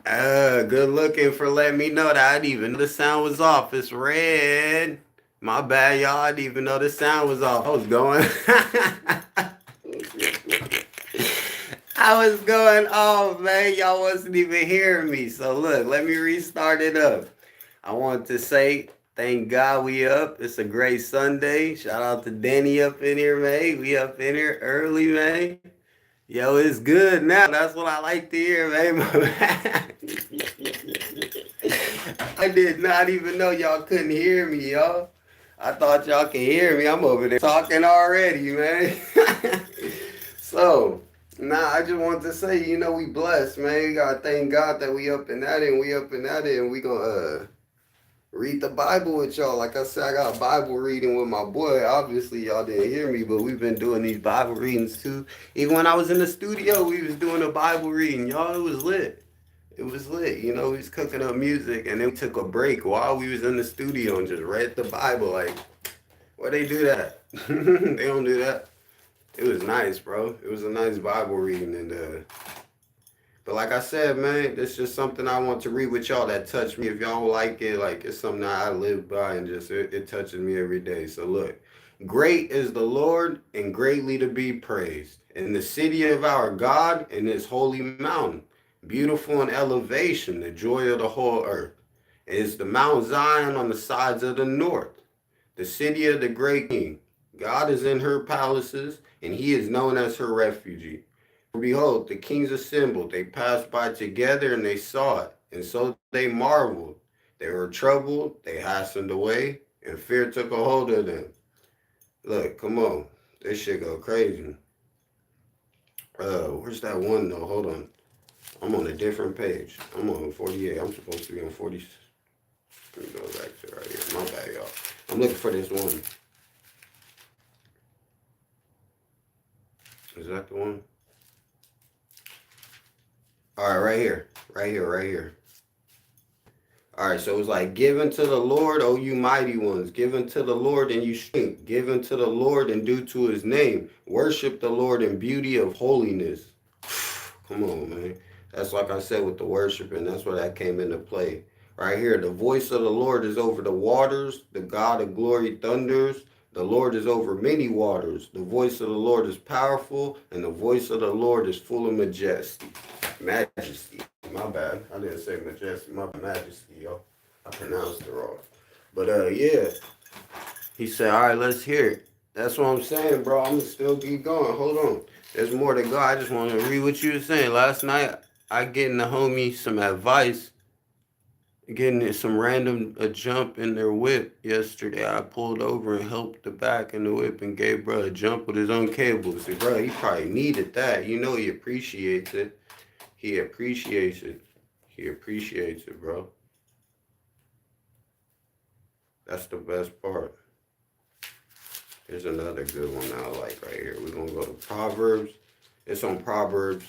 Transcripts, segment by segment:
Good looking for letting me know that I didn't even know the sound was off. It's red. My bad, y'all. I didn't even know the sound was off. I was going. I was going off, man. Y'all wasn't even hearing me. So look, let me restart it up. I want to say thank God we up. It's a great Sunday. Shout out to Danny up in here, man. We up in here early, man. Yo, it's good now. That's what I like to hear, man. I did not even know y'all couldn't hear me, y'all. I thought y'all could hear me. I'm over there talking already, man. So, I just want to say, we blessed, man. We gotta thank God that we up and at it, and we up and at it, and we gonna read the Bible with y'all. Like I said, I got a Bible reading with my boy. Obviously, y'all didn't hear me, but we've been doing these Bible readings too. Even when I was in the studio, we was doing a Bible reading. Y'all, it was lit. It was lit. We was cooking up music, and then we took a break while we was in the studio and just read the Bible. Like, why they do that? They don't do that. It was nice, bro. It was a nice Bible reading, and but like I said, man, it's just something I want to read with y'all that touched me. If y'all don't like it, like it's something that I live by and just it touches me every day. So look, great is the Lord and greatly to be praised in the city of our God and his holy mountain, beautiful in elevation, the joy of the whole earth. It is the Mount Zion on the sides of the north, the city of the great king. God is in her palaces, and he is known as her refuge. Behold, the kings assembled. They passed by together and they saw it. And so they marveled. They were troubled. They hastened away, and fear took a hold of them. Look, come on. This shit go crazy. Where's that one though? Hold on. I'm on a different page. I'm on 48. I'm supposed to be on 40. Let me go back to right here. My bad, y'all. I'm looking for this one. Is that the one? All right, right here. Right here, right here. All right, so it's like, give unto the Lord, O you mighty ones. Give unto the Lord and you strength. Give unto the Lord and due to his name. Worship the Lord in beauty of holiness. Come on, man. That's like I said with the worshiping. That's where that came into play. Right here, the voice of the Lord is over the waters. The God of glory thunders. The Lord is over many waters. The voice of the Lord is powerful, and the voice of the Lord is full of majesty. Majesty. My bad. I didn't say majesty. My majesty, yo. I pronounced it wrong. But yeah. He said, all right, let's hear it. That's what I'm saying, bro. I'm gonna still keep going. Hold on. There's more to go. I just want to read what you were saying. Last night, I getting the homie some advice, getting some random a jump in their whip yesterday. I pulled over and helped the back in the whip and gave bro a jump with his own cable. See, bro, he probably needed that. He appreciates it. He appreciates it. He appreciates it, bro. That's the best part. Here's another good one I like right here. We're going to go to Proverbs. It's on Proverbs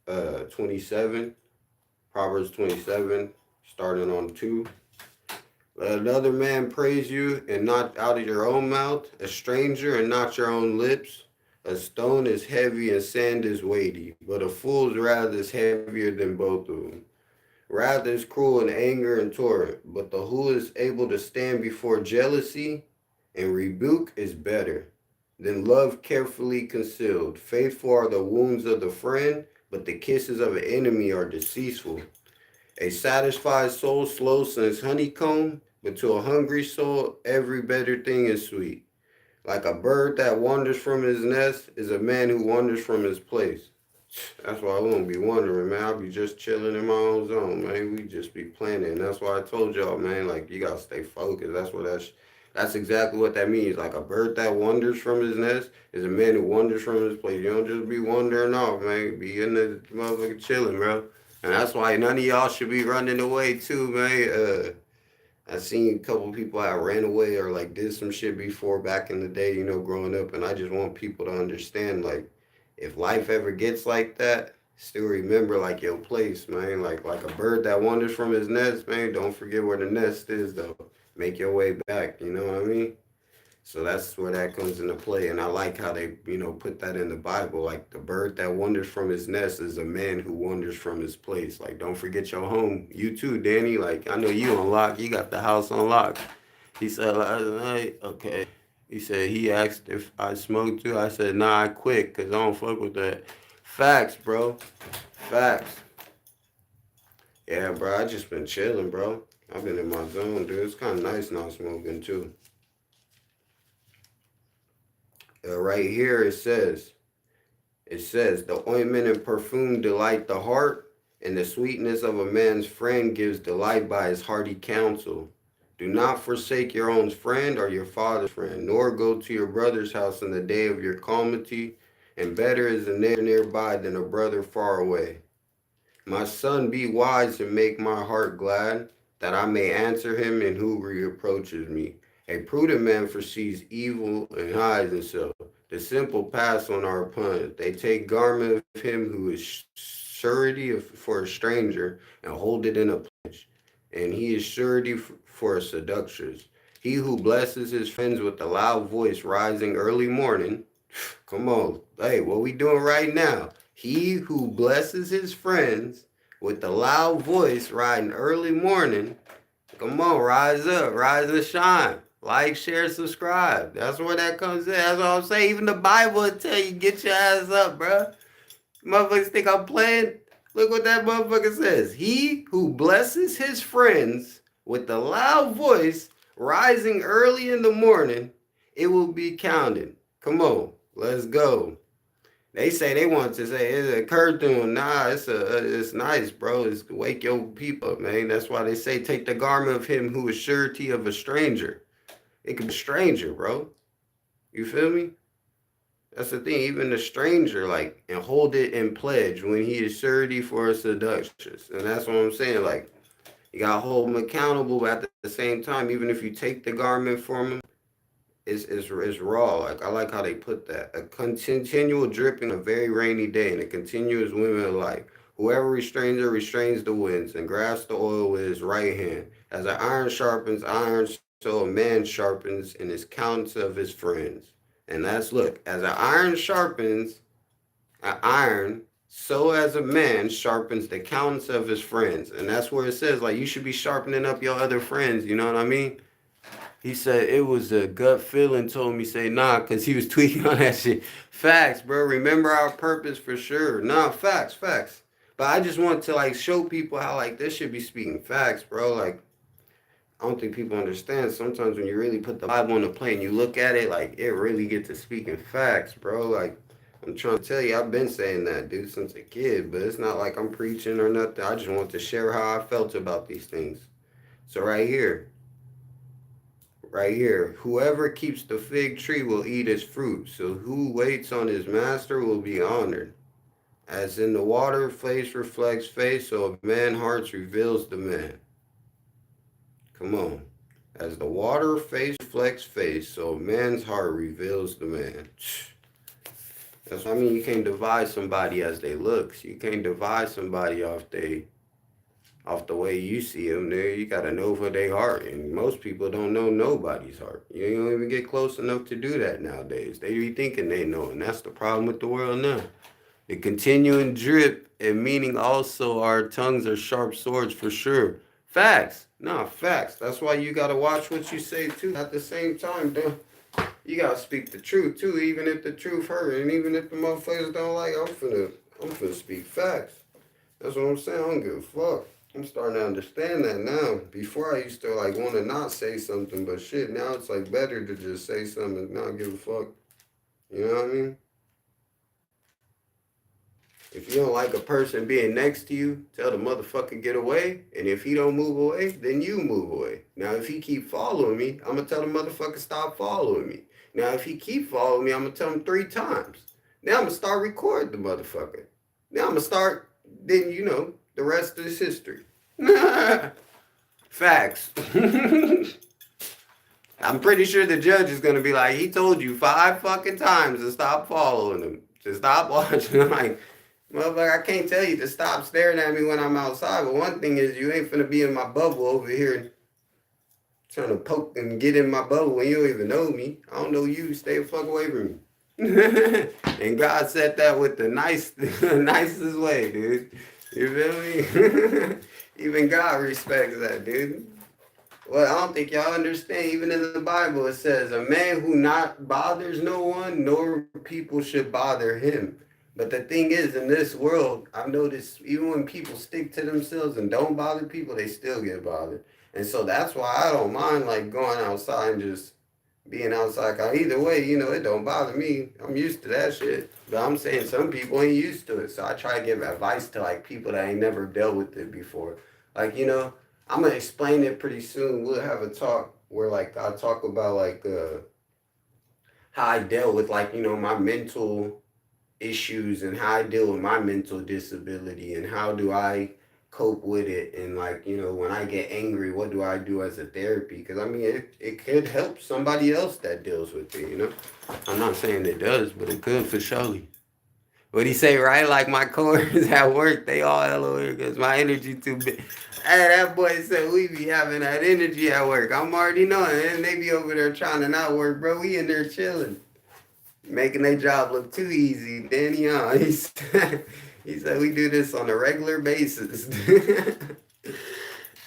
27. Proverbs 27, starting on 2. Let another man praise you and not out of your own mouth, a stranger and not your own lips. A stone is heavy and sand is weighty, but a fool's wrath is heavier than both of them. Wrath is cruel and anger and torrent, but the who is able to stand before jealousy and rebuke is better than love carefully concealed. Faithful are the wounds of the friend, but the kisses of an enemy are deceitful. A satisfied soul slows since honeycomb, but to a hungry soul every better thing is sweet. Like a bird that wanders from his nest is a man who wanders from his place. That's why I won't be wondering, man. I'll be just chilling in my own zone, man. We just be planning. That's why I told y'all, man, like, you gotta stay focused. That's exactly what that means. Like a bird that wanders from his nest is a man who wanders from his place. You don't just be wandering off, man. Be in the motherfucker chilling, bro. And that's why none of y'all should be running away too, man. I seen a couple people that ran away or like did some shit before back in the day, growing up. And I just want people to understand, like, if life ever gets like that, still remember like your place, man. Like a bird that wanders from his nest, man. Don't forget where the nest is, though. Make your way back. You know what I mean? So that's where that comes into play. And I like how they, put that in the Bible. Like the bird that wanders from his nest is a man who wanders from his place. Like, don't forget your home. You too, Danny. Like, I know you on lock. You got the house on lock. He said last night, okay. He said he asked if I smoked too. I said, nah, I quit because I don't fuck with that. Facts, bro. Facts. Yeah, bro. I just been chilling, bro. I've been in my zone, dude. It's kind of nice not smoking too. Right here it says, the ointment and perfume delight the heart, and the sweetness of a man's friend gives delight by his hearty counsel. Do not forsake your own friend or your father's friend, nor go to your brother's house in the day of your calamity, and better is a neighbor nearby than a brother far away. My son, be wise and make my heart glad, that I may answer him and who reproaches me. A prudent man foresees evil and hides himself. The simple pass on our opponent. They take garment of him who is surety for a stranger and hold it in a pledge. And he is surety for a seductress. He who blesses his friends with a loud voice rising early morning. Come on. Hey, what we doing right now? He who blesses his friends with a loud voice riding early morning. Come on, rise up, rise and shine. Like, share, subscribe. That's where that comes in. That's what I'm saying. Even the Bible will tell you, get your ass up, bro. Motherfuckers think I'm playing. Look what that motherfucker says. He who blesses his friends with a loud voice rising early in the morning, it will be counted. Come on, let's go. They say they want to say it's a cartoon. Nah, it's nice, bro. It's to wake your people up, man. That's why they say take the garment of him who is surety of a stranger. It could be a stranger, bro. You feel me? That's the thing. Even the stranger, like, and hold it in pledge when he is surety for a seductress. And that's what I'm saying. Like, you gotta hold him accountable, but at the same time, even if you take the garment from him, it's raw. Like, I like how they put that. A continual dripping, a very rainy day, and a continuous wind of life. Whoever restrains her restrains the winds, and grasps the oil with his right hand. As an iron sharpens iron, so a man sharpens in his counts of his friends. And that's, look, as an iron sharpens an iron, so as a man sharpens the counts of his friends. And that's where it says, like, you should be sharpening up your other friends. You know what I mean? He said it was a gut feeling told me say nah, because he was tweaking on that shit. Facts, bro. Remember our purpose for sure. Nah, facts. But I just want to like show people how like this should be speaking facts, bro. Like I don't think people understand. Sometimes when you really put the Bible on the plate and you look at it, like it really gets to speaking facts, bro. Like I'm trying to tell you, I've been saying that, dude, since a kid. But it's not like I'm preaching or nothing. I just want to share how I felt about these things. So right here, whoever keeps the fig tree will eat its fruit. So who waits on his master will be honored. As in the water, face reflects face, so a man's heart reveals the man. Come on. As the water, face reflects face, so a man's heart reveals the man. That's what I mean. You can't divide somebody as they looks. You can't divide somebody off the way you see them. There, you gotta know for their heart, and most people don't know nobody's heart. You don't even get close enough to do that nowadays. They be thinking they know, and that's the problem with the world now. The continuing drip and meaning also our tongues are sharp swords for sure. Facts. Nah, facts. That's why you gotta watch what you say too. At the same time, though, you gotta speak the truth too, even if the truth hurt, and even if the motherfuckers don't like it, I'm finna speak facts. That's what I'm saying. I don't give a fuck. I'm starting to understand that now. Before I used to like want to not say something, but shit, now it's like better to just say something and not give a fuck. You know what I mean? If you don't like a person being next to you, tell the motherfucker get away. And if he don't move away, then you move away. Now, if he keep following me, I'm going to tell the motherfucker stop following me. Now, if he keep following me, I'm going to tell him 3 times. Now, I'm going to start recording the motherfucker. Now, I'm going to start, then, the rest is history. Facts. I'm pretty sure the judge is going to be like, he told you 5 fucking times to stop following him. To stop watching. I'm like, motherfucker, I can't tell you to stop staring at me when I'm outside, but one thing is you ain't finna be in my bubble over here. Trying to poke and get in my bubble when you don't even know me. I don't know you. Stay the fuck away from me. And God said that with the nicest way, dude. You feel me? Even God respects that, dude. Well, I don't think y'all understand. Even in the Bible, it says, "A man who not bothers no one, nor people should bother him." But the thing is, in this world, I've noticed even when people stick to themselves and don't bother people, they still get bothered. And so that's why I don't mind like going outside and just being outside. 'Cause either way, it don't bother me. I'm used to that shit. But I'm saying some people ain't used to it. So I try to give advice to like people that ain't never dealt with it before. Like, I'm gonna explain it pretty soon. We'll have a talk where like I talk about like how I dealt with like, my mental issues and how I deal with my mental disability and how do I cope with it and like when I get angry what do I do as a therapy because I mean it could help somebody else that deals with it. I'm not saying it does but it could for surely. What he say, right? Like my coworkers at work, they all LOL because my energy too big. Hey, that boy said we be having that energy at work. I'm already knowing, and they be over there trying to not work, bro. We in there chilling, making their job look too easy. Danny on, he said we do this on a regular basis.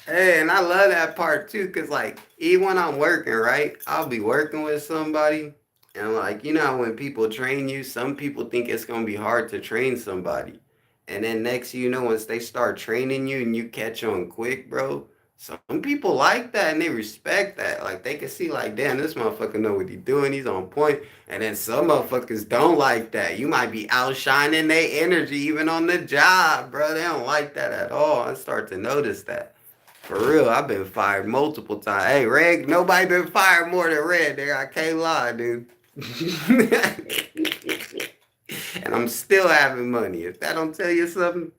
Hey, and I love that part too, cause like even when I'm working, right, I'll be working with somebody, and like how when people train you, some people think it's gonna be hard to train somebody, and then next once they start training you and you catch on quick, bro. Some people like that and they respect that. Like they can see like, damn, this motherfucker know what he doing. He's on point. And then some motherfuckers don't like that. You might be outshining their energy even on the job, bro. They don't like that at all. I start to notice that. For real, I've been fired multiple times. Hey, Red, nobody been fired more than Red there. I can't lie, dude. And I'm still having money. If that don't tell you something.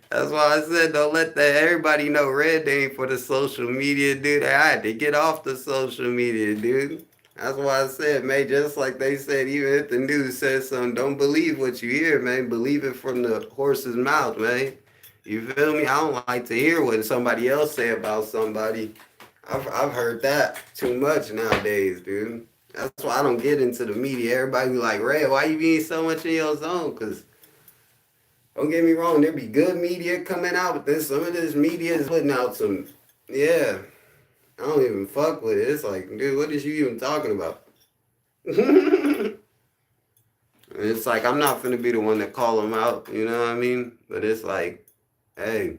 That's why I said don't let everybody know Red ain't for the social media, dude. I had to get off the social media, dude. That's why I said, man, just like they said, even if the news says something, don't believe what you hear, man. Believe it from the horse's mouth, man. You feel me? I don't like to hear what somebody else say about somebody. I've heard that too much nowadays, dude. That's why I don't get into the media. Everybody be like, Ray, why you being so much in your zone? Because don't get me wrong, there be good media coming out, but then some of this media is putting out some, yeah, I don't even fuck with it. It's like, dude, what is you even talking about? It's like, I'm not finna be the one to call them out, you know what I mean? But it's like, hey,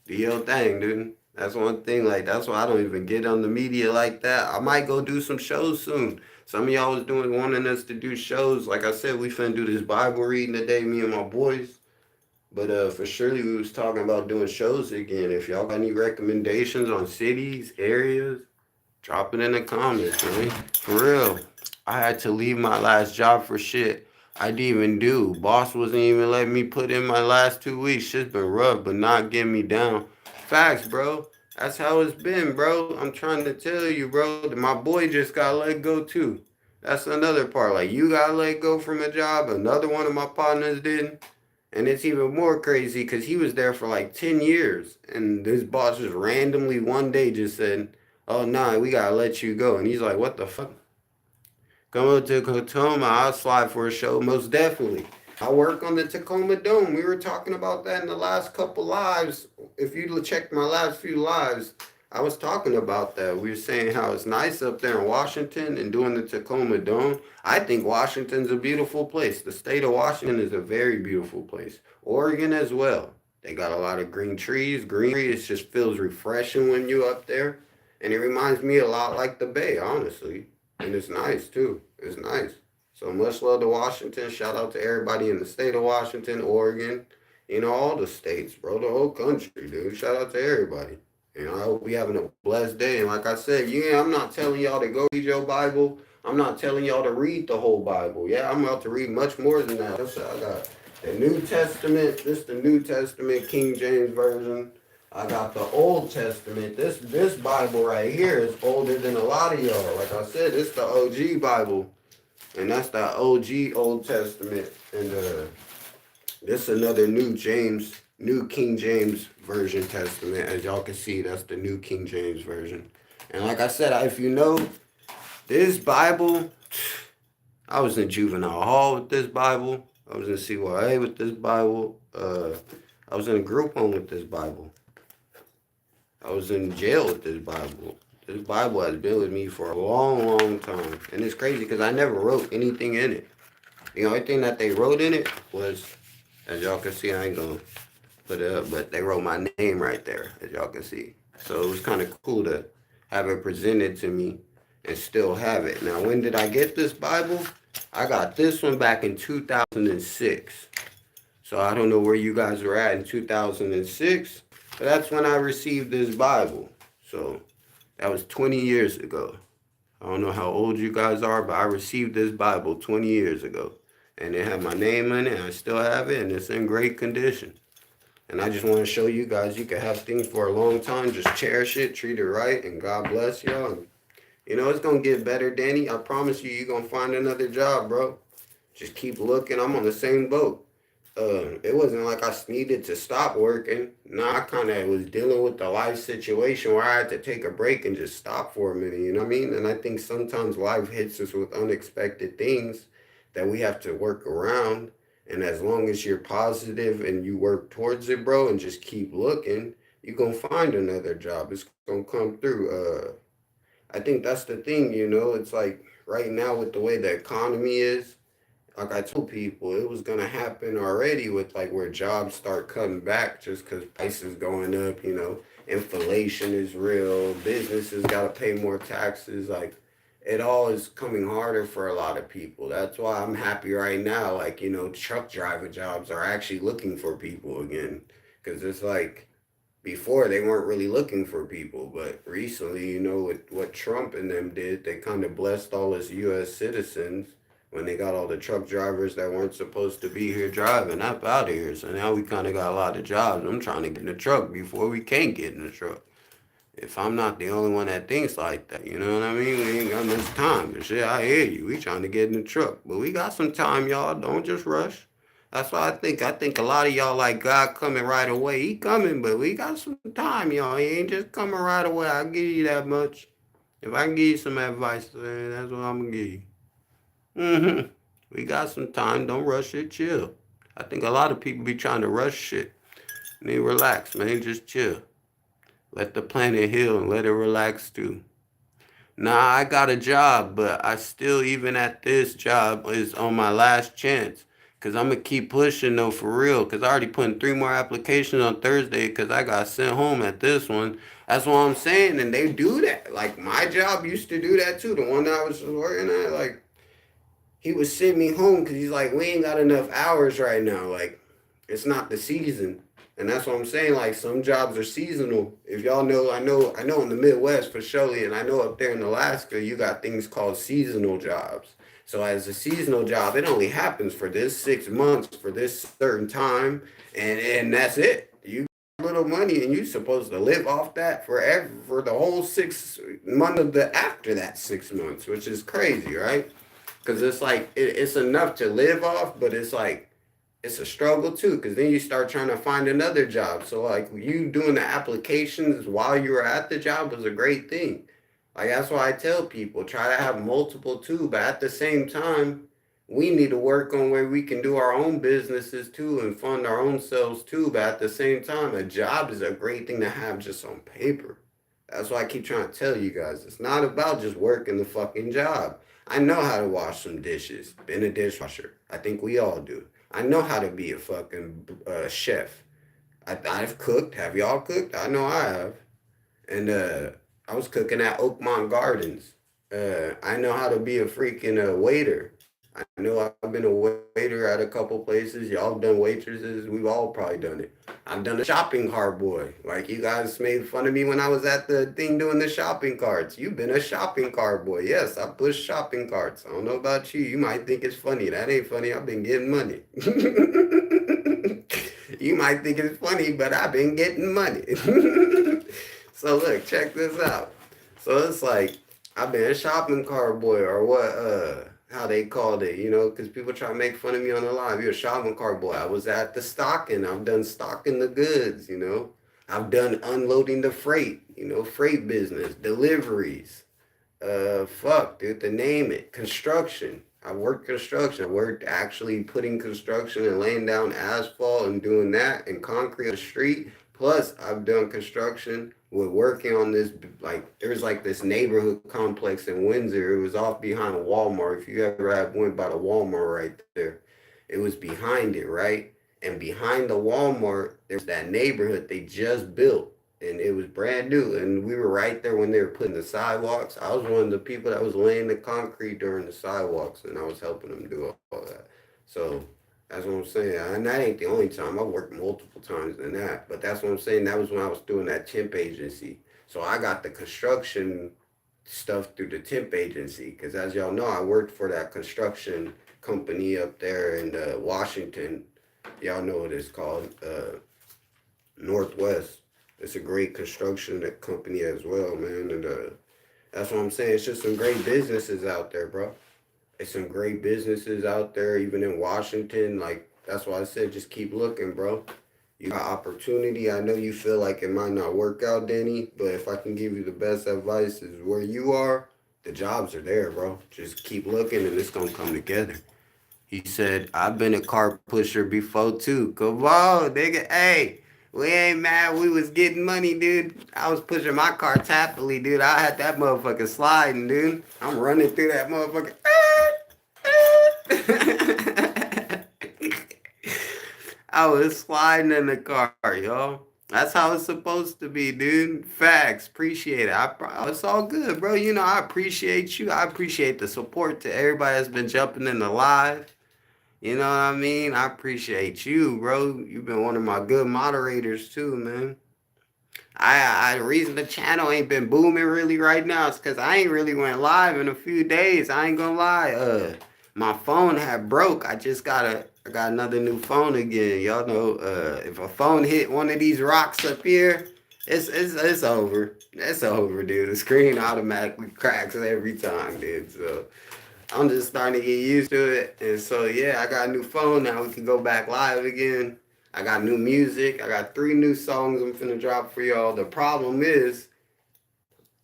do your thing, dude. That's one thing, like, that's why I don't even get on the media like that. I might go do some shows soon. Some of y'all was wanting us to do shows. Like I said, we finna do this Bible reading today, me and my boys. But for surely we was talking about doing shows again. If y'all got any recommendations on cities, areas, drop it in the comments, man. For real. I had to leave my last job for shit I didn't even do. Boss wasn't even letting me put in my last 2 weeks. Shit's been rough, but not getting me down. Facts, bro. That's how it's been, bro. I'm trying to tell you, bro. My boy just got let go too. That's another part. Like you got let go from a job. Another one of my partners didn't. And it's even more crazy because he was there for like 10 years. And this boss just randomly one day just said, oh, nah, we got to let you go. And he's like, what the fuck? Come up to Tacoma, I'll slide for a show, most definitely. I work on the Tacoma Dome. We were talking about that in the last couple lives. If you check my last few lives, I was talking about that. We were saying how it's nice up there in Washington and doing the Tacoma Dome. I think Washington's a beautiful place. The state of Washington is a very beautiful place. Oregon as well. They got a lot of green trees. Greenery, it just feels refreshing when you're up there. And it reminds me a lot like the Bay, honestly. And it's nice, too. It's nice. So much love to Washington. Shout out to everybody in the state of Washington, Oregon, all the states, bro, the whole country, dude. Shout out to everybody. I hope we having a blessed day. And like I said, I'm not telling y'all to go read your Bible. I'm not telling y'all to read the whole Bible. Yeah, I'm about to read much more than that. I got the New Testament. This is the New Testament, King James Version. I got the Old Testament. This Bible right here is older than a lot of y'all. Like I said, it's the OG Bible. And that's the OG Old Testament. And this is another New New King James Version Testament. As y'all can see, that's the New King James Version. And like I said, if you know, this Bible, I was in juvenile hall with this Bible. I was in CYA with this Bible. I was in a group home with this Bible. I was in jail with this Bible. This Bible has been with me for a long, long time. And it's crazy because I never wrote anything in it. The only thing that they wrote in it was, as y'all can see, I ain't gonna put it up, but they wrote my name right there, as y'all can see. So it was kind of cool to have it presented to me and still have it. Now, when did I get this Bible? I got this one back in 2006. So I don't know where you guys were at in 2006, but that's when I received this Bible. So that was 20 years ago. I don't know how old you guys are, but I received this Bible 20 years ago. And it had my name in it, and I still have it, and it's in great condition. And I just want to show you guys you can have things for a long time. Just cherish it, treat it right, and God bless y'all. And, you know, it's going to get better, Danny. I promise you, you're going to find another job, bro. Just keep looking. I'm on the same boat. It wasn't like I needed to stop working. No, I kind of was dealing with the life situation where I had to take a break and just stop for a minute, you know what I mean? And I think sometimes life hits us with unexpected things that we have to work around. And as long as you're positive and you work towards it, bro, and just keep looking, you're going to find another job. It's going to come through. I think that's the thing, you know? It's like right now with the way the economy is, like I told people, it was gonna happen already with like where jobs start cutting back just because prices going up, you know, inflation is real, businesses gotta pay more taxes, like it all is coming harder for a lot of people. That's why I'm happy right now, like, you know, truck driver jobs are actually looking for people again. Cause it's like before they weren't really looking for people, but recently, you know, with what Trump and them did, they kind of blessed all us US citizens when they got all the truck drivers that weren't supposed to be here driving up out of here. So now we kind of got a lot of jobs. I'm trying to get in the truck before we can't get in the truck. If I'm not the only one that thinks like that, you know what I mean? We ain't got much time. But shit, I hear you. We trying to get in the truck. But we got some time, y'all. Don't just rush. That's why I think. I think a lot of y'all like God coming right away. He coming, but we got some time, y'all. He ain't just coming right away. I'll give you that much. If I can give you some advice, that's what I'm going to give you. Mm-hmm. We got some time. Don't rush it. Chill. I think a lot of people be trying to rush shit. Need relax, man. Just chill. Let the planet heal and let it relax too. Nah, I got a job, but I still, even at this job, is on my last chance. Cause I'm gonna keep pushing though for real. Cause I already put in 3 more applications on Thursday. Cause I got sent home at this one. That's what I'm saying. And they do that. Like my job used to do that too. The one that I was working at, like he would send me home because he's like, we ain't got enough hours right now. Like, it's not the season. And that's what I'm saying. Like, some jobs are seasonal. If y'all know, I know in the Midwest for surely, and I know up there in Alaska, you got things called seasonal jobs. So as a seasonal job, it only happens for this 6 months, for this certain time, and that's it. You get little money, and you're supposed to live off that forever for the whole 6 months of the after that 6 months, which is crazy, right? Because it's like it's enough to live off, but it's like it's a struggle too. Because then you start trying to find another job. So like you doing the applications while you were at the job was a great thing. Like that's why I tell people try to have multiple too, but at the same time, we need to work on where we can do our own businesses too and fund our own selves too. But at the same time, a job is a great thing to have just on paper. That's why I keep trying to tell you guys. It's not about just working the fucking job. I know how to wash some dishes. Been a dishwasher. I think we all do. I know how to be a fucking chef. I've cooked. Have y'all cooked? I know I have. And I was cooking at Oakmont Gardens. I know how to be a freaking waiter. I know I've been a waiter at a couple places. Y'all done waitresses. We've all probably done it. I've done a shopping cart boy. Like you guys made fun of me when I was at the thing doing the shopping carts. You've been a shopping cart boy. Yes, I push shopping carts. I don't know about you. You might think it's funny. That ain't funny. I've been getting money. You might think it's funny, but I've been getting money. So look, check this out. So it's like I've been a shopping cart boy or what how they called it, because people try to make fun of me on the live. You're a shopping cart boy. I was at the stocking. I've done stocking the goods. I've done unloading the freight, freight business, deliveries. Fuck, dude, to name it. Construction. I worked construction. I worked actually putting construction and laying down asphalt and doing that and concrete on the street. Plus, I've done construction with working on this, like, there's like this neighborhood complex in Windsor. It was off behind a Walmart. If you ever have went by the Walmart right there, it was behind it, right? And behind the Walmart, there's that neighborhood they just built and it was brand new. And we were right there when they were putting the sidewalks. I was one of the people that was laying the concrete during the sidewalks, and I was helping them do all that. So that's what I'm saying. And that ain't the only time. I worked multiple times than that. But that's what I'm saying. That was when I was doing that temp agency. So I got the construction stuff through the temp agency. Because as y'all know, I worked for that construction company up there in Washington. Y'all know what it's called. Northwest. It's a great construction company as well, man. And that's what I'm saying. It's just some great businesses out there, bro. It's some great businesses out there, even in Washington. Like, that's why I said just keep looking, bro. You got opportunity. I know you feel like it might not work out, Denny, but if I can give you the best advice is where you are, the jobs are there, bro. Just keep looking and it's gonna come together. He said, I've been a car pusher before too. Come on, nigga. Hey, we ain't mad. We was getting money, dude. I was pushing my car happily, dude. I had that motherfucker sliding, dude. I'm running through that motherfucker. I was sliding in the car, yo. That's how it's supposed to be, dude. Facts. Appreciate it. It's all good, bro. I appreciate you. I appreciate the support to everybody that's been jumping in the live. You know what I mean? I appreciate you, bro. You've been one of my good moderators too, man. The reason the channel ain't been booming really right now is because I ain't really went live in a few days. I ain't gonna lie. My phone had broke. I got another new phone again. Y'all know, if a phone hit one of these rocks up here, it's over. It's over, dude. The screen automatically cracks every time, dude. So I'm just starting to get used to it. And so, yeah, I got a new phone. Now we can go back live again. I got new music. I got 3 new songs I'm finna drop for y'all. The problem is,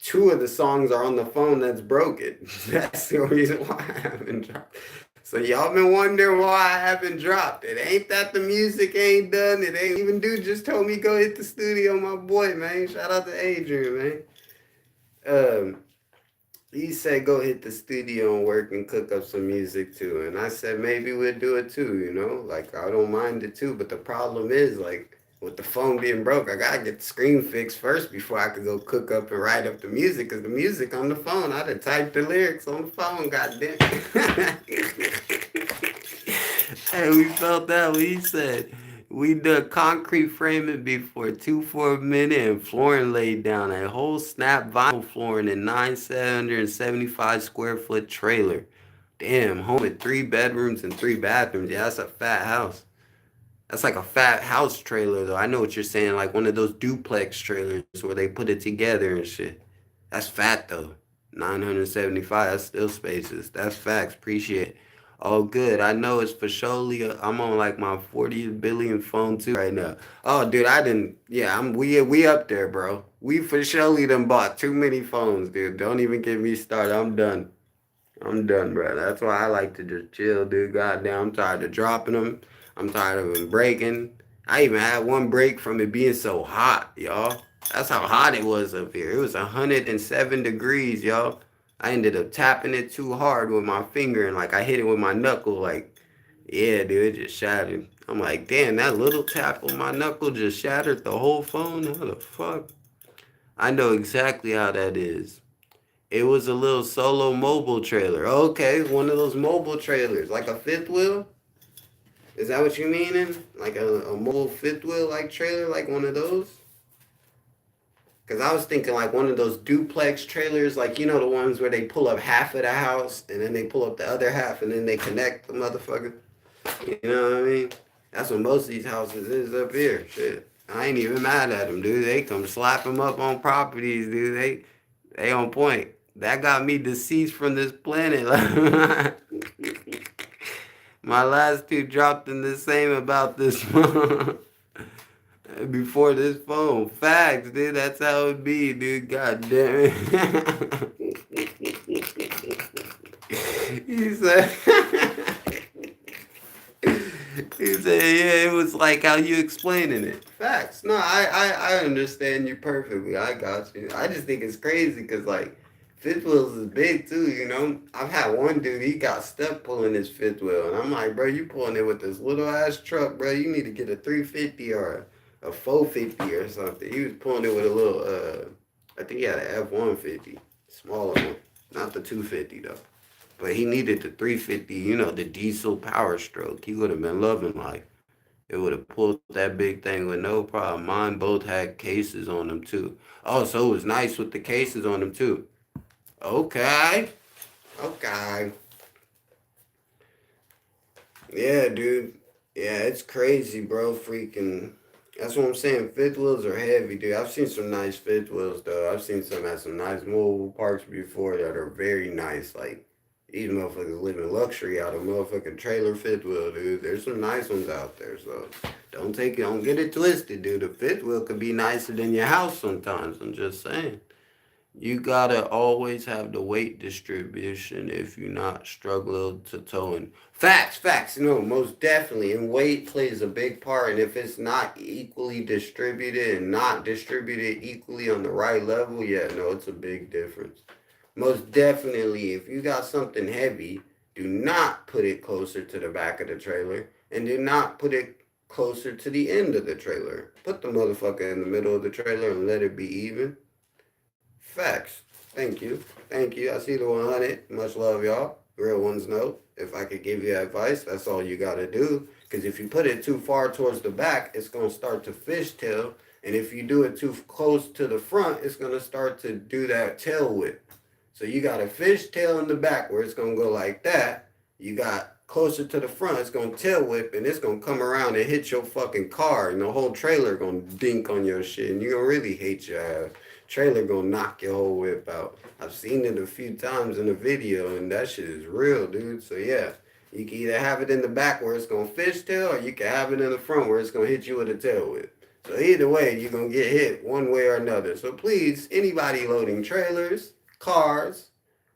2 of the songs are on the phone that's broken. That's the reason why I haven't dropped. So y'all been wondering why I haven't dropped. It ain't that the music ain't done. It ain't even dude just told me go hit the studio, my boy, man. Shout out to Adrian, man. He said go hit the studio and work and cook up some music too. And I said maybe we'll do it too, Like I don't mind it too. But the problem is like with the phone being broke, I gotta get the screen fixed first before I could go cook up and write up the music. Cause the music on the phone, I done typed the lyrics on the phone, goddamn. Hey, we felt that what he said. We done concrete framing before 2 for a minute and flooring laid down. A whole snap vinyl flooring in 975 square foot trailer. Damn, home with 3 bedrooms and 3 bathrooms. Yeah, that's a fat house. That's like a fat house trailer though. I know what you're saying, like one of those duplex trailers where they put it together and shit. That's fat though. 975, that's still spaces. That's facts. Appreciate it. Oh, good. I know it's for surely. I'm on like my 40 billion phone too right now. Oh, dude, I didn't. Yeah, we up there, bro. We for surely done bought too many phones, dude. Don't even get me started. I'm done. I'm done, bro. That's why I like to just chill, dude. Goddamn, I'm tired of dropping them. I'm tired of them breaking. I even had one break from it being so hot, y'all. That's how hot it was up here. It was 107 degrees, y'all. I ended up tapping it too hard with my finger and like I hit it with my knuckle. Like, yeah, dude, it just shattered. I'm like, damn, that little tap on my knuckle just shattered the whole phone. How the fuck? I know exactly how that is. It was a little solo mobile trailer. Okay, one of those mobile trailers, like a fifth wheel. Is that what you meaning? Like a mobile fifth wheel like trailer, like one of those? Cause I was thinking like one of those duplex trailers, like the ones where they pull up half of the house and then they pull up the other half and then they connect the motherfucker. You know what I mean? That's what most of these houses is up here. Shit, I ain't even mad at them, dude. They come slap them up on properties, dude. They on point. That got me deceased from this planet. My last two dropped in the same about this phone. Before this phone. Facts, dude. That's how it be, dude. God damn it. He said, he said, yeah, it was like how you explaining it. Facts. No, I understand you perfectly. I got you. I just think it's crazy because, like, fifth wheels is big too, you know? I've had one dude, he got stuck pulling his fifth wheel. And I'm like, bro, you pulling it with this little ass truck, bro. You need to get a 350 or a 450 or something. He was pulling it with a little, I think he had an F-150, smaller one. Not the 250 though. But he needed the 350, you know, the diesel power stroke. He would have been loving life. It would have pulled that big thing with no problem. Mine both had cases on them too. Oh, so it was nice with the cases on them too. Okay. Okay. Yeah, dude. Yeah, it's crazy, bro. Freaking. That's what I'm saying. Fifth wheels are heavy, dude. I've seen some nice fifth wheels, though. I've seen some at some nice mobile parks before that are very nice. Like, these motherfuckers living luxury out of motherfucking trailer fifth wheel, dude. There's some nice ones out there, so don't get it twisted, dude. The fifth wheel could be nicer than your house sometimes. I'm just saying. You gotta always have the weight distribution if you're not struggling to towing. Facts, facts. No, most definitely. And weight plays a big part. And if it's not equally distributed and not distributed equally on the right level, yeah, no, it's a big difference. Most definitely, if you got something heavy, do not put it closer to the back of the trailer and do not put it closer to the end of the trailer. Put the motherfucker in the middle of the trailer and let it be even. Facts. Thank you. Thank you. I see the 100. Much love, y'all. Real ones know. If I could give you advice, that's all you got to do. Because if you put it too far towards the back, it's going to start to fishtail. And if you do it too close to the front, it's going to start to do that tail whip. So you got a fishtail in the back where it's going to go like that. You got closer to the front, it's going to tail whip and it's going to come around and hit your fucking car. And the whole trailer going to dink on your shit. And you're going to really hate your ass. Trailer gonna knock your whole whip out. I've seen it a few times in the video, and that shit is real, dude. So yeah, you can either have it in the back where it's gonna fishtail, or you can have it in the front where it's gonna hit you with a tail whip. So either way, you're gonna get hit one way or another. So please, anybody loading trailers, cars,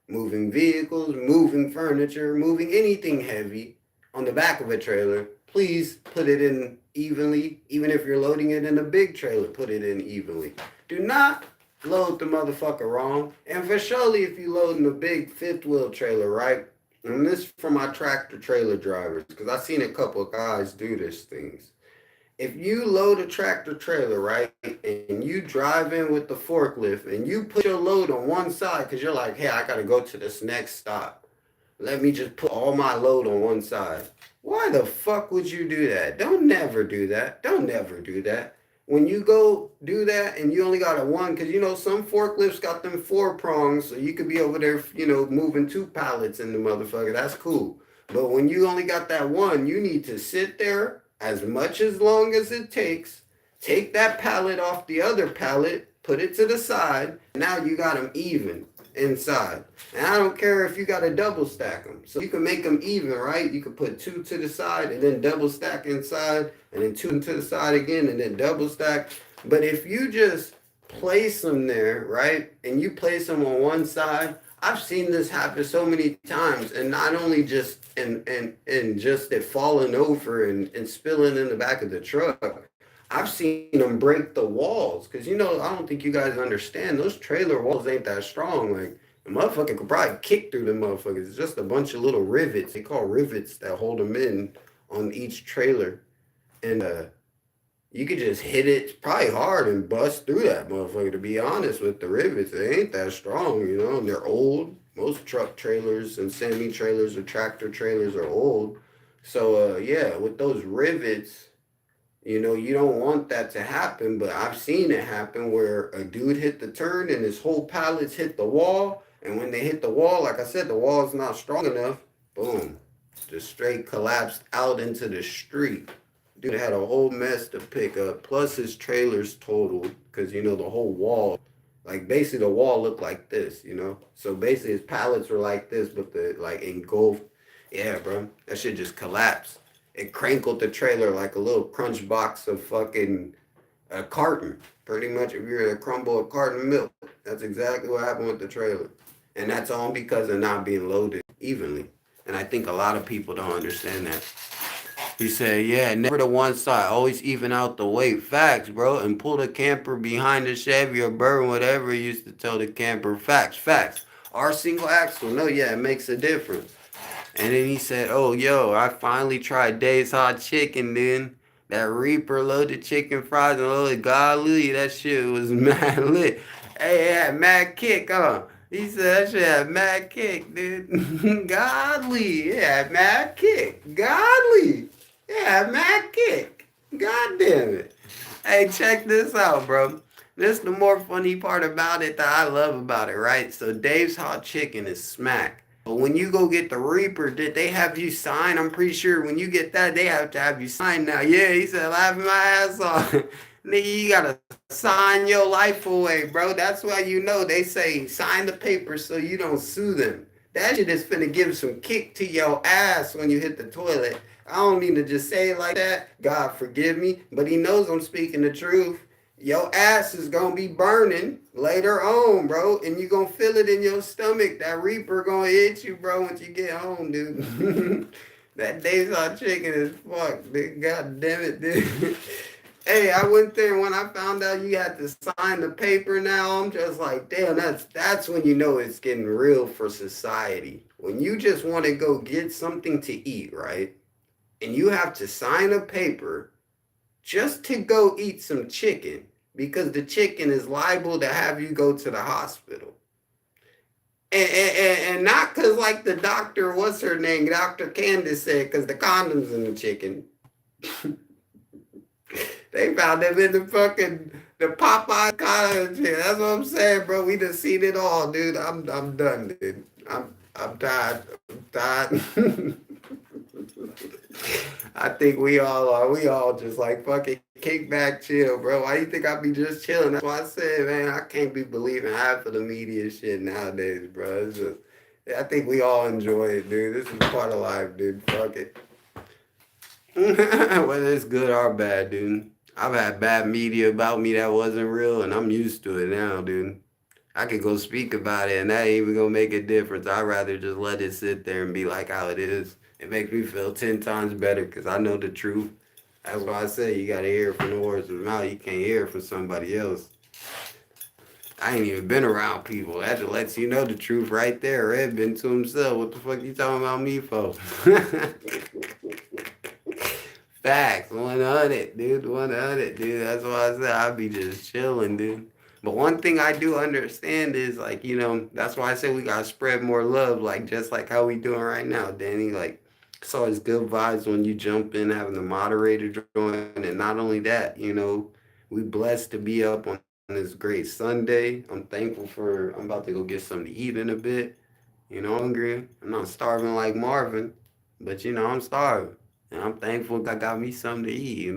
moving vehicles, moving furniture, moving anything heavy on the back of a trailer, please put it in evenly. Even if you're loading it in a big trailer, put it in evenly. Do not load the motherfucker wrong. And for surely if you load in a big fifth wheel trailer, right? And this is for my tractor trailer drivers, because I've seen a couple of guys do this things. If you load a tractor trailer, right, and you drive in with the forklift and you put your load on one side because you're like, hey, I gotta go to this next stop. Let me just put all my load on one side. Why the fuck would you do that? Don't never do that. Don't never do that. When you go do that and you only got a one, because you know some forklifts got them four prongs, so you could be over there, you know, moving two pallets in the motherfucker. That's cool. But when you only got that one, you need to sit there as much as long as it takes, take that pallet off the other pallet, put it to the side. Now you got them even inside. And I don't care if you got to double stack them. So you can make them even, right? You could put two to the side and then double stack inside and then two to the side again and then double stack. But if you just place them there, right? And you place them on one side, I've seen this happen so many times, and not only just and just it falling over and spilling in the back of the truck. I've seen them break the walls because you know I don't think you guys understand those trailer walls ain't that strong. Like the motherfucker could probably kick through the motherfuckers. It's just a bunch of little rivets. They call rivets that hold them in on each trailer, and you could just hit it probably hard and bust through that motherfucker. To be honest with the rivets, they ain't that strong, you know. And they're old. Most truck trailers and semi trailers or tractor trailers are old. So yeah, with those rivets. You know, you don't want that to happen, but I've seen it happen where a dude hit the turn and his whole pallets hit the wall. And when they hit the wall, like I said, the wall's not strong enough. Boom. Just straight collapsed out into the street. Dude had a whole mess to pick up. Plus his trailer's totaled because, you know, the whole wall, like basically the wall looked like this, you know. So basically his pallets were like this, but the like engulfed Yeah, bro. That shit just collapsed. It crankled the trailer like a little crunch box of fucking a carton. Pretty much, if you're to crumble a carton of milk, that's exactly what happened with the trailer. And that's all because of not being loaded evenly. And I think a lot of people don't understand that. He said, yeah, never to one side. Always even out the weight. Facts, bro. And pull the camper behind the Chevy or Burn, whatever he used to tell the camper. Facts, facts. Our single axle, no, yeah, it makes a difference. And then he said, oh, yo, I finally tried Dave's Hot Chicken, dude. That Reaper loaded chicken fries and loaded golly, that shit was mad lit. Hey, it had mad kick, huh? He said that shit had mad kick, dude. Godly, it had mad kick. Godly. Yeah, mad kick. God damn it. Hey, check this out, bro. This is the more funny part about it that I love about it, right? So Dave's Hot Chicken is smack. But when you go get the Reaper, did they have you sign? I'm pretty sure when you get that, they have to have you sign now. Yeah, he said, laughing my ass off. Nigga, you gotta sign your life away, bro. That's why you know they say sign the paper so you don't sue them. That shit is finna give some kick to your ass when you hit the toilet. I don't mean to just say it like that. God forgive me, but he knows I'm speaking the truth. Your ass is gonna be burning later on, bro, and you gonna feel it in your stomach. That Reaper gonna hit you, bro, once you get home, dude. That Dave's Hot Chicken is fucked, dude. God damn it, dude. Hey, I went there when I found out you had to sign the paper now. I'm just like, damn, that's when you know it's getting real for society. When you just want to go get something to eat, right? And you have to sign a paper just to go eat some chicken because the chicken is liable to have you go to the hospital. And not because, like the doctor, what's her name? Dr. Candace said, because the condoms in the chicken. They found them in the fucking the Popeye cottage. That's what I'm saying, bro. We done seen it all, dude. I'm done, dude. I'm tired. I'm tired. I think we all are. We all just like fucking kick back, chill, bro. Why do you think I be just chilling? That's why I said, man, I can't be believing half of the media shit nowadays, bro. It's just, I think we all enjoy it, dude. This is part of life, dude. Fuck it. Whether it's good or bad, dude. I've had bad media about me that wasn't real, and I'm used to it now, dude. I could go speak about it, and that ain't even gonna make a difference. I'd rather just let it sit there and be like how it is. It makes me feel 10 times better because I know the truth. That's why I say you gotta hear it from the horse's mouth. You can't hear it from somebody else. I ain't even been around people. That just lets you know the truth right there. Red been to himself. What the fuck you talking about me for? Facts, 100, dude, 100, dude. That's why I said I'd be just chilling, dude. But one thing I do understand is like, that's why I say we gotta spread more love, like just like how we doing right now, Danny. Like it's always good vibes when you jump in having the moderator join, and not only that, we blessed to be up on this great Sunday. I'm thankful for. I'm about to go get something to eat in a bit. I'm hungry. I'm not starving like Marvin, but I'm starving. And I'm thankful God got me something to eat.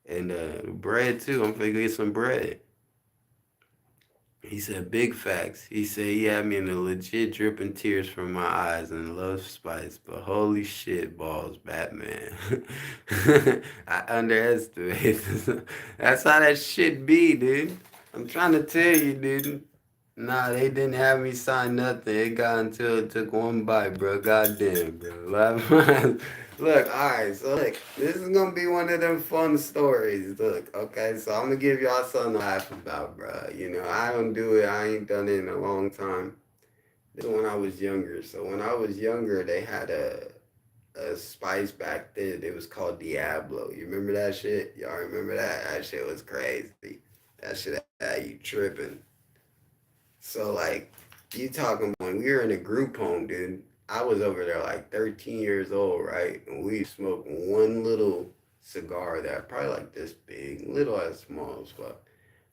And bread too. I'm finna get some bread. He said big facts. He said he had me in the legit dripping tears from my eyes and love spice. But holy shit balls, Batman. I underestimated. That's how that shit be, dude. I'm trying to tell you, dude. Nah, they didn't have me sign nothing. It got until it took one bite, bro. Goddamn, bro. Look, alright, so look, this is gonna be one of them fun stories. Look, okay, so I'm gonna give y'all something to laugh about, bro. I don't do it, I ain't done it in a long time. This is when I was younger. So when I was younger, they had a spice back then. It was called Diablo. You remember that shit? Y'all remember that? That shit was crazy. That shit had you tripping. So like you talking about when we were in a group home, dude. I was over there like 13 years old, right? And we smoked one little cigar that probably like this big, little as small as fuck.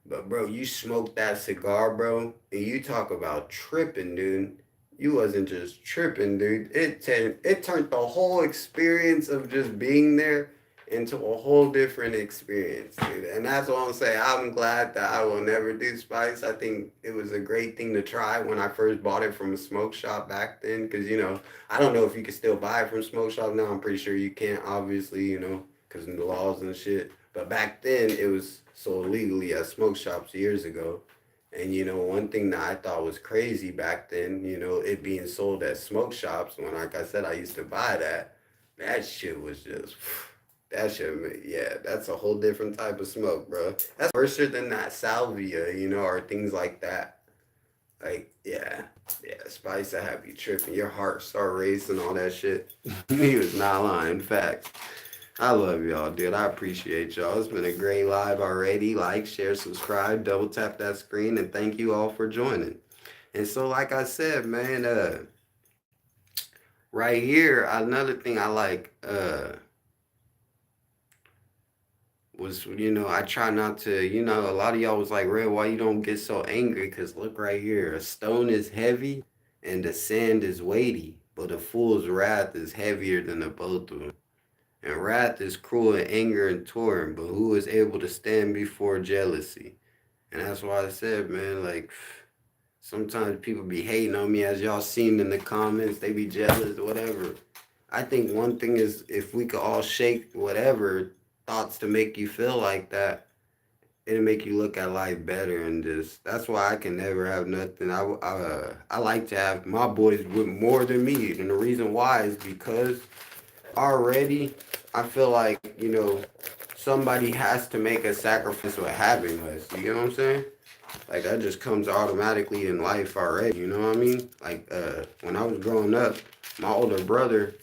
But bro, you smoked that cigar, bro, and you talk about tripping, dude. You wasn't just tripping, dude. It turned the whole experience of just being there. into a whole different experience, dude. And that's what I'm saying. I'm glad that I will never do spice. I think it was a great thing to try when I first bought it from a smoke shop back then. Because, I don't know if you can still buy it from smoke shop now. I'm pretty sure you can't, obviously, because of the laws and shit. But back then, it was sold legally at smoke shops years ago. And, one thing that I thought was crazy back then, it being sold at smoke shops, when, like I said, I used to buy that, that shit was just. That shit, yeah, that's a whole different type of smoke, bro. That's worse than that salvia, or things like that. Like, yeah, spice that have you tripping. Your heart start racing, all that shit. He was not lying. Facts. I love y'all, dude. I appreciate y'all. It's been a great live already. Like, share, subscribe, double tap that screen, and thank you all for joining. And so, like I said, man, right here, another thing I like, was, I try not to, a lot of y'all was like, Red, why you don't get so angry? Because look right here, a stone is heavy and the sand is weighty, but a fool's wrath is heavier than the both of them. And wrath is cruel and anger and torrent, but who is able to stand before jealousy? And that's why I said, man, like, sometimes people be hating on me, as y'all seen in the comments, they be jealous, whatever. I think one thing is, if we could all shake whatever thoughts to make you feel like that, it'll make you look at life better. And just, that's why I can never have nothing. I like to have my boys with more than me. And the reason why is because already I feel like, somebody has to make a sacrifice with having us. You get what I'm saying? Like, that just comes automatically in life already. You know what I mean? Like, when I was growing up, my older brother,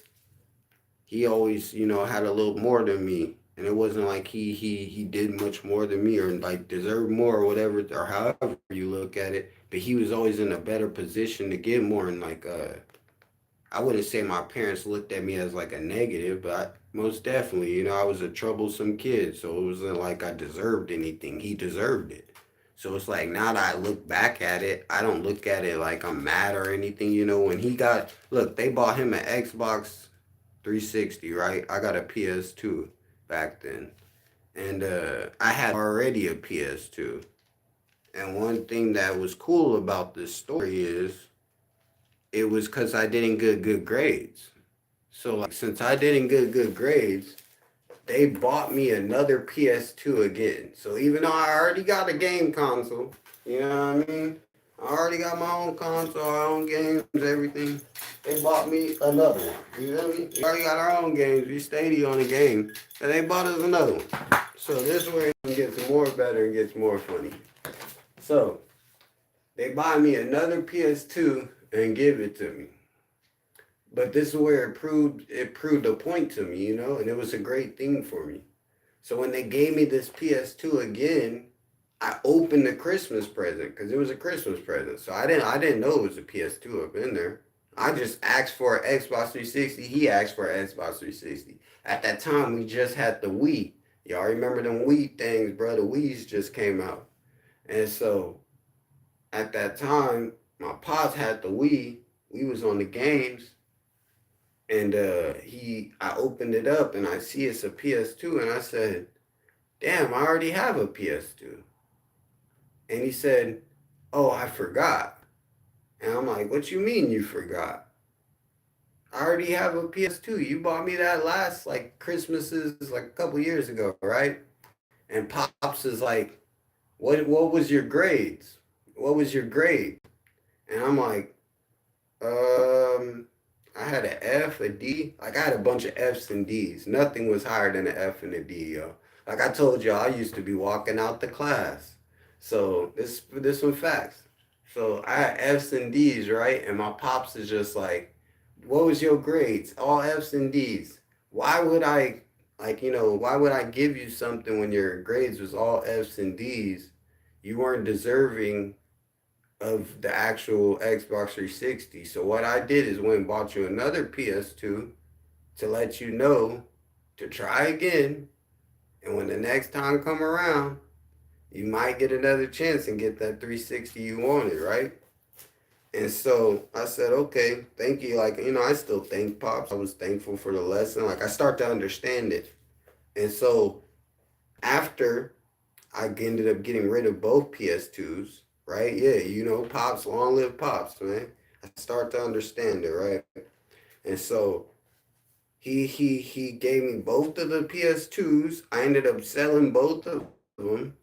he always, had a little more than me. And it wasn't like he did much more than me, or like deserved more, or whatever, or however you look at it. But he was always in a better position to get more. And like, I wouldn't say my parents looked at me as like a negative, but most definitely, I was a troublesome kid. So it wasn't like I deserved anything. He deserved it. So it's like, now that I look back at it, I don't look at it like I'm mad or anything. When he got, look, they bought him an Xbox 360, right? I got a PS2 back then. And I had already a PS2. And one thing that was cool about this story is it was because I didn't get good grades. So, like, since I didn't get good grades, they bought me another PS2 again. So even though I already got a game console, you know what I mean? I already got my own console, our own games, everything. They bought me another one. You feel me? We already got our own games. We stayed on the game. And they bought us another one. So this way it gets more better and gets more funny. So they buy me another PS2 and give it to me. But this is where it proved a point to me, and it was a great thing for me. So when they gave me this PS2 again, I opened the Christmas present because it was a Christmas present. So I didn't know it was a PS2 up in there. I just asked for an Xbox 360. He asked for an Xbox 360. At that time, we just had the Wii. Y'all remember them Wii things, bro? The Wii's just came out. And so at that time, my pops had the Wii. We was on the games. And I opened it up and I see it's a PS2 and I said, damn, I already have a PS2. And he said, oh, I forgot. And I'm like, what you mean you forgot? I already have a PS2. You bought me that last like Christmases like a couple years ago, right? And Pops is like, what was your grades? What was your grade? And I'm like, I had an F, a D. Like, I had a bunch of F's and D's. Nothing was higher than an F and a D, yo. Like I told y'all, I used to be walking out the class. So this one facts. So I had F's and D's, right? And my pops is just like, what was your grades? All F's and D's. Why would I, why would I give you something when your grades was all F's and D's? You weren't deserving of the actual Xbox 360. So what I did is went and bought you another PS2 to let you know to try again. And when the next time come around, you might get another chance and get that 360 you wanted, right? And so I said, okay, thank you. Like, I still thank Pops. I was thankful for the lesson. Like, I start to understand it. And so after I ended up getting rid of both PS2s, right? Yeah, Pops, long live Pops, man. I start to understand it, right? And so he gave me both of the PS2s. I ended up selling both of them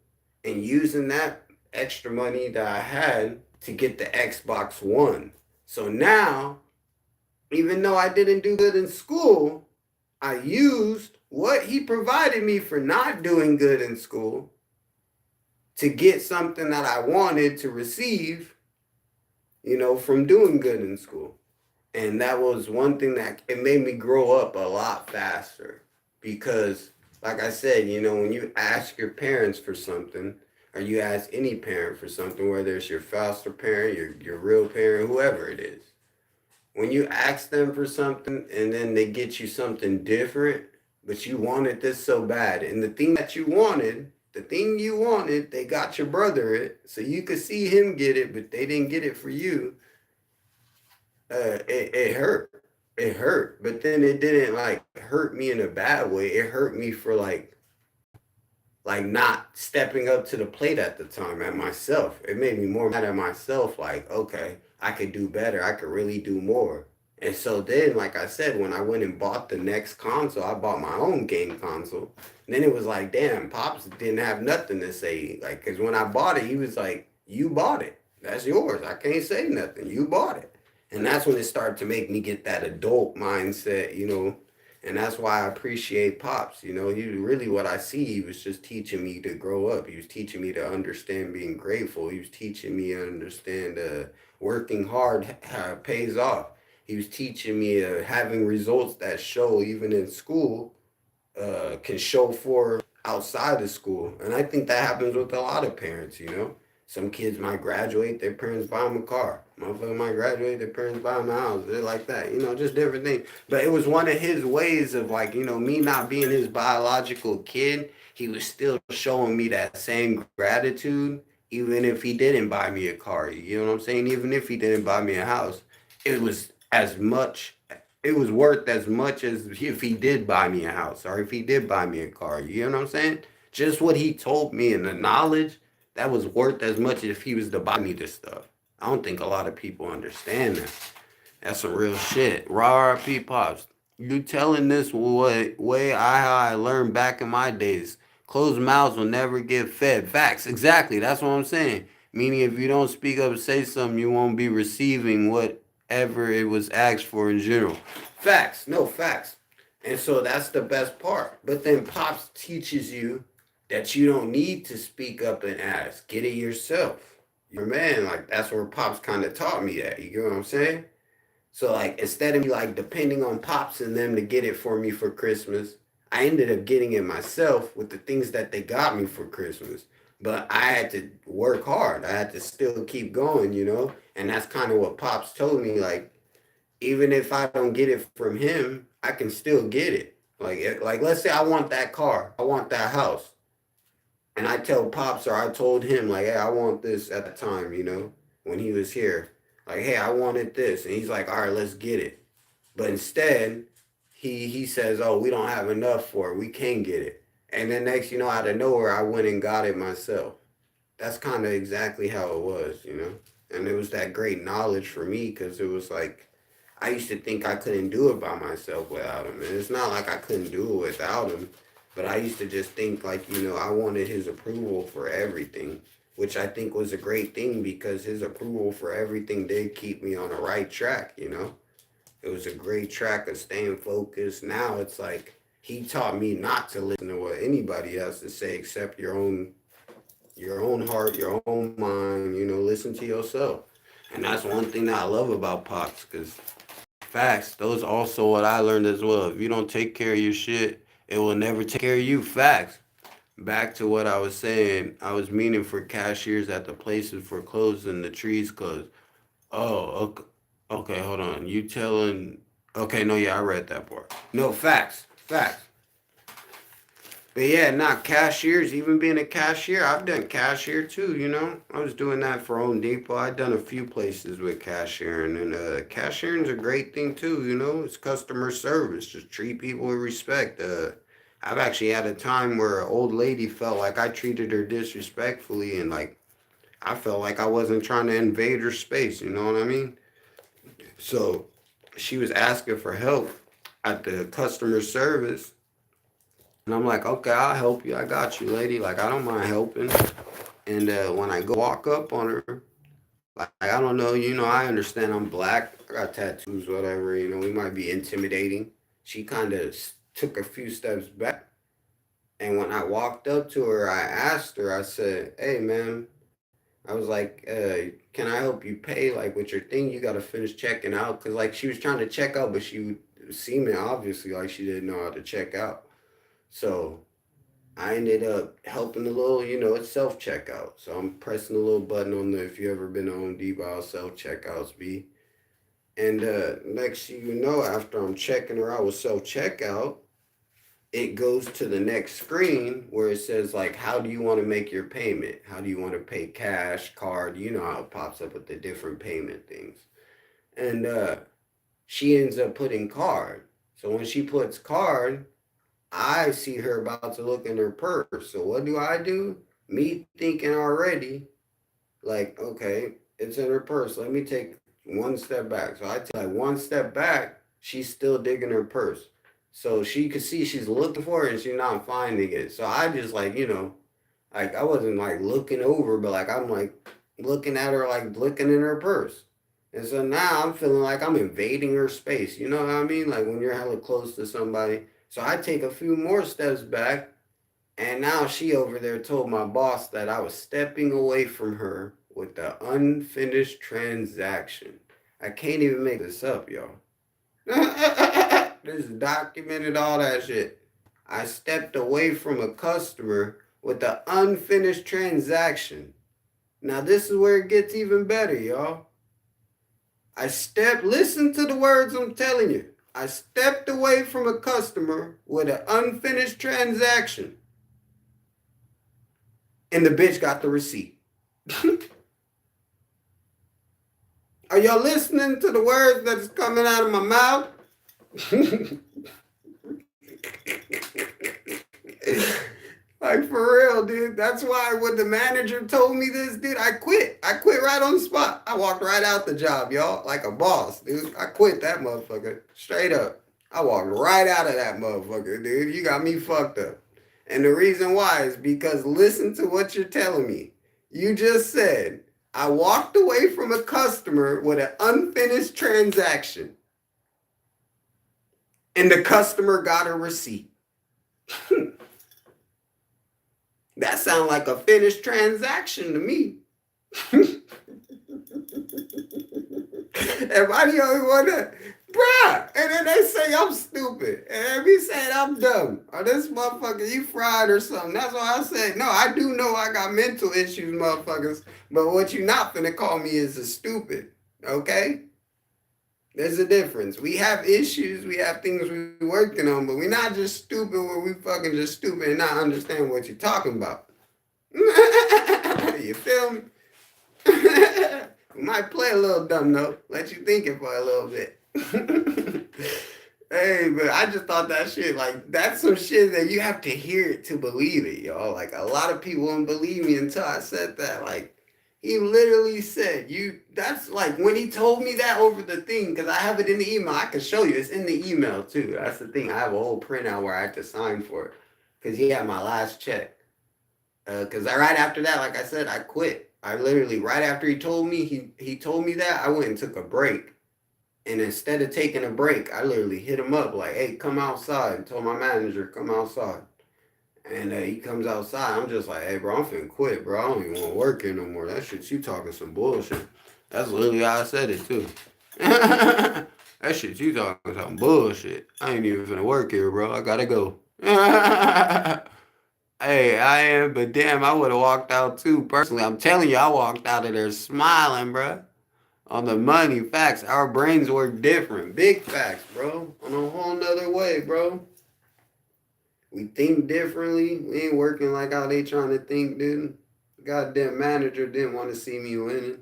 and using that extra money that I had to get the Xbox One. So now, even though I didn't do good in school, I used what he provided me for not doing good in school to get something that I wanted to receive, from doing good in school. And that was one thing that it made me grow up a lot faster because, like I said, when you ask your parents for something, or you ask any parent for something, whether it's your foster parent, your real parent, whoever it is, when you ask them for something and then they get you something different, but you wanted this so bad, and the thing you wanted, they got your brother it, so you could see him get it, but they didn't get it for you. It hurt. It hurt, but then it didn't like hurt me in a bad way. It hurt me for like not stepping up to the plate at the time at myself. It made me more mad at myself. Like, okay, I could do better. I could really do more. And so then, like I said, when I went and bought the next console, I bought my own game console. And then it was like, damn, Pops didn't have nothing to say. Like, cause when I bought it, he was like, "You bought it. That's yours. I can't say nothing. You bought it." And that's when it started to make me get that adult mindset. And that's why I appreciate Pops. He really what I see, he was just teaching me to grow up. He was teaching me to understand being grateful. He was teaching me to understand working hard pays off. He was teaching me having results that show even in school can show for outside of school. And I think that happens with a lot of parents. Some kids might graduate, their parents buy them a car. Motherfucker might graduate, their parents buy them a house. They're like that, just different things. But it was one of his ways of like, me not being his biological kid, he was still showing me that same gratitude, even if he didn't buy me a car. You know what I'm saying? Even if he didn't buy me a house, it was as much it was worth as much as if he did buy me a house or if he did buy me a car. You know what I'm saying? Just what he told me and the knowledge that was worth as much as if he was to buy me this stuff. I don't think a lot of people understand that. That's some real shit. Raw RP Pops. You telling this way I learned back in my days. Closed mouths will never get fed. Facts. Exactly. That's what I'm saying. Meaning if you don't speak up and say something, you won't be receiving whatever it was asked for in general. Facts. No facts. And so that's the best part. But then Pops teaches you that you don't need to speak up and ask. Get it yourself. Your man, like that's where Pops kind of taught me that. You get what I'm saying? So like instead of me like depending on Pops and them to get it for me for Christmas, I ended up getting it myself with the things that they got me for Christmas. But I had to work hard. I had to still keep going. And that's kind of what Pops told me. Like even if I don't get it from him, I can still get it. Like let's say I want that car, I want that house, and I tell Pops or I told him like, hey, I want this at the time, when he was here. Like, hey, I wanted this. And he's like, all right, let's get it. But instead, he says, oh, we don't have enough for it. We can't get it. And then next, out of nowhere, I went and got it myself. That's kind of exactly how it was. And it was that great knowledge for me because it was like, I used to think I couldn't do it by myself without him. And it's not like I couldn't do it without him, but I used to just think like, I wanted his approval for everything, which I think was a great thing because his approval for everything did keep me on the right track. It was a great track of staying focused. Now it's like he taught me not to listen to what anybody has to say except your own heart, your own mind, listen to yourself. And that's one thing that I love about Pops, because facts, those also what I learned as well. If you don't take care of your shit, it will never take care of you. Facts. Back to what I was saying, I was meaning for cashiers at the places for clothes and the trees closed. Oh, okay, hold on. You telling, okay, no, yeah, I read that part. No, facts, facts. But yeah, not cashiers. Even being a cashier, I've done cashier too. I was doing that for Home Depot. I've done a few places with cashiering, and cashiering is a great thing too. It's customer service. Just treat people with respect. I've actually had a time where an old lady felt like I treated her disrespectfully, and like I felt like I wasn't trying to invade her space. You know what I mean? So she was asking for help at the customer service, and I'm like, okay, I'll help you. I got you, lady. Like I don't mind helping. And when I go walk up on her, like I don't know, I understand I'm black. I got tattoos, whatever. We might be intimidating. She kind of took a few steps back. And when I walked up to her, I asked her, I said, hey, ma'am, I was like, can I help you pay? Like, with your thing, you got to finish checking out. Because, like, she was trying to check out, but she was seeming obviously like she didn't know how to check out. So I ended up helping a little, it's self checkout. So I'm pressing a little button on the, if you ever been to Home Depot, self checkouts be. And next thing you know, after I'm checking her out with self checkout, it goes to the next screen where it says like, how do you want to make your payment? How do you want to pay cash, card? You know how it pops up with the different payment things. And she ends up putting card. So when she puts card, I see her about to look in her purse. So what do? Me thinking already, like, okay, it's in her purse. Let me take one step back. So I take like one step back, she's still digging her purse. So she could see she's looking for it and she's not finding it. So I just like, like I wasn't like looking over, but like I'm like looking at her, like looking in her purse. And so now I'm feeling like I'm invading her space. You know what I mean? Like when you're hella close to somebody. So I take a few more steps back, and now she over there told my boss that I was stepping away from her with the unfinished transaction. I can't even make this up, y'all. This is documented, all that shit. I stepped away from a customer with the unfinished transaction. Now this is where it gets even better, y'all. Listen to the words I'm telling you. I stepped away from a customer with an unfinished transaction. And the bitch got the receipt. Are y'all listening to the words that's coming out of my mouth? Like for real, dude. That's why when the manager told me this, dude, I quit. I quit right on the spot. I walked right out the job, y'all, like a boss, dude. I quit that motherfucker. Straight up. I walked right out of that motherfucker, dude. You got me fucked up. And the reason why is because listen to what you're telling me. You just said, I walked away from a customer with an unfinished transaction, and the customer got a receipt. That sounds like a finished transaction to me. Everybody always wonder, bruh, and then they say I'm stupid, and they saying I'm dumb, or this motherfucker, you fried or something. That's why I said, no, I do know I got mental issues, motherfuckers, but what you not finna call me is a stupid, okay? There's a difference. We have issues, we have things we're working on, but we're not just stupid where we fucking just stupid and not understand what you're talking about. You feel me? We might play a little dumb though, let you think it for a little bit. Hey, but I just thought that shit, like, that's some shit that you have to hear it to believe it, y'all. Like, a lot of people wouldn't believe me until I said that. Like, he literally said, that's like when he told me that over the thing, because I have it in the email. I can show you. It's in the email, too. That's the thing. I have a whole printout where I had to sign for it, because he had my last check. Because right after that, like I said, I quit. I literally, right after he told me, he told me that, I went and took a break. And instead of taking a break, I literally hit him up like, hey, come outside. And told my manager, come outside. And he comes outside. I'm just like, hey, bro, I'm finna quit, bro. I don't even want to work here no more. That shit, you talking some bullshit. That's literally how I said it, too. That shit, you talking some bullshit. I ain't even finna work here, bro. I gotta go. Hey, I am, but damn, I would have walked out, too. Personally, I'm telling you, I walked out of there smiling, bro. On the money, facts. Our brains work different. Big facts, bro. On a whole nother way, bro. We think differently. We ain't working like how they trying to think, dude. Goddamn manager didn't want to see me winning.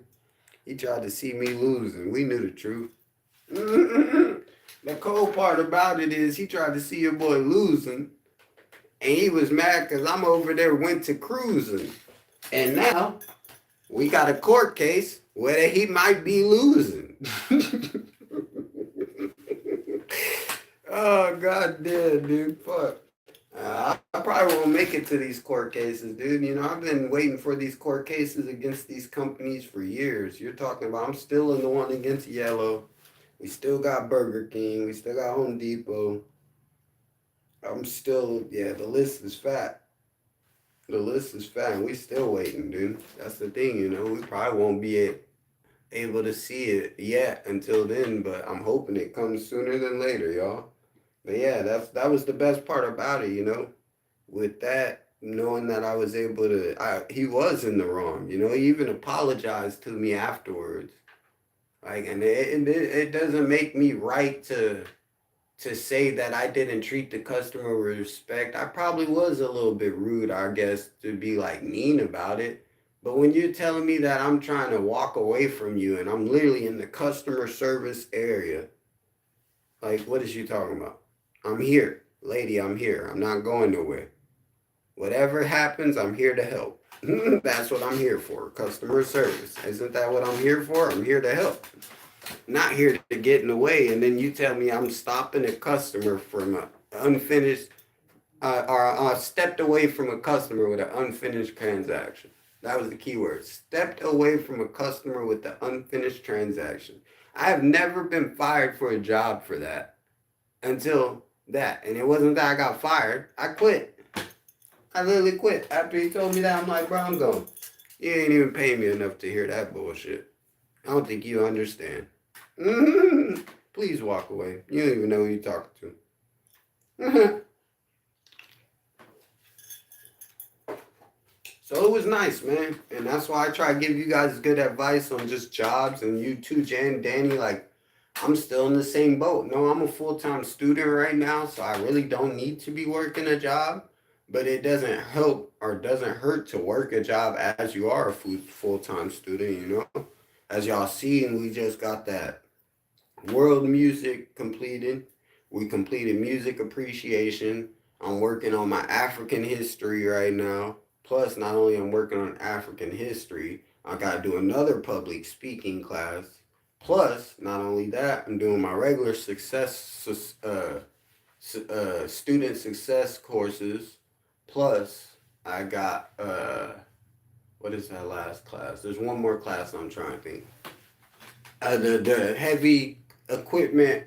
He tried to see me losing. We knew the truth. The cold part about it is he tried to see your boy losing. And he was mad because I'm over there went to cruising. And now we got a court case where he might be losing. Oh, god damn, dude. Fuck. I probably won't make it to these court cases, dude. You know, I've been waiting for these court cases against these companies for years. You're talking about, I'm still in the one against Yellow. We still got Burger King. We still got Home Depot. I'm still, yeah, the list is fat. The list is fat, and we still waiting, dude. That's the thing, you know. We probably won't be able to see it yet until then, but I'm hoping it comes sooner than later, y'all. But yeah, that was the best part about it, you know. With that, knowing that I was able to, he was in the wrong, you know. He even apologized to me afterwards. Like, and it doesn't make me right to say that I didn't treat the customer with respect. I probably was a little bit rude, I guess, to be like mean about it. But when you're telling me that I'm trying to walk away from you and I'm literally in the customer service area, like, what is you talking about? I'm here. Lady, I'm here. I'm not going nowhere. Whatever happens, I'm here to help. That's what I'm here for. Customer service. Isn't that what I'm here for? I'm here to help. Not here to get in the way. And then you tell me I'm stopping a customer from an unfinished, or stepped away from a customer with an unfinished transaction. That was the key word. Stepped away from a customer with the unfinished transaction. I have never been fired for a job for that until that. And it wasn't that I got fired. I quit. I literally quit. After he told me that, I'm like, bro, I'm going. You ain't even paying me enough to hear that bullshit. I don't think you understand. Please walk away. You don't even know who you're talking to. So it was nice, man. And that's why I try to give you guys good advice on just jobs. And you too, Jan, Danny, like, I'm still in the same boat. No, I'm a full-time student right now, so I really don't need to be working a job. But it doesn't help or doesn't hurt to work a job as you are a full-time student, you know? As y'all see, and we just got that world music completed. We completed music appreciation. I'm working on my African history right now. Plus, not only I'm working on African history, I got to do another public speaking class. Plus, not only that, I'm doing my regular student success courses. Plus, I got, what is that last class? There's one more class I'm trying to think. The heavy equipment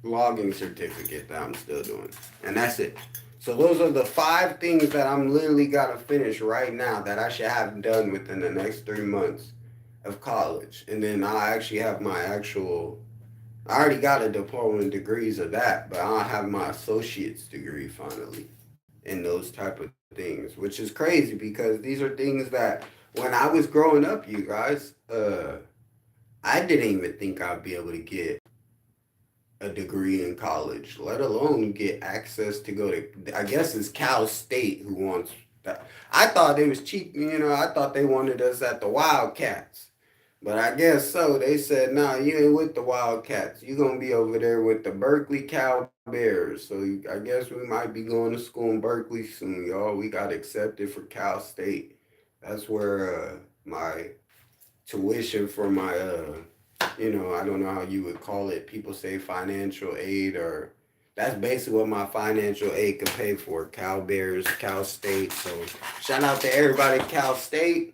logging certificate that I'm still doing. And that's it. So those are the 5 things that I'm literally got to finish right now that I should have done within the next 3 months of college. And then I actually have my actual, I already got a diploma and degrees of that, but I'll have my associate's degree finally in those type of things, which is crazy because these are things that when I was growing up, you guys, I didn't even think I'd be able to get a degree in college, let alone get access to go to, I guess it's Cal State who wants that. I thought it was cheap, you know, I thought they wanted us at the Wildcats. But I guess so. They said, nah, you ain't with the Wildcats. You're going to be over there with the Berkeley Cow Bears. So I guess we might be going to school in Berkeley soon, y'all. We got accepted for Cal State. That's where my tuition for my, I don't know how you would call it. People say financial aid, or that's basically what my financial aid could pay for. Cal Bears, Cal State. So shout out to everybody at Cal State.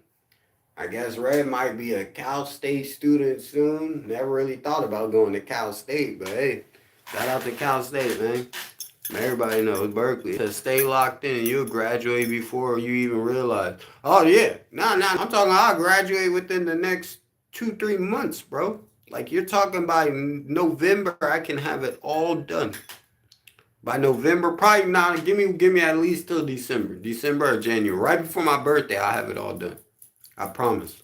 I guess Red might be a Cal State student soon. Never really thought about going to Cal State, but hey, shout out to Cal State, man. Everybody knows Berkeley. To stay locked in, you'll graduate before you even realize. Oh yeah, nah. I'm talking. I'll graduate within the next 2-3 months, bro. Like you're talking by November, I can have it all done. By November, probably not. Give me at least till December or January, right before my birthday. I'll have it all done. I promise.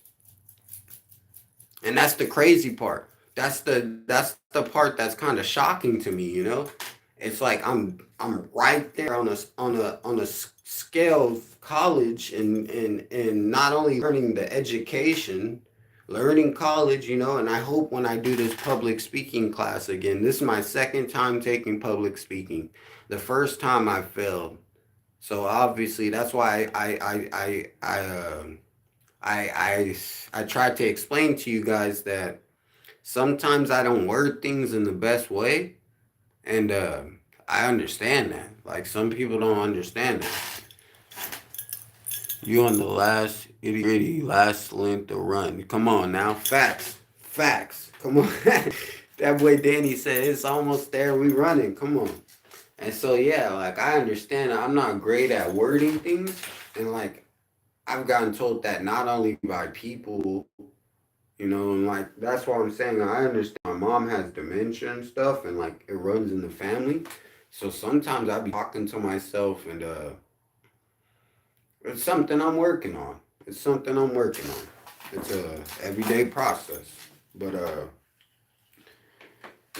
And that's the crazy part. That's the part that's kind of shocking to me, you know? It's like I'm right there on a scale of college and not only learning the education, learning college, you know, and I hope when I do this public speaking class again, this is my second time taking public speaking. The first time I failed. So obviously that's why I tried to explain to you guys that sometimes I don't word things in the best way, and I understand that. Like some people don't understand that. You on the last itty gritty, last length to run. Come on now, facts, facts. Come on. That boy Danny said it's almost there. We running. Come on. And so yeah, like I understand. I'm not great at wording things, and like I've gotten told that not only by people, and like that's why I'm saying I understand. My mom has dementia and stuff, and like it runs in the family. So sometimes I be talking to myself, and it's something I'm working on. It's something I'm working on. It's a everyday process. But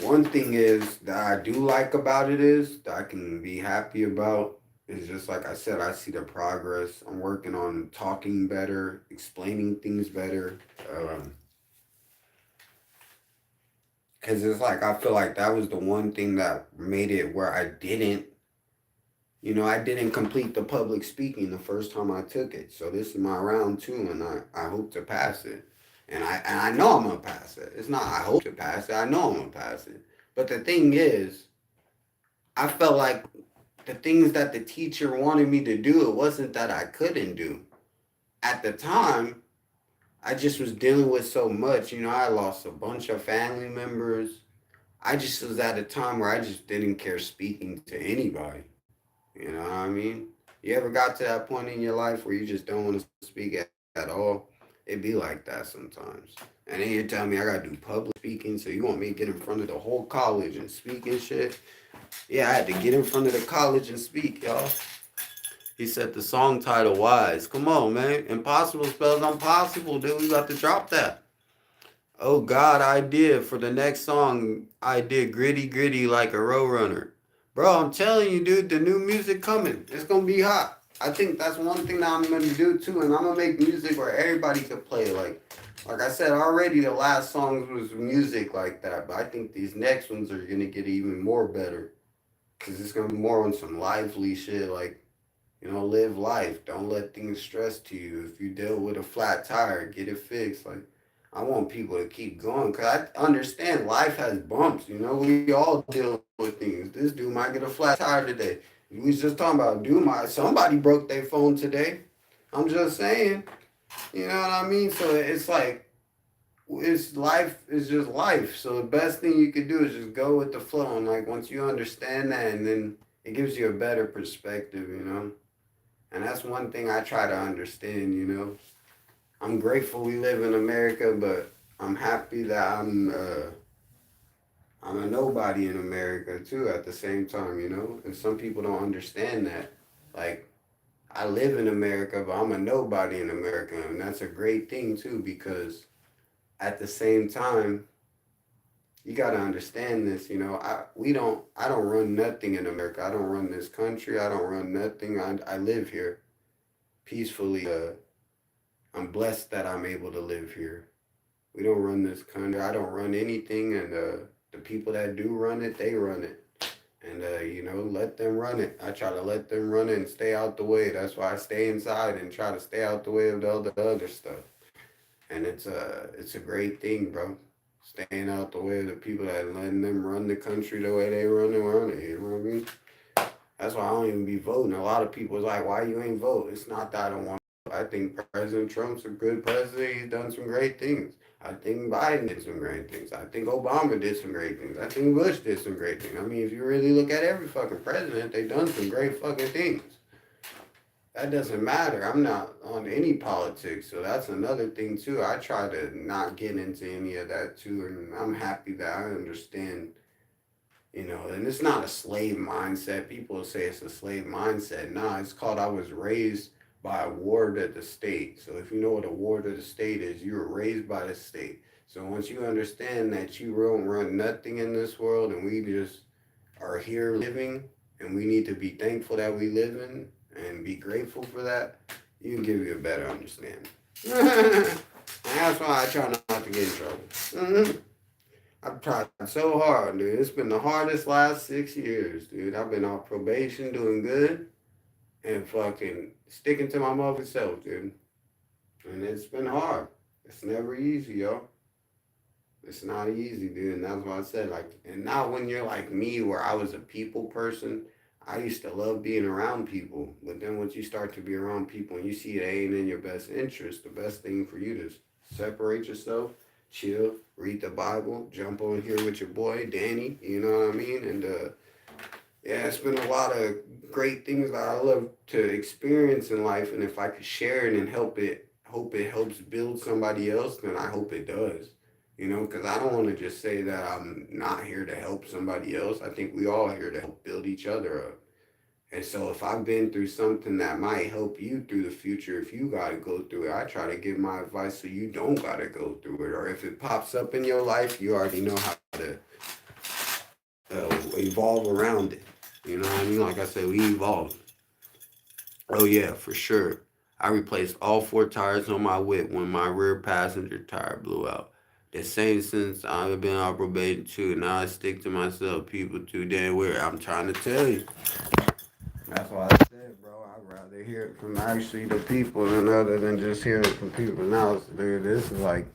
one thing is that I do like about it is that I can be happy about is just like I said, I see the progress. I'm working on talking better, explaining things better. Cause it's like I feel like that was the one thing that made it where I didn't complete the public speaking the first time I took it. So this is my round two, and I hope to pass it. And I know I'm gonna pass it. It's not I hope to pass it. I know I'm gonna pass it. But the thing is, I felt like the things that the teacher wanted me to do, it wasn't that I couldn't do. At the time, I just was dealing with so much. I lost a bunch of family members. I just was at a time where I just didn't care speaking to anybody. You know what I mean? You ever got to that point in your life where you just don't want to speak at all? It be like that sometimes. And then you're telling me I gotta do public speaking, so you want me to get in front of the whole college and speak and shit? Yeah, I had to get in front of the college and speak, y'all. He said the song title Wise. Come on, man. Impossible spells impossible, dude. We got to drop that. Oh God, I did for the next song. I did gritty gritty like a row runner. Bro, I'm telling you, dude, the new music coming. It's gonna be hot. I think that's one thing that I'm gonna do too, and I'm gonna make music where everybody could play. Like I said already, the last songs was music like that, but I think these next ones are gonna get even more better, cause it's gonna be more on some lively shit. Like live life. Don't let things stress to you. If you deal with a flat tire, get it fixed. Like, I want people to keep going because I understand life has bumps. We all deal with things. This dude might get a flat tire today. We was just talking about somebody broke their phone today. I'm just saying. You know what I mean? So it's like it's life is just life. So the best thing you could do is just go with the flow. And like once you understand that, and then it gives you a better perspective. And that's one thing I try to understand. I'm grateful we live in America, but I'm happy that I'm a nobody in America too at the same time. And some people don't understand that. Like I live in America, but I'm a nobody in America, and that's a great thing too because at the same time, you gotta understand this. I don't run nothing in America. I don't run this country. I don't run nothing. I live here peacefully. I'm blessed that I'm able to live here. We don't run this country. I don't run anything, and the people that do run it, they run it. And let them run it. I try to let them run it and stay out the way. That's why I stay inside and try to stay out the way of the other stuff. And it's a great thing, bro. Staying out the way of the people that letting them run the country the way they run it. You know what I mean? That's why I don't even be voting. A lot of people is like, why you ain't vote? It's not that I don't want to vote. I think President Trump's a good president. He's done some great things. I think Biden did some great things. I think Obama did some great things. I think Bush did some great things. I mean, if you really look at every fucking president, they done some great fucking things. That doesn't matter. I'm not on any politics, so that's another thing too. I try to not get into any of that too, and I'm happy that I understand. And it's not a slave mindset. People say it's a slave mindset. Nah, it's called I was raised by a ward of the state. So if you know what a ward of the state is, you were raised by the state. So once you understand that you don't run nothing in this world and we just are here living and we need to be thankful that we live in and be grateful for that, you can give you a better understanding. And that's why I try not to get in trouble. I've tried so hard, dude. It's been the hardest last 6 years, dude. I've been on probation doing good. and fucking sticking to my motherfucking self, dude. And it's been hard. It's never easy, yo. It's not easy, dude. And that's why I said, like, and now when you're like me, where I was a people person, I used to love being around people. But then once you start to be around people and you see it ain't in your best interest, the best thing for you to separate yourself, chill, read the Bible, jump on here with your boy, Danny, you know what I mean? And yeah, it's been a lot of great things that I love to experience in life. And if I could share it and hope it helps build somebody else, then I hope it does. You know, because I don't want to just say that I'm not here to help somebody else. I think we all here to help build each other up. And so if I've been through something that might help you through the future, if you got to go through it, I try to give my advice so you don't got to go through it. Or if it pops up in your life, you already know how to evolve around it. You know what I mean? Like I said, we evolve. Oh yeah, for sure. I replaced all four tires on my whip when my rear passenger tire blew out. The same since I've been on probation too. Now I stick to myself. People too damn weird. I'm trying to tell you. That's why I said, bro, I'd rather hear it from actually the people than other than just hear it from people. Now, dude, this is like,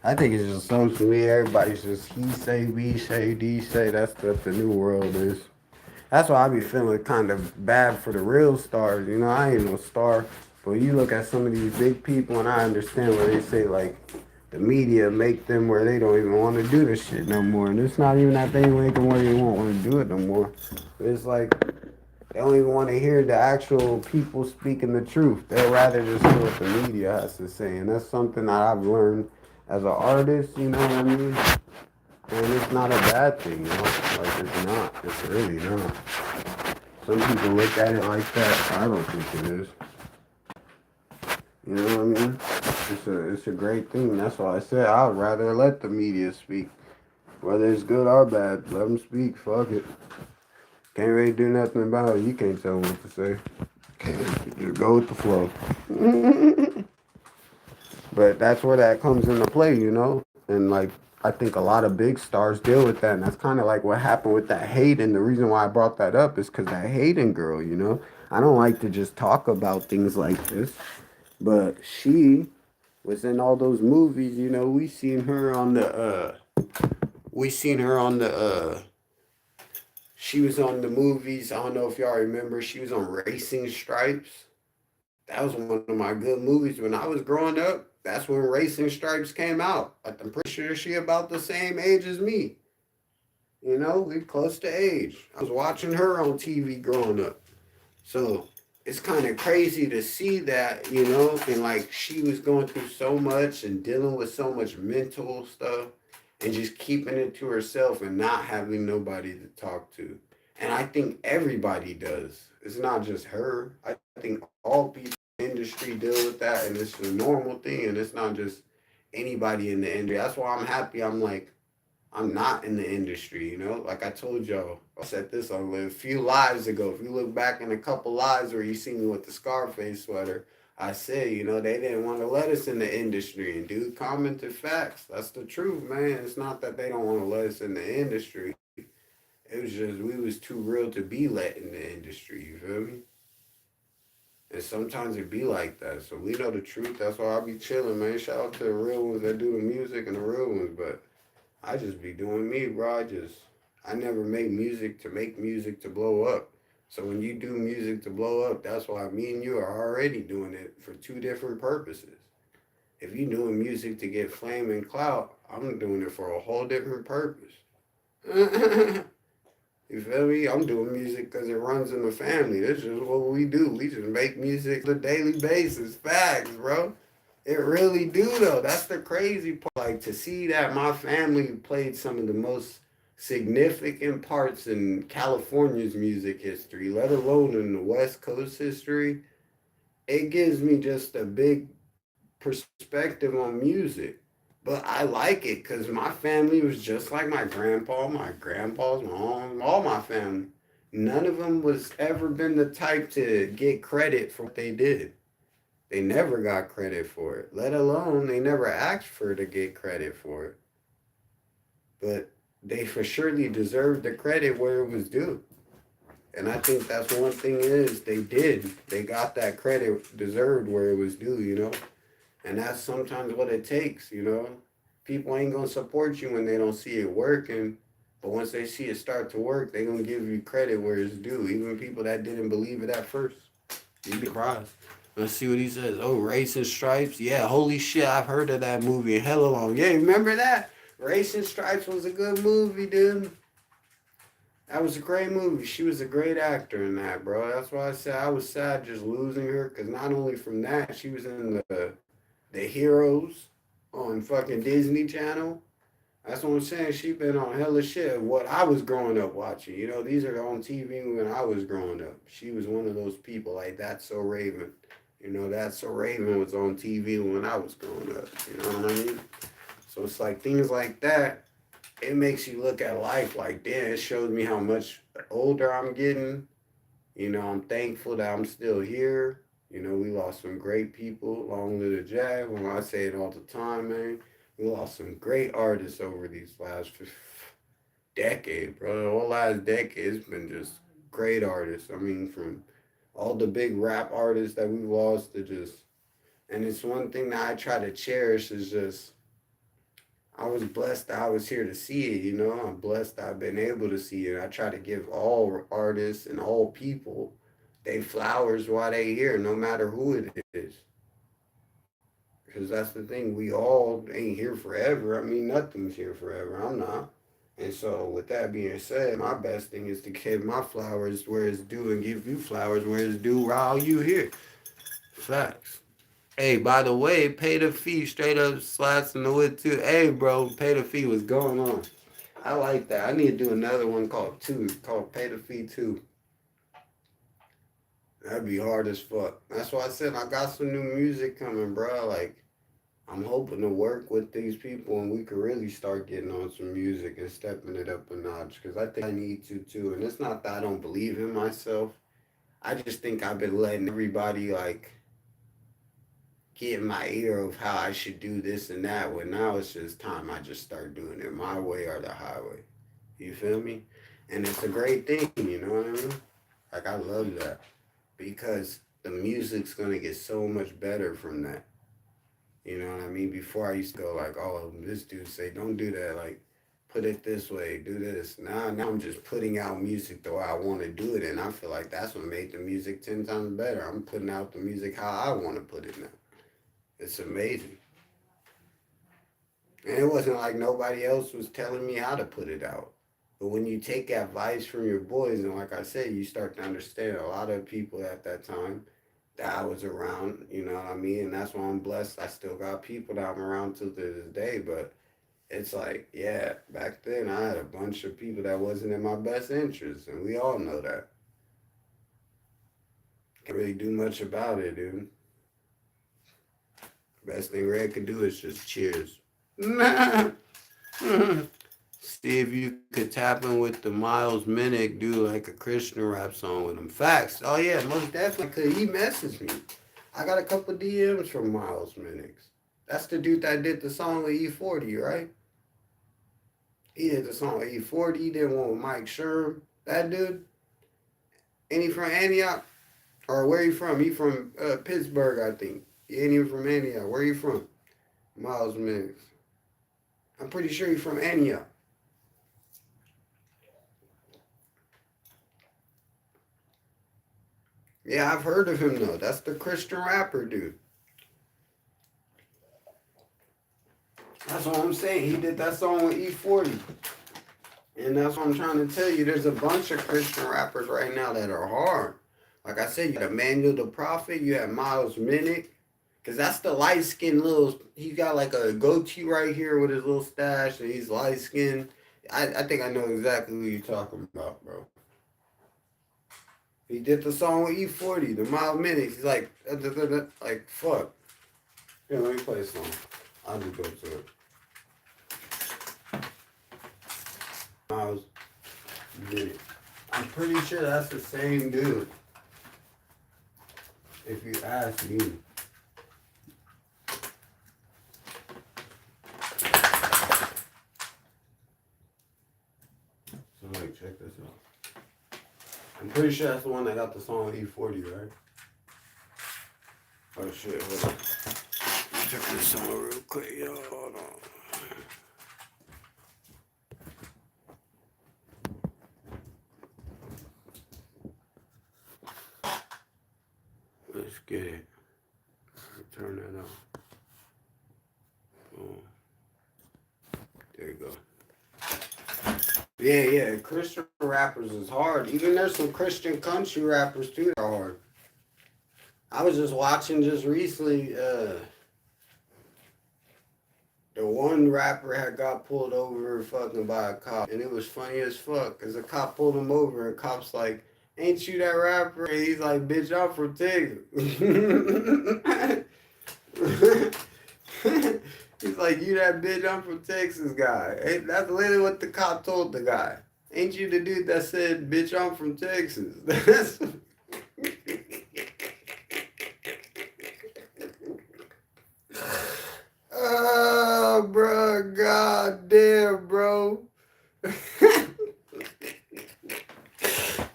I think it's just social media. Everybody's just he say, we say, D say. That's what the new world is. That's why I be feeling kind of bad for the real stars. You know, I ain't no star. But you look at some of these big people and I understand where they say, like, the media make them where they don't even want to do this shit no more. And it's not even that they make them where they won't want to do it no more. It's like they don't even want to hear the actual people speaking the truth. They'd rather just hear what the media has to say. And that's something that I've learned as an artist, you know what I mean? And it's not a bad thing, you know? Like, it's not. It's really not. Some people look at it like that. I don't think it is. You know what I mean? It's a great thing. That's why I said I'd rather let the media speak. Whether it's good or bad, let them speak. Fuck it. Can't really do nothing about it. You can't tell them what to say. Just go with the flow. But that's where that comes into play, you know? And like, I think a lot of big stars deal with that. And that's kind of like what happened with that Hayden. The reason why I brought that up is because that Hayden girl, you know? I don't like to just talk about things like this, but she was in all those movies, you know? We seen her on the, she was on the movies. I don't know if y'all remember. She was on Racing Stripes. That was one of my good movies when I was growing up. That's when Racing Stripes came out. Like, I'm pretty sure she about the same age as me. You know, we close to age. I was watching her on TV growing up. So it's kind of crazy to see that, you know, and like she was going through so much and dealing with so much mental stuff and just keeping it to herself and not having nobody to talk to. And I think everybody does. It's not just her. I think all people in the industry deal with that, and it's a normal thing, and it's not just anybody in the industry. That's why I'm happy. I'm like, I'm not in the industry, you know? Like I told y'all, I said this on a few lives ago. If you look back in a couple lives where you see me with the Scarface sweater, I said, you know, they didn't want to let us in the industry. And dude commented facts. That's the truth, man. It's not that they don't want to let us in the industry. It was just we was too real to be let in the industry, you feel me? And sometimes it be like that. So we know the truth. That's why I be chilling, man. Shout out to the real ones that do the music and the real ones, but I just be doing me, bro. I never make music to blow up. So when you do music to blow up, that's why me and you are already doing it for two different purposes. If you doing music to get fame and clout, I'm doing it for a whole different purpose. You feel me? I'm doing music because it runs in the family. That's just what we do. We just make music on a daily basis. Facts, bro. It really do though. That's the crazy part. Like to see that my family played some of the most significant parts in California's music history, let alone in the West Coast history, it gives me just a big perspective on music. But I like it because my family was just like my grandpa's, my mom, all my family. None of them was ever been the type to get credit for what they did. They never got credit for it, let alone they never asked for to get credit for it. But they for surely deserved the credit where it was due. And I think that's one thing is they did. They got that credit deserved where it was due, you know? And that's sometimes what it takes, you know? People ain't gonna support you when they don't see it working. But once they see it start to work, they gonna give you credit where it's due. Even people that didn't believe it at first. You'd be surprised. Let's see what he says. Oh, Race and Stripes. Yeah, holy shit, I've heard of that movie hella long. Yeah, remember that? Race and Stripes was a good movie, dude. That was a great movie. She was a great actor in that, bro. That's why I said I was sad just losing her. Because not only from that, she was in the Heroes on fucking Disney Channel. That's what I'm saying. She been on hella shit. What I was growing up watching. You know, these are on TV when I was growing up. She was one of those people like That's So Raven. You know, That's So Raven was on TV when I was growing up. You know what I mean? So it's like things like that. It makes you look at life like, damn, it shows me how much older I'm getting. You know, I'm thankful that I'm still here. You know, we lost some great people. Long live the Jag. When I say it all the time, man. We lost some great artists over these last decade, bro. The whole last decade, it's been just great artists. I mean, from all the big rap artists that we've lost to just, and it's one thing that I try to cherish is just, I was blessed that I was here to see it, you know. I'm blessed that I've been able to see it. I try to give all artists and all people they flowers while they here, no matter who it is. Because that's the thing, we all ain't here forever. I mean, nothing's here forever. I'm not. And so, with that being said, my best thing is to give my flowers where it's due and give you flowers where it's due while you here. Facts. Hey, by the way, pay the fee straight up slats in the wood too. Hey, bro, pay the fee. What's going on? I like that. I need to do another one called Pay the Fee 2. That'd be hard as fuck. That's why I said I got some new music coming, bro. Like, I'm hoping to work with these people and we could really start getting on some music and stepping it up a notch. Because I think I need to too. And it's not that I don't believe in myself. I just think I've been letting everybody, like, get in my ear of how I should do this and that. When now it's just time I just start doing it my way or the highway. You feel me? And it's a great thing, you know what I mean? Like, I love that. Because the music's going to get so much better from that. You know what I mean? Before I used to go like, oh, this dude say, don't do that. Like, put it this way, do this. Now I'm just putting out music the way I want to do it. And I feel like that's what made the music 10 times better. I'm putting out the music how I want to put it now. It's amazing. And it wasn't like nobody else was telling me how to put it out. But when you take advice from your boys, and like I said, you start to understand a lot of people at that time that I was around, you know what I mean? And that's why I'm blessed. I still got people that I'm around to this day, but it's like, yeah, back then I had a bunch of people that wasn't in my best interest, and we all know that. Can't really do much about it, dude. Best thing Red could do is just cheers. See if you could tap in with the Miles Minnick, do like a Christian rap song with him. Facts. Oh yeah, most definitely. Cause he messaged me. I got a couple DMs from Miles Minnick. That's the dude that did the song with E40, right? He did the song with E40. He did one with Mike Sherm. That dude. And he from Antioch, or where he from? He from Pittsburgh, I think. He ain't even from Antioch. Where you from? Miles Minnick. I'm pretty sure he's from Antioch. Yeah, I've heard of him though. That's the Christian rapper dude. That's what I'm saying. He did that song with E40. And that's what I'm trying to tell you. There's a bunch of Christian rappers right now that are hard. Like I said, you got Emmanuel the Prophet, you have Miles Minnick. Because that's the light-skinned little, he got like a goatee right here with his little stash, and he's light-skinned. I think I know exactly who you're talking about, bro. He did the song with E40, the Miles Minnick. He's like, fuck. Here, let me play a song. I'll just go to it. Miles Minnick. I'm pretty sure that's the same dude. If you ask me. So like, check this out. I'm pretty sure that's the one that got the song E40, right? Oh shit, hold on. Check this song real quick, yo. Hold on. Let's get it. Turn that on. Boom. There you go. Yeah. Christian rappers is hard. Even there's some Christian country rappers too that are hard. I was just watching just recently, the one rapper had got pulled over fucking by a cop, and it was funny as fuck, cause the cop pulled him over, and cop's like, "Ain't you that rapper?" And he's like, "Bitch, I'm from Texas." He's like, "You that bitch, I'm from Texas guy." Hey, that's literally what the cop told the guy. Ain't you the dude that said, "Bitch, I'm from Texas"? That's oh, bro, god damn, bro.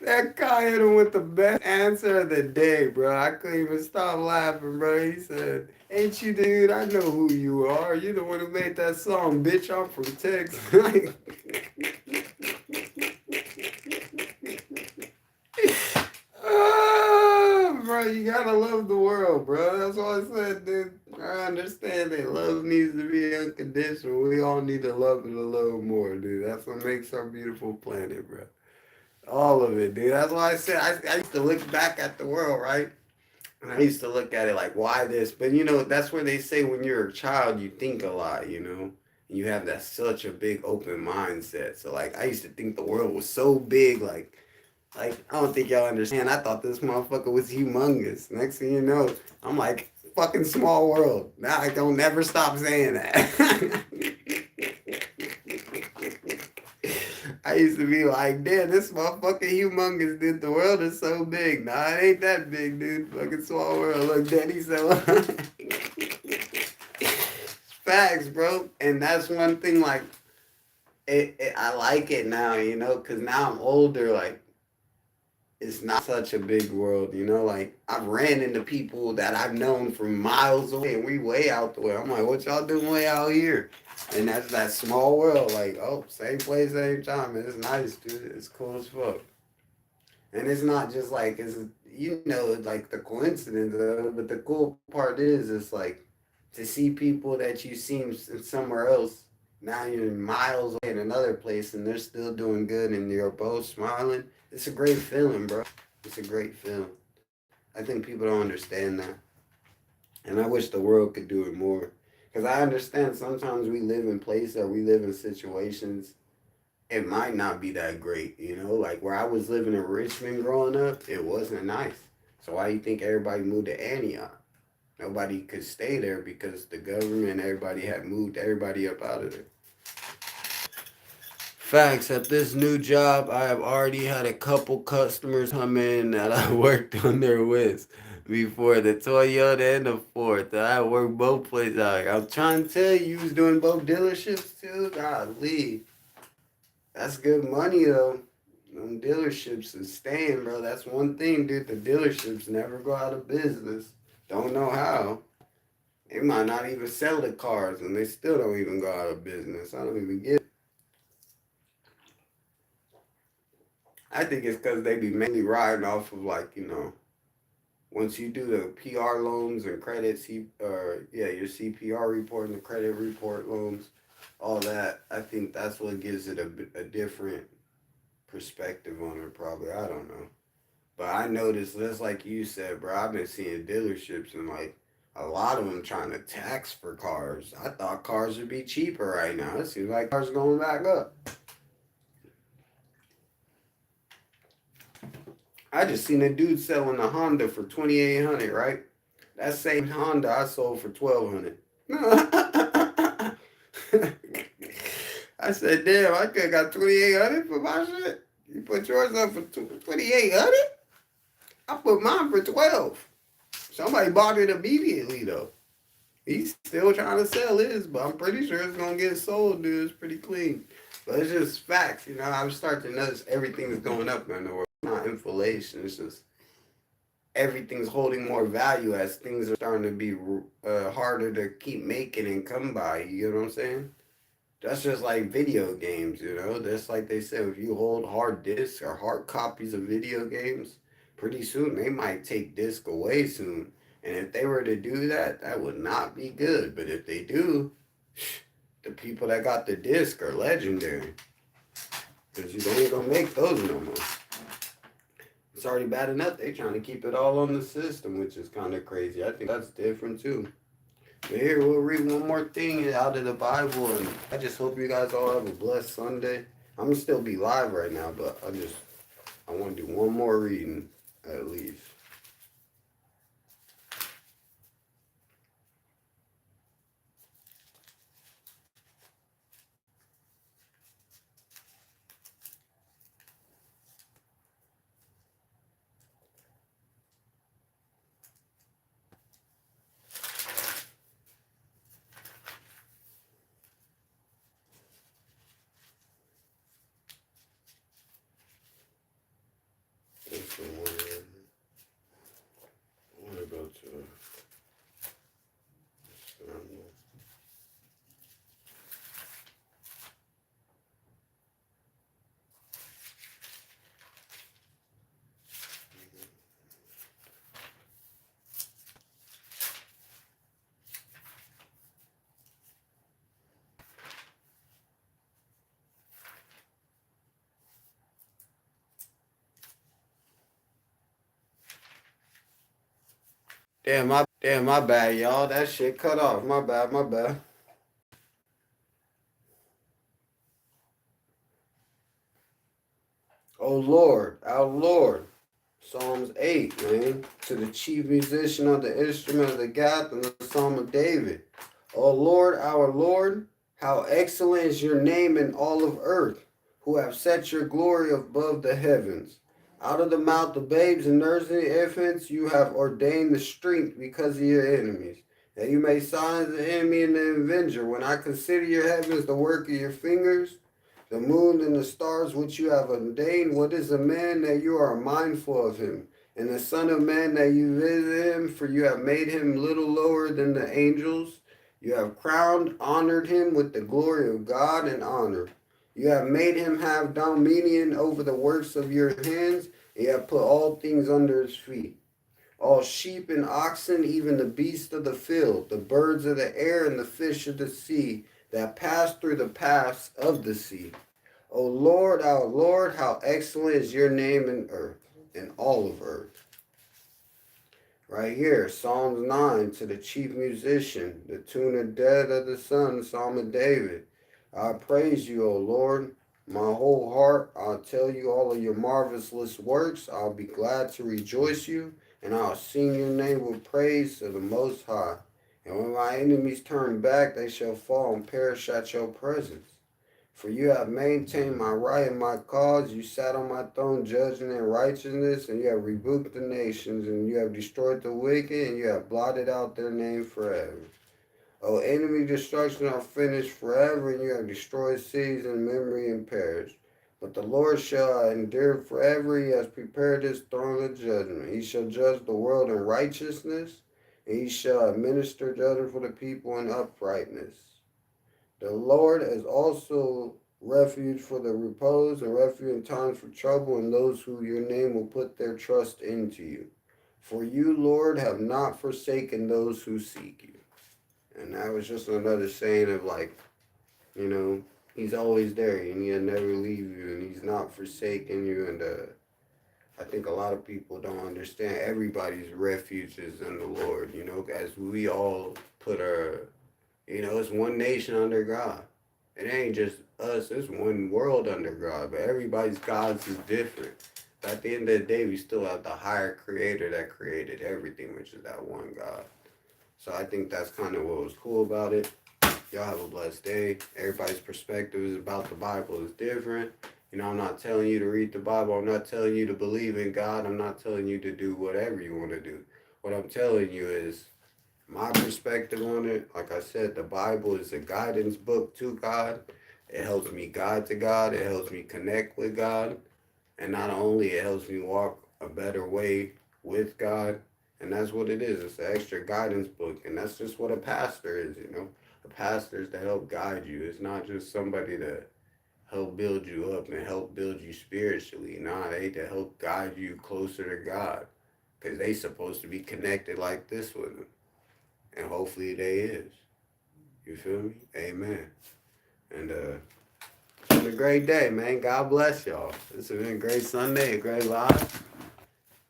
That guy hit him with the best answer of the day, bro. I couldn't even stop laughing, bro. He said, "Ain't you, dude? I know who you are. You the one who made that song, bitch. I'm from Texas." Oh, bro, you gotta love the world, bro. That's all I said, dude. I understand that love needs to be unconditional. We all need to love it a little more, dude. That's what makes our beautiful planet, bro. All of it, dude. That's why I said I used to look back at the world, right? And I used to look at it like, why this? But you know, that's where they say when you're a child, you think a lot, you know? And you have that such a big open mindset. So like I used to think the world was so big, like I don't think y'all understand. I thought this motherfucker was humongous. Next thing you know, I'm like, fucking small world. Now I don't never stop saying that. I used to be like, damn, this motherfucking humongous, dude. The world is so big. Nah, it ain't that big, dude. Fucking small world. Look, Daddy said, facts, bro. And that's one thing, like, I like it now, you know, because now I'm older, like, it's not such a big world, you know? Like, I've ran into people that I've known from miles away, and we way out the way. I'm like, what y'all doing way out here? And that's that small world, like, oh, same place, same time. And it's nice, dude. It's cool as fuck. And it's not just like, it's, you know, like the coincidence of it, but the cool part is, it's like to see people that you seen somewhere else. Now you're miles away in another place and they're still doing good and you're both smiling. It's a great feeling, bro. It's a great feeling. I think people don't understand that. And I wish the world could do it more. Because I understand sometimes we live in places or we live in situations, it might not be that great, you know? Like where I was living in Richmond growing up, it wasn't nice. So why do you think everybody moved to Antioch? Nobody could stay there because the government, everybody had moved everybody up out of there. Facts, at this new job, I have already had a couple customers come in that I worked on their with before, the Toyota and the Ford. I worked both places out here. I'm trying to tell you, you was doing both dealerships too? Golly. That's good money though. Them dealerships is staying, bro. That's one thing, dude. The dealerships never go out of business. Don't know how. They might not even sell the cars and they still don't even go out of business. I don't even get it. I think it's because they be mainly riding off of like, you know, once you do the PR loans and credits, your CPR report and the credit report loans, all that, I think that's what gives it a different perspective on it, probably. I don't know. But I noticed, just like you said, bro, I've been seeing dealerships and like a lot of them trying to tax for cars. I thought cars would be cheaper right now. It seems like cars going back up. I just seen a dude selling a Honda for 2,800, right? That same Honda I sold for 1,200. I said, damn, I could have got 2,800 for my shit. You put yours up for 2,800? I put mine for 12. Somebody bought it immediately though. He's still trying to sell his, but I'm pretty sure it's gonna get sold, dude. It's pretty clean. But it's just facts, you know. I'm starting to notice everything is going up in the world. not inflation. It's just everything's holding more value as things are starting to be harder to keep making and come by. You know what I'm saying? That's just like video games, you know? That's like they said, if you hold hard disks or hard copies of video games, pretty soon they might take disc away soon. And if they were to do that, that would not be good. But if they do, the people that got the disc are legendary. Because you ain't gonna make those no more. It's already bad enough they trying to keep it all on the system, which is kind of crazy. I think that's different too. But here, we'll read one more thing out of the Bible, and I just hope you guys all have a blessed Sunday. I'm gonna still be live right now, but I want to do one more reading at least. I want to go to. Damn, my bad, y'all. That shit cut off. My bad, my bad. Oh Lord, our Lord. Psalms 8, man. To the chief musician of the instrument of the God and the Psalm of David. O Lord, our Lord, how excellent is your name in all of earth, who have set your glory above the heavens. Out of the mouth of babes and nursing infants, you have ordained the strength because of your enemies, that you may silence the enemy and the avenger. When I consider your heavens, the work of your fingers, the moon and the stars which you have ordained, what is a man that you are mindful of him? And the Son of Man that you visit him, for you have made him little lower than the angels. You have crowned, honored him with the glory of God and honor. You have made him have dominion over the works of your hands, and you have put all things under his feet. All sheep and oxen, even the beasts of the field, the birds of the air, and the fish of the sea, that pass through the paths of the sea. O Lord, our Lord, how excellent is your name in earth, in all of earth. Right here, Psalms 9, to the chief musician, the tune of Dead of the Sun, Psalm of David. I praise you, O Lord, my whole heart. I'll tell you all of your marvelous works. I'll be glad to rejoice you, and I'll sing your name with praise to the Most High. And when my enemies turn back, they shall fall and perish at your presence. For you have maintained my right and my cause. You sat on my throne judging in righteousness, and you have rebuked the nations, and you have destroyed the wicked, and you have blotted out their name forever. O enemy, destruction are finished forever, and you have destroyed cities in memory and perished. But the Lord shall endure forever. He has prepared his throne of judgment. He shall judge the world in righteousness, and he shall administer judgment for the people in uprightness. The Lord is also refuge for the repose and refuge in times for trouble, and those who your name will put their trust into you. For you, Lord, have not forsaken those who seek you. And that was just another saying of like, you know, he's always there and he'll never leave you and he's not forsaken you. And I think a lot of people don't understand everybody's refuge is in the Lord, you know, as we all put our, you know, it's one nation under God. It ain't just us, it's one world under God, but everybody's gods is different. But at the end of the day, we still have the higher creator that created everything, which is that one God. So I think that's kind of what was cool about it. Y'all have a blessed day. Everybody's perspective is about the Bible is different. You know, I'm not telling you to read the Bible. I'm not telling you to believe in God. I'm not telling you to do whatever you want to do. What I'm telling you is my perspective on it. Like I said, the Bible is a guidance book to God. It helps me guide to God. It helps me connect with God. And not only it helps me walk a better way with God, and that's what it is. It's an extra guidance book, and that's just what a pastor is, you know. A pastor is to help guide you. It's not just somebody to help build you up and help build you spiritually. Nah, they to help guide you closer to God, because they supposed to be connected like this with Him, and hopefully they is. You feel me? Amen. And it's been a great day, man. God bless y'all. This has been a great Sunday, a great live.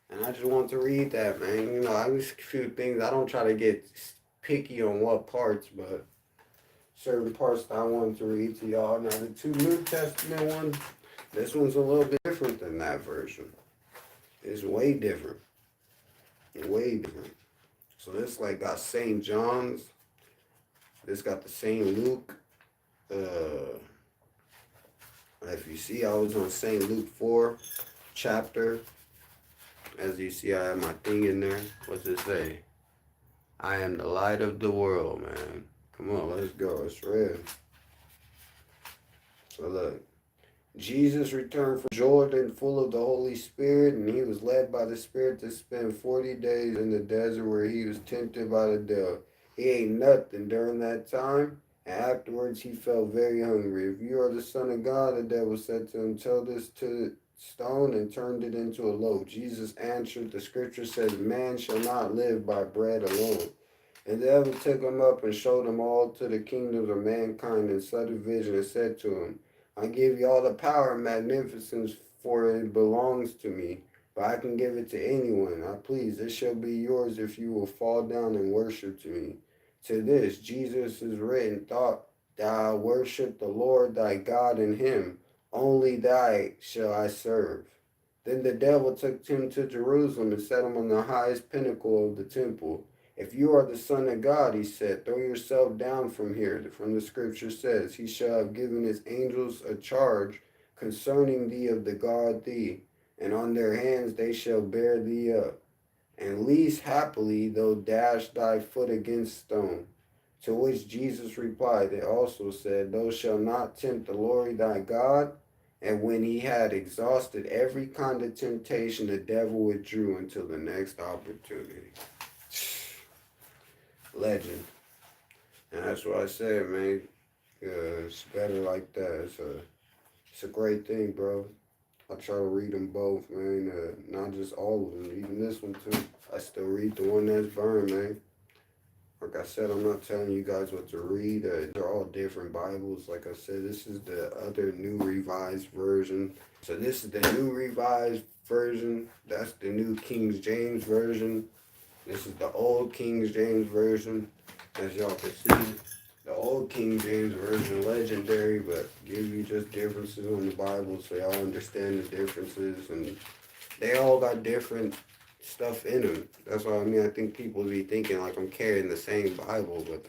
And I just want to read that, man. You know, I just a few things. I don't try to get picky on what parts, but certain parts that I wanted to read to y'all. Now, the two New Testament ones, this one's a little bit different than that version. It's way different. Way different. So this like got St. John's. This got the St. Luke. If you see, I was on St. Luke 4 chapter. As you see, I have my thing in there. What's it say? I am the light of the world, man. Come on, let's go. It's real. So look. Jesus returned from Jordan full of the Holy Spirit, and he was led by the Spirit to spend 40 days in the desert where he was tempted by the devil. He ate nothing during that time, and afterwards he felt very hungry. If you are the Son of God, the devil said to him, tell this to the stone, and turned it into a loaf. Jesus answered, the scripture says, man shall not live by bread alone. And the devil took him up and showed him all to the kingdoms of mankind in sudden vision, and said to him, I give you all the power and magnificence, for it belongs to me, but I can give it to anyone I please. It shall be yours if you will fall down and worship to me. To this, Jesus is written, thought thou worship the Lord thy God, and him only thy shall I serve. Then the devil took him to Jerusalem and set him on the highest pinnacle of the temple. If you are the Son of God, he said, throw yourself down from here. From the scripture says, he shall have given his angels a charge concerning thee of the guard thee, and on their hands they shall bear thee up. And least happily thou dash thy foot against stone. To which Jesus replied, they also said, thou shalt not tempt the Lord thy God. And when he had exhausted every kind of temptation, the devil withdrew until the next opportunity. Legend. And that's what I said, man. It's better like that. It's a great thing, bro. I try to read them both, man. Not just all of them, even this one too. I still read the one that's burned, man. Like I said, I'm not telling you guys what to read. They're all different Bibles. Like I said, this is the other New Revised Version. So this is the New Revised Version. That's the New King James Version. This is the Old King James Version. As y'all can see, the Old King James Version, legendary, but give you just differences on the Bible so y'all understand the differences. And they all got different stuff in them. That's what I mean. I think people be thinking like I'm carrying the same Bible, but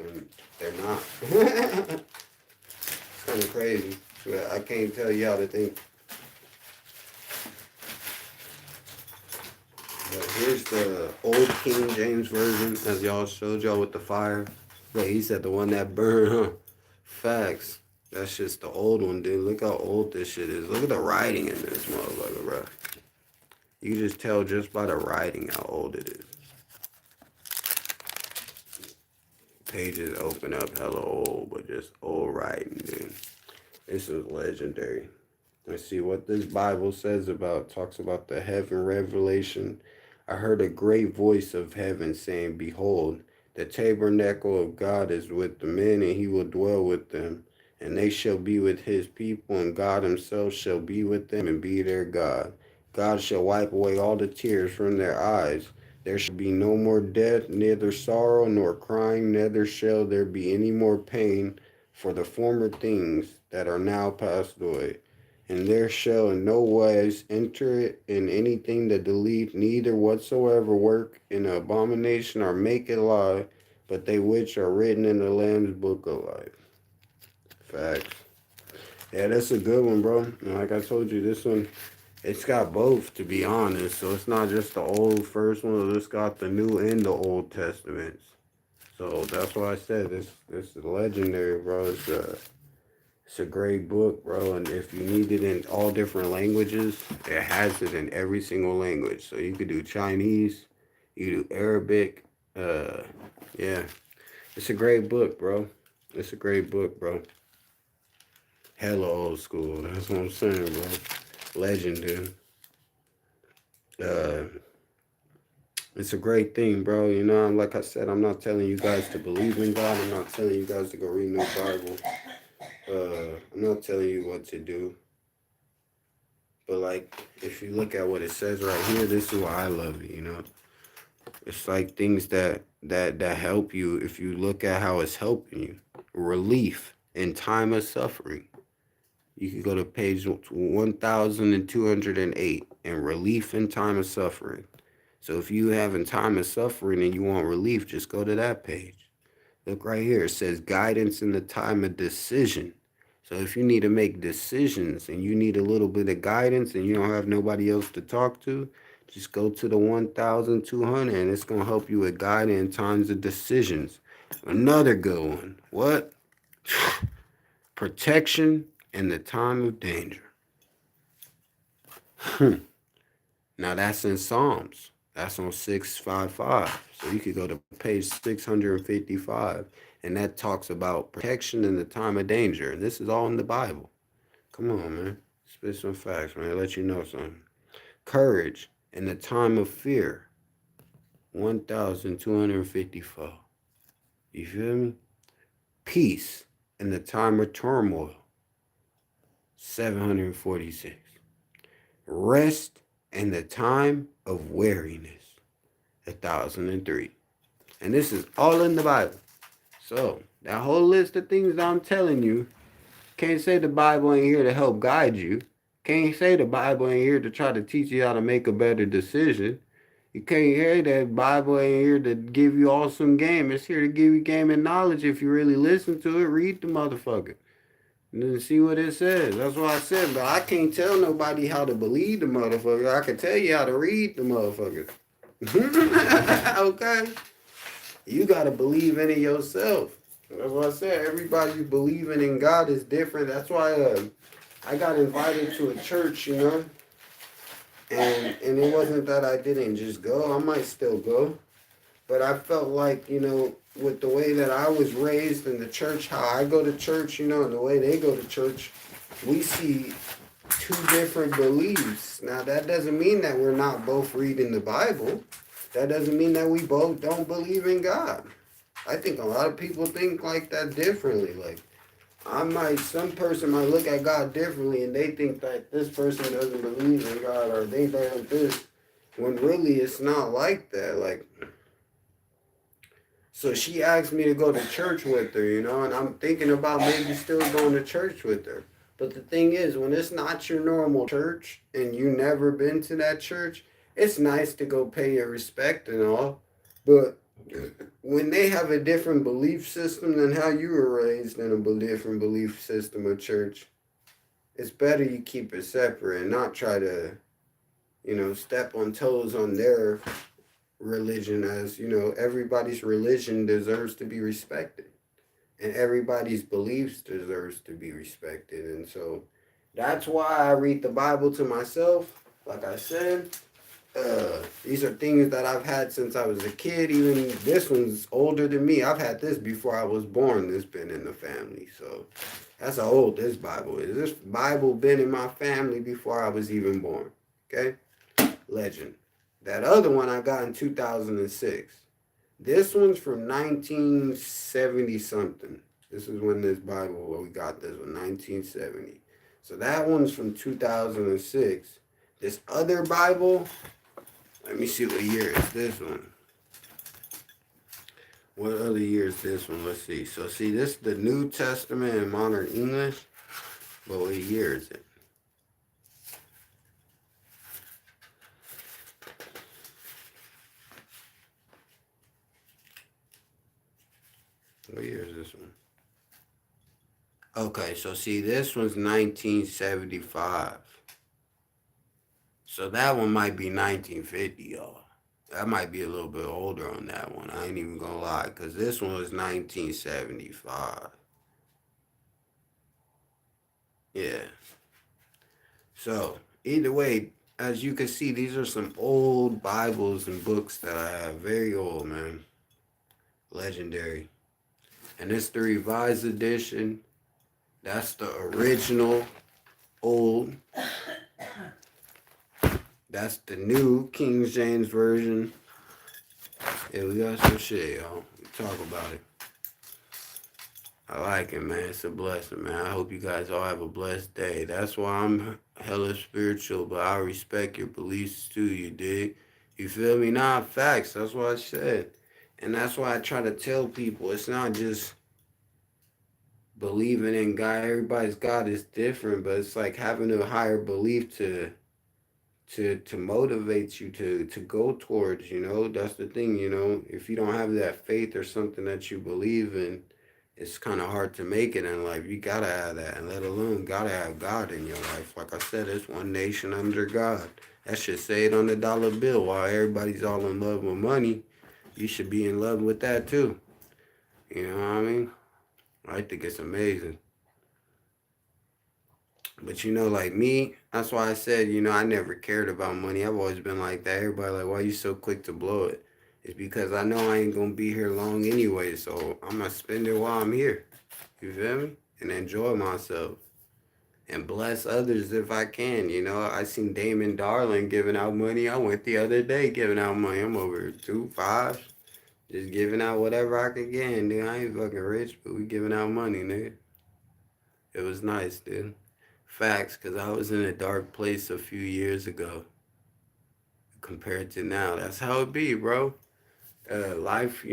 they're not. It's kind of crazy. But I can't tell y'all to think. But here's the Old King James Version, as y'all showed y'all with the fire. But he said the one that burned, huh? Facts. That's just the old one, dude. Look how old this shit is. Look at the writing in this motherfucker, bro. You can just tell just by the writing how old it is. Pages open up hella old, but just old writing, dude. This is legendary. Let's see what this Bible says about, talks about the heaven revelation. I heard a great voice of heaven saying, behold, the tabernacle of God is with the men, and he will dwell with them. And they shall be with his people, and God himself shall be with them and be their God. God shall wipe away all the tears from their eyes. There shall be no more death, neither sorrow nor crying, neither shall there be any more pain, for the former things that are now passed away. And there shall in no wise enter it in anything that delete, neither whatsoever work in abomination or make it lie, but they which are written in the Lamb's book of life. Facts. Yeah, that's a good one, bro. And like I told you, this one, it's got both, to be honest. So it's not just the old first one, it's got the New and the Old Testaments. So that's why I said this is legendary, bro. It's It's a great book, bro. And if you need it in all different languages, it has it in every single language. So you could do Chinese, you do Arabic. Uh, yeah, it's a great book, bro. It's a great book, bro. Hella old school. That's what I'm saying, bro. Legend, dude. Uh, it's a great thing, bro. You know, like I said, I'm not telling you guys to believe in God. I'm not telling you guys to go read no Bible. I'm not telling you what to do. But like, if you look at what it says right here, this is why I love it. You know, it's like things that help you. If you look at how it's helping you, relief in time of suffering. You can go to page 1208 and relief in time of suffering. So if you have in time of suffering and you want relief, just go to that page. Look right here. It says guidance in the time of decision. So if you need to make decisions and you need a little bit of guidance and you don't have nobody else to talk to, just go to the 1200 and it's going to help you with guidance in times of decisions. Another good one. What? Protection in the time of danger. Now that's in Psalms. That's on 655. So you could go to page 655, and that talks about protection in the time of danger. And this is all in the Bible. Come on, man. Spit some facts, man. Let you know something. Courage in the time of fear. 1254. You feel me? Peace in the time of turmoil. 746. Rest in the time of weariness. 1003. And this is all in the Bible. So, that whole list of things that I'm telling you, can't say the Bible ain't here to help guide you. Can't say the Bible ain't here to try to teach you how to make a better decision. You can't hear that Bible ain't here to give you awesome game. It's here to give you game and knowledge if you really listen to it. Read the motherfucker. And then see what it says. That's what I said. But I can't tell nobody how to believe the motherfucker. I can tell you how to read the motherfucker. Okay? You got to believe in it yourself. That's what I said. Everybody believing in God is different. That's why I got invited to a church, you know. And it wasn't that I didn't just go. I might still go. But I felt like, you know, with the way that I was raised in the church, how I go to church, you know, and the way they go to church, we see two different beliefs. Now, that doesn't mean that we're not both reading the Bible. That doesn't mean that we both don't believe in God. I think a lot of people think like that differently. Like, some person might look at God differently and they think that this person doesn't believe in God or they don't this, when really it's not like that. Like, so she asked me to go to church with her, you know, and I'm thinking about maybe still going to church with her. But the thing is, when it's not your normal church and you never been to that church, it's nice to go pay your respect and all. But when they have a different belief system than how you were raised in a different belief system of church, it's better you keep it separate and not try to, you know, step on toes on their religion, as you know, everybody's religion deserves to be respected and everybody's beliefs deserves to be respected. And so that's why I read the Bible to myself. Like I said, these are things that I've had since I was a kid. Even this one's older than me. I've had this before I was born. This been in the family. So that's how old this Bible is. This Bible been in my family before I was even born. Okay? Legend. That other one I got in 2006. This one's from 1970 something. This is when this Bible, we got this one, 1970. So that one's from 2006. This other Bible, let me see what year is this one. What other year is this one? Let's see. So see, this is the New Testament in modern English. But what year is it? What year is this one? Okay, so see, this one's 1975. So that one might be 1950, y'all. That might be a little bit older on that one. I ain't even gonna lie, because this one was 1975. Yeah. So, either way, as you can see, these are some old Bibles and books that I have. Very old, man. Legendary. And it's the revised edition. That's the original old. That's the new King James Version. Yeah, we got some shit, y'all. We talk about it. I like it, man. It's a blessing, man. I hope you guys all have a blessed day. That's why I'm hella spiritual, but I respect your beliefs too, you dig? You feel me? Nah, facts. That's what I said. And that's why I try to tell people it's not just believing in God. Everybody's God is different, but it's like having a higher belief to motivate you to go towards, that's the thing, if you don't have that faith or something that you believe in, it's kind of hard to make it in life. You gotta have that, and let alone gotta have God in your life. Like I said, it's one nation under God. That should say it on the dollar bill. While everybody's all in love with money, you should be in love with that too. You know what I mean? I think it's amazing. But like me, that's why I said, I never cared about money. I've always been like that. Everybody like, why you so quick to blow it? It's because I know I ain't gonna be here long anyway, so I'm gonna spend it while I'm here. You feel me? And enjoy myself. And bless others if I can. I seen Damon Darling giving out money. I went the other day giving out money. I'm over 2 5. Just giving out whatever I could get, dude. I ain't fucking rich, but we giving out money, nigga. It was nice, dude. Facts, because I was in a dark place a few years ago compared to now. That's how it be, bro. Life,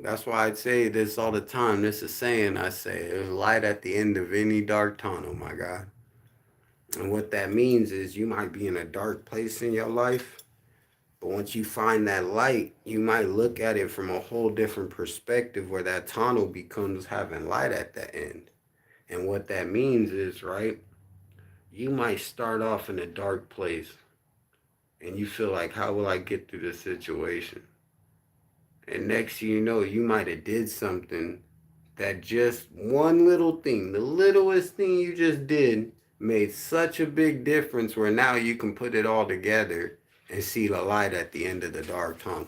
that's why I'd say this all the time. This is saying I say, there's light at the end of any dark tunnel, my God. And what that means is you might be in a dark place in your life, but once you find that light, you might look at it from a whole different perspective where that tunnel becomes having light at the end. And what that means is, right, you might start off in a dark place and you feel like, how will I get through this situation? And next thing you know, you might have did something that just one little thing, the littlest thing you just did, made such a big difference where now you can put it all together and see the light at the end of the dark tunnel.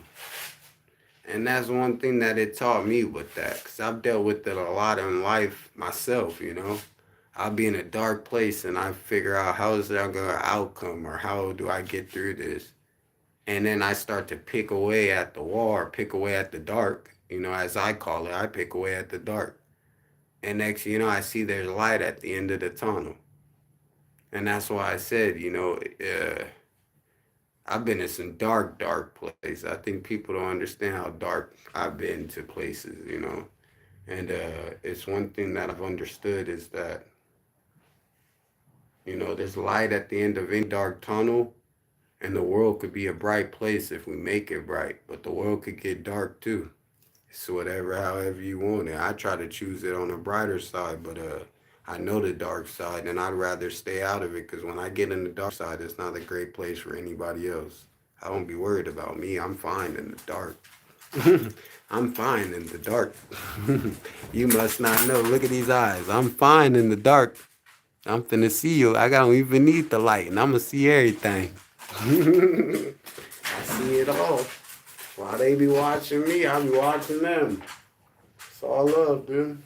And that's one thing that it taught me with that, because I've dealt with it a lot in life myself, I'll be in a dark place and I figure out how is that going to outcome or how do I get through this? And then I start to pick away at the wall or pick away at the dark, as I call it. I pick away at the dark. And next, I see there's light at the end of the tunnel. And that's why I said, I've been in some dark places. I think people don't understand how dark I've been to places, And it's one thing that I've understood is that, there's light at the end of any dark tunnel. And the world could be a bright place if we make it bright, but the world could get dark too. It's whatever, however you want it. I try to choose it on the brighter side, but I know the dark side, and I'd rather stay out of it because when I get in the dark side, it's not a great place for anybody else. I don't be worried about me. I'm fine in the dark. I'm fine in the dark. You must not know. Look at these eyes. I'm fine in the dark. I'm finna see you. I don't even need the light, and I'm gonna see everything. I see it all. While they be watching me, I be watching them. It's all love, dude.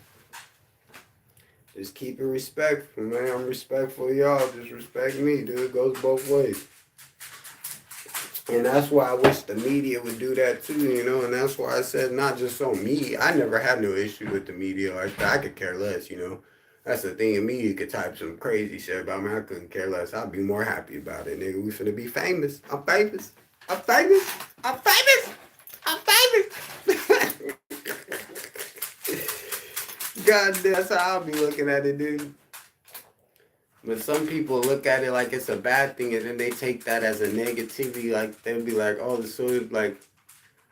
Just keep it respectful, man. I'm respectful of y'all. Just respect me, dude. It goes both ways. And that's why I wish the media would do that too, and that's why I said not just on me. I never had no issue with the media like that. I could care less. That's the thing. The media could type some crazy shit about me. I couldn't care less. I'd be more happy about it, nigga. We finna be famous. I'm famous. I'm famous. I'm famous. I'm famous. God damn, that's how I'll be looking at it, dude. But some people look at it like it's a bad thing, and then they take that as a negativity. Like, they'll be like, oh, so like,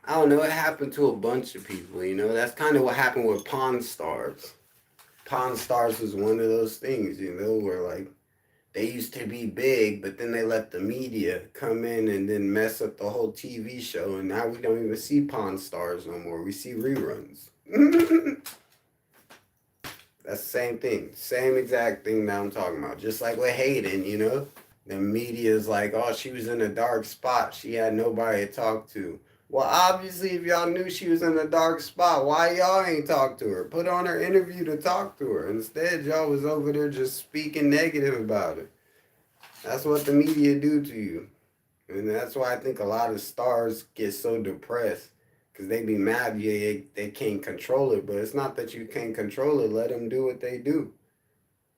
I don't know. It happened to a bunch of people, That's kind of what happened with Pawn Stars. Pawn Stars was one of those things, where like they used to be big, but then they let the media come in and then mess up the whole TV show, and now we don't even see Pawn Stars no more. We see reruns. That's the same thing. Same exact thing that I'm talking about. Just like with Hayden, you know? The media's like, oh, she was in a dark spot. She had nobody to talk to. Well, obviously, if y'all knew she was in a dark spot, why y'all ain't talk to her? Put on her interview to talk to her. Instead, y'all was over there just speaking negative about it. That's what the media do to you. And that's why I think a lot of stars get so depressed. Because they be mad they can't control it. But it's not that you can't control it. Let them do what they do.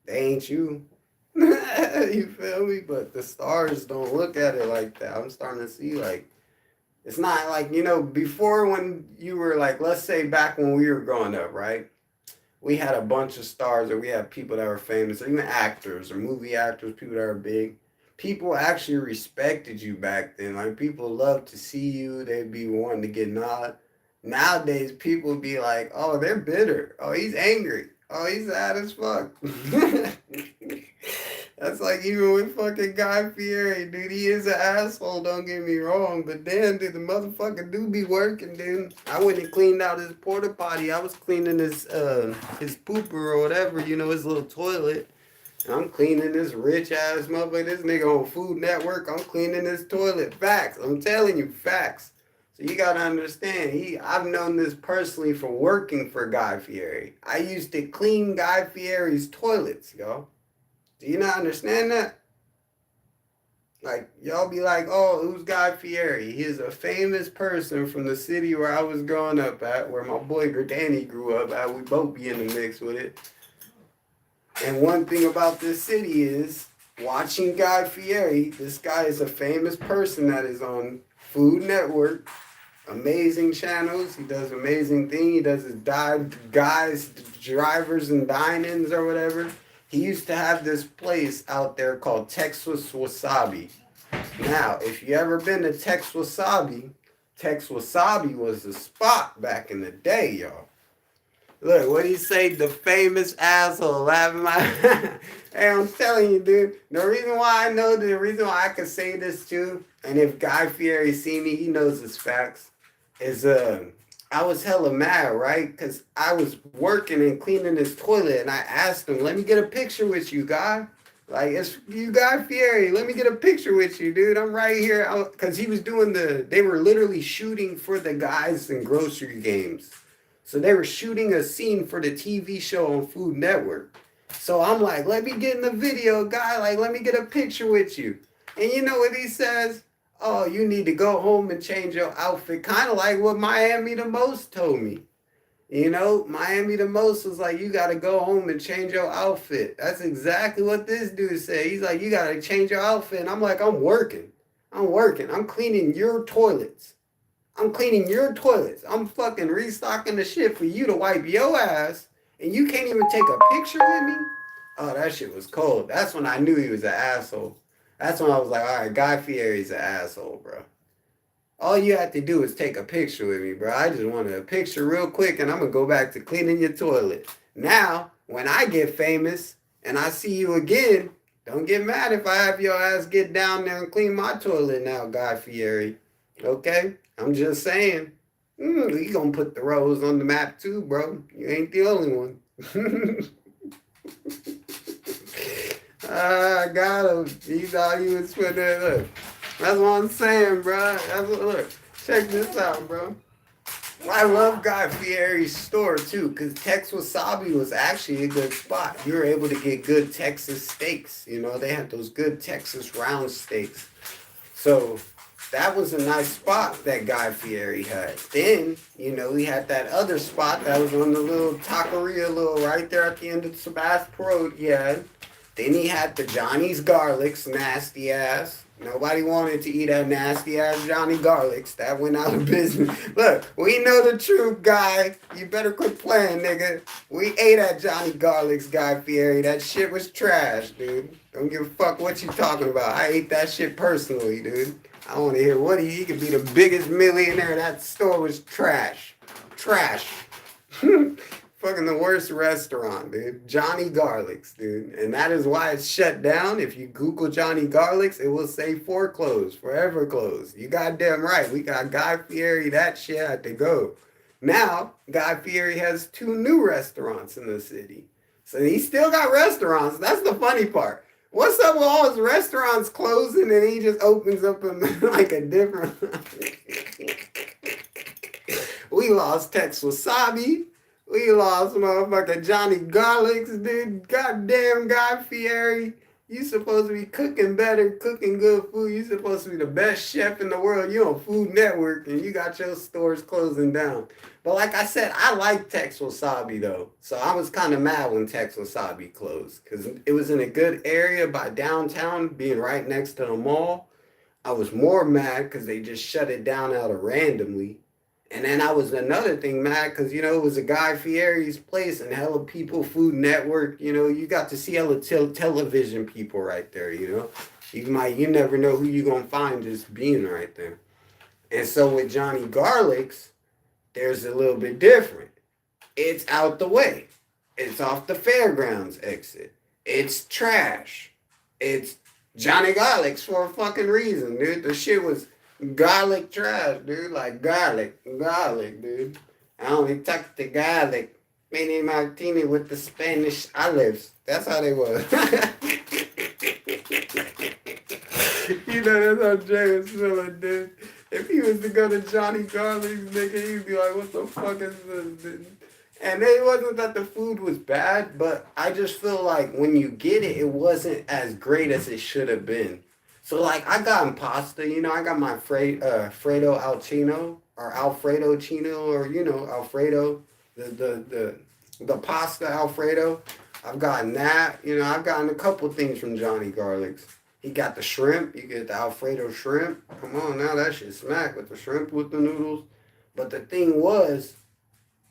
They ain't you. You feel me? But the stars don't look at it like that. I'm starting to see like it's not like, you know, before when you were like, let's say back when we were growing up, right? We had a bunch of stars or we had people that were famous, or even actors or movie actors, people that are big. People actually respected you back then. Like people loved to see you. They'd be wanting to get nod. Nowadays, people be like, oh, they're bitter. Oh, he's angry. Oh, he's sad as fuck. That's like even with fucking Guy Fieri, dude. He is an asshole, don't get me wrong. But damn, dude, the motherfucker do be working, dude. I went and cleaned out his porta potty. I was cleaning his pooper or whatever, you know, his little toilet. And I'm cleaning this rich ass motherfucker. This nigga on Food Network. I'm cleaning his toilet. Facts. I'm telling you, facts. So you gotta understand, I've known this personally from working for Guy Fieri. I used to clean Guy Fieri's toilets, yo. Do you not understand that? Like, y'all be like, oh, who's Guy Fieri? He's a famous person from the city where I was growing up at, where my boy Danny grew up at. We both be in the mix with it. And one thing about this city is, watching Guy Fieri, this guy is a famous person that is on Food Network, amazing channels. He does amazing things. He does his drivers and dine-ins or whatever. He used to have this place out there called Texas Wasabi. Now, if you ever been to Texas Wasabi was the spot back in the day, y'all. Look, what he say? The famous asshole laughing my. Hey, I'm telling you, dude. The reason why I can say this too, and if Guy Fieri see me, he knows his facts. Is I was hella mad, right? Because I was working and cleaning his toilet, and I asked him, let me get a picture with you, Guy. Like, it's you, Guy Fieri. Let me get a picture with you, dude. I'm right here. Because he was doing they were literally shooting for the guys in grocery games. So they were shooting a scene for the TV show on Food Network. So I'm like, let me get in the video, Guy. Like, let me get a picture with you. And you know what he says? Oh, you need to go home and change your outfit. Kind of like what Miami the Most told me. You know, Miami the Most was like, you got to go home and change your outfit. That's exactly what this dude said. He's like, you got to change your outfit. And I'm like, I'm working. I'm cleaning your toilets. I'm fucking restocking the shit for you to wipe your ass. And you can't even take a picture with me? Oh, that shit was cold. That's when I knew he was an asshole. That's when I was like, all right, Guy Fieri's an asshole, bro. All you have to do is take a picture with me, bro. I just wanted a picture real quick, and I'm going to go back to cleaning your toilet. Now, when I get famous and I see you again, don't get mad if I have your ass get down there and clean my toilet now, Guy Fieri. Okay? I'm just saying. We going to put the Rose on the map too, bro. You ain't the only one. I got him. He thought he was putting it. Look, that's what I'm saying, bro. Look, check this out, bro. I love Guy Fieri's store too, because Texas Wasabi was actually a good spot. You were able to get good Texas steaks. You know, they had those good Texas round steaks. So that was a nice spot that Guy Fieri had. Then, you know, we had that other spot that was on the little taqueria, right there at the end of Sebastopol Road. Yeah. Then he had the Johnny's Garlics, nasty ass. Nobody wanted to eat that nasty ass Johnny Garlics. That went out of business. Look, we know the truth, Guy. You better quit playing, nigga. We ate at Johnny Garlics, Guy Fieri. That shit was trash, dude. Don't give a fuck what you talking about. I ate that shit personally, dude. I want to hear what he could be the biggest millionaire. That store was trash. Trash. Fucking the worst restaurant, dude. Johnny Garlics, dude. And that is why it's shut down. If you Google Johnny Garlics, it will say foreclosed, forever closed. You goddamn right. We got Guy Fieri. That shit had to go. Now, Guy Fieri has 2 new restaurants in the city. So he still got restaurants. That's the funny part. What's up with all his restaurants closing and he just opens up like a different. We lost Tex Wasabi. We lost motherfucking Johnny Garlics, dude. Goddamn Guy Fieri. You supposed to be cooking better, cooking good food. You supposed to be the best chef in the world. You on Food Network and you got your stores closing down. But like I said, I like Tex Wasabi though. So I was kind of mad when Tex Wasabi closed because it was in a good area by downtown, being right next to the mall. I was more mad because they just shut it down out of randomly. And then I was another thing mad because, it was a Guy Fieri's place and hella people, Food Network, you got to see hella television people right there, You never know who you going to find just being right there. And so with Johnny Garlic's, there's a little bit different. It's out the way. It's off the fairgrounds exit. It's trash. It's Johnny Garlic's for a fucking reason, dude. The shit was garlic trash, dude. Like garlic, dude. I only tucked the garlic. Mini martini with the Spanish olives. That's how they was. That's how Jay was feeling, dude. If he was to go to Johnny Garlic's, nigga, he'd be like, what the fuck is this, dude? And it wasn't that the food was bad, but I just feel like when you get it, it wasn't as great as it should have been. So, like, I got pasta, I got my Fredo al Chino, or Alfredo Chino, or, Alfredo, the pasta Alfredo. I've gotten that, I've gotten a couple things from Johnny Garlic's. He got the shrimp, you get the Alfredo shrimp. Come on now, that shit smack with the shrimp with the noodles. But the thing was,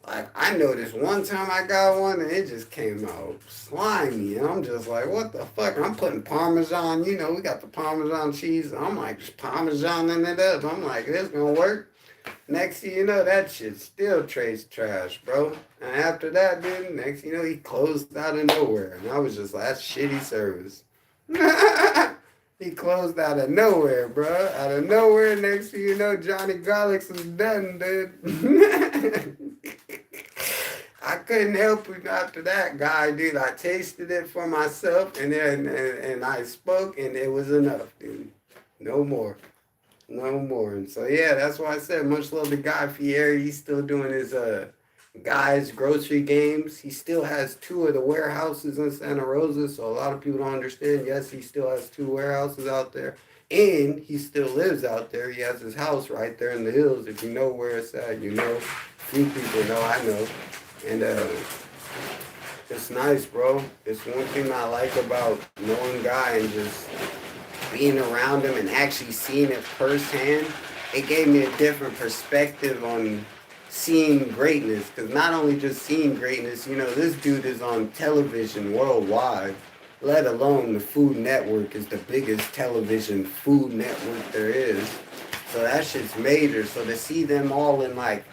like, I noticed one time I got one and it just came out slimy. And I'm just like, what the fuck? I'm putting Parmesan, we got the Parmesan cheese. I'm like, just Parmesaning it up. I'm like, this gonna work. Next thing you know, that shit still tastes trash, bro. And after that, dude, next thing you know, he closed out of nowhere. And I was just like, that's shitty service. He closed out of nowhere, bro. Out of nowhere, next thing you know, Johnny Garlic's is done, dude. I couldn't help it after that guy, dude. I tasted it for myself, and then and I spoke, and it was enough, dude. No more. And so, yeah, that's why I said much love to Guy Fieri. He's still doing his guys grocery games. He still has 2 of the warehouses in Santa Rosa, so a lot of people don't understand. Yes, he still has 2 warehouses out there, and he still lives out there. He has his house right there in the hills. If you know where it's at, few people know, I know. And it's nice, bro. It's one thing I like about knowing Guy and just being around him and actually seeing it firsthand. It gave me a different perspective on seeing greatness, because not only just seeing greatness, this dude is on television worldwide, let alone the Food Network is the biggest television food network there is. So that shit's major. So to see them all in like,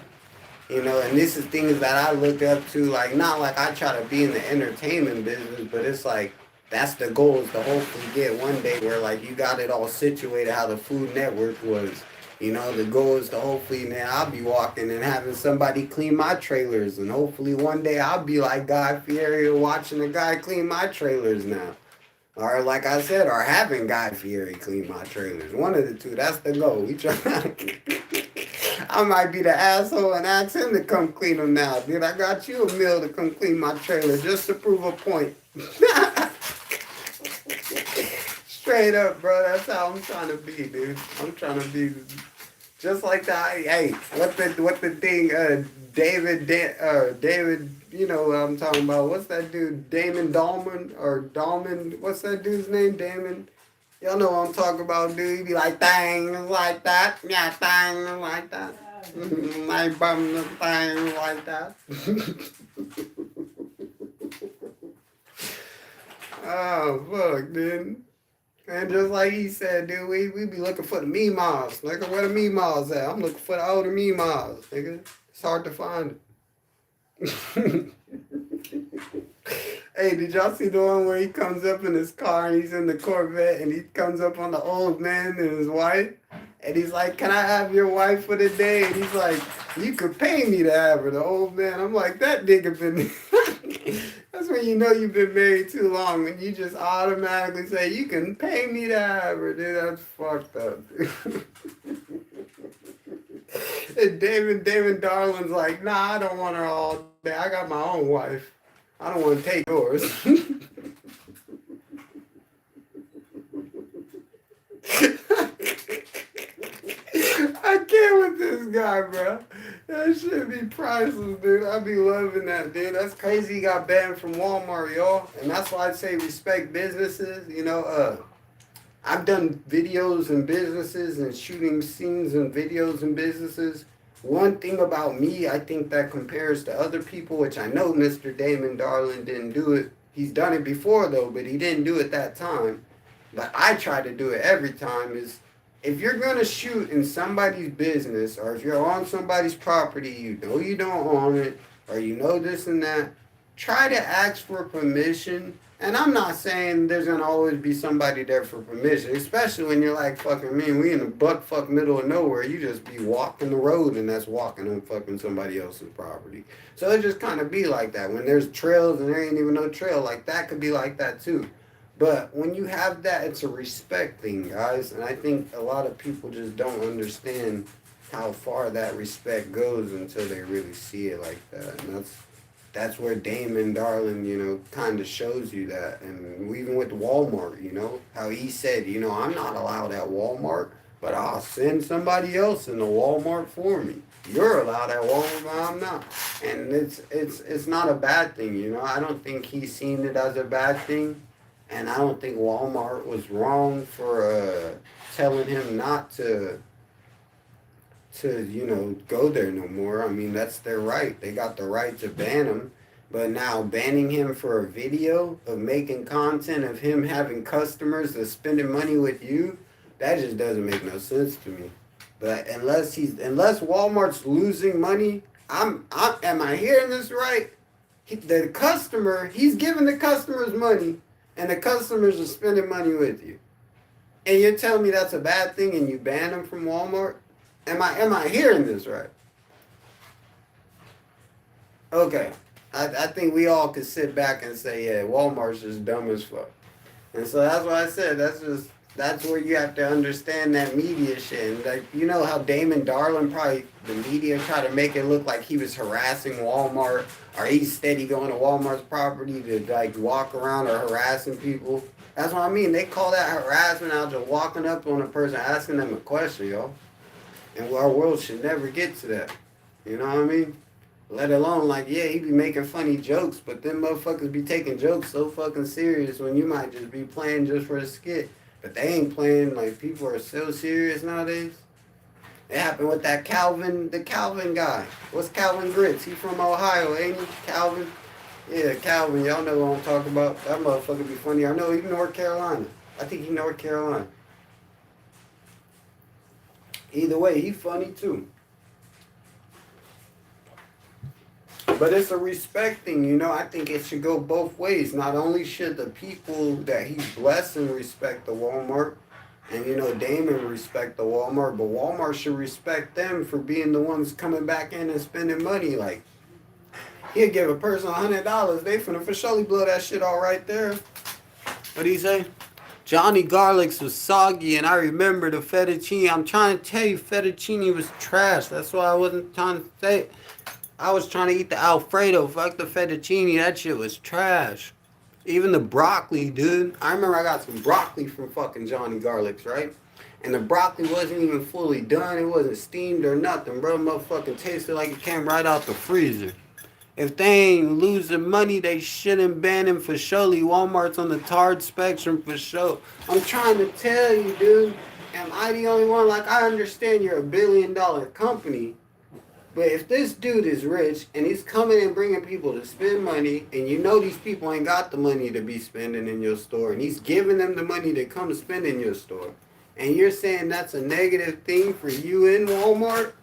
and this is things that I look up to, like, not like I try to be in the entertainment business, but it's like, that's the goal, is to hopefully get one day where, like, you got it all situated how the Food Network was. The goal is to hopefully, man, I'll be walking and having somebody clean my trailers. And hopefully one day I'll be like Guy Fieri watching a guy clean my trailers now. Or like I said, or having Guy Fieri clean my trailers. One of the two. That's the goal. We try. I might be the asshole and ask him to come clean them now. Dude, I got you a meal to come clean my trailer just to prove a point. Straight up, bro. That's how I'm trying to be, dude. I'm trying to be just like that. Hey, what the thing? David, what I'm talking about. What's that dude? Damon Dahlman or Dahlman? What's that dude's name? Damon. Y'all know what I'm talking about, dude. He be like, things like that. Yeah, things like that. My bum the things like that. Oh, fuck, dude. And just like he said, dude, we be looking for the meemaws. Nigga, where the meemaws at? I'm looking for the older meemaws, nigga. It's hard to find it. Hey, did y'all see the one where he comes up in his car and he's in the Corvette and he comes up on the old man and his wife? And he's like, can I have your wife for the day? And he's like, you could pay me to have her, the old man. I'm like, that nigga been... That's when you know you've been married too long, when you just automatically say, you can pay me to have her, dude. That's fucked up, dude. And David Darlin's like, nah, I don't want her all day. I got my own wife. I don't want to take yours. I can't with this guy, bro. That should be priceless, dude. I be loving that, dude. That's crazy. He got banned from Walmart, y'all. And that's why I say respect businesses. You know, I've done videos and businesses and shooting scenes and videos and businesses. One thing about me, I think that compares to other people, which I know Mr. Damon Darlin didn't do it. He's done it before, though, but he didn't do it that time. But I try to do it every time is if you're going to shoot in somebody's business or if you're on somebody's property, you know you don't own it or you know this and that, try to ask for permission. And I'm not saying there's going to always be somebody there for permission, especially when you're like fucking me and we in the butt fuck middle of nowhere. You just be walking the road and that's walking on fucking somebody else's property. So it just kind of be like that. When there's trails and there ain't even no trail, like that could be like that too. But when you have that, it's a respect thing, guys. And I think a lot of people just don't understand how far that respect goes until they really see it like that. And that's where Damon Darlin, you know, kind of shows you that. And even with Walmart, you know, how he said, you know, I'm not allowed at Walmart, but I'll send somebody else in the Walmart for me. You're allowed at Walmart, but I'm not. And it's not a bad thing, you know. I don't think he's seen it as a bad thing. And I don't think Walmart was wrong for telling him not to you know, go there no more. I mean, that's their right. They got the right to ban him. But now banning him for a video of making content of him having customers that's spending money with you, that just doesn't make no sense to me. But unless Walmart's losing money, am I hearing this right? The customer, he's giving the customers money. And the customers are spending money with you. And you're telling me that's a bad thing and you ban them from Walmart? Am I hearing this right? Okay. I think we all could sit back and say, yeah, Walmart's just dumb as fuck. And so that's why I said that's where you have to understand that media shit. And like, you know how Damon Darlin probably, the media tried to make it look like he was harassing Walmart or he's steady going to Walmart's property to like walk around or harassing people. That's what I mean. They call that harassment out just walking up on a person, asking them a question, yo. And our world should never get to that. You know what I mean? Let alone, like, yeah, he be making funny jokes, but them motherfuckers be taking jokes so fucking serious when you might just be playing just for a skit. But they ain't playing, like, people are so serious nowadays. It happened with that the Calvin guy. What's Calvin Grits? He from Ohio, ain't he? Calvin? Yeah, Calvin, y'all know what I'm talking about. That motherfucker be funny. I know he North Carolina. I think he North Carolina. Either way, he funny too. But it's a respect thing, you know. I think it should go both ways. Not only should the people that he's blessing respect the Walmart, and, you know, Damon respect the Walmart, but Walmart should respect them for being the ones coming back in and spending money. Like, he'll give a person $100. They finna for surely blow that shit all right there. What do you say? Johnny Garlic's was soggy, and I remember the fettuccine. I'm trying to tell you, fettuccine was trash. That's why I wasn't trying to say it. I was trying to eat the Alfredo. Fuck the fettuccine. That shit was trash. Even the broccoli, dude. I remember I got some broccoli from fucking Johnny Garlic's, right? And the broccoli wasn't even fully done. It wasn't steamed or nothing, bro. Motherfucking tasted like it came right out the freezer. If they ain't losing money, they shouldn't ban him for surely. Walmart's on the tard spectrum for sure. I'm trying to tell you, dude. Am I the only one? Like, I understand you're $1 billion company. But if this dude is rich and he's coming and bringing people to spend money, and you know these people ain't got the money to be spending in your store, and he's giving them the money to come spend in your store, and you're saying that's a negative thing for you in Walmart,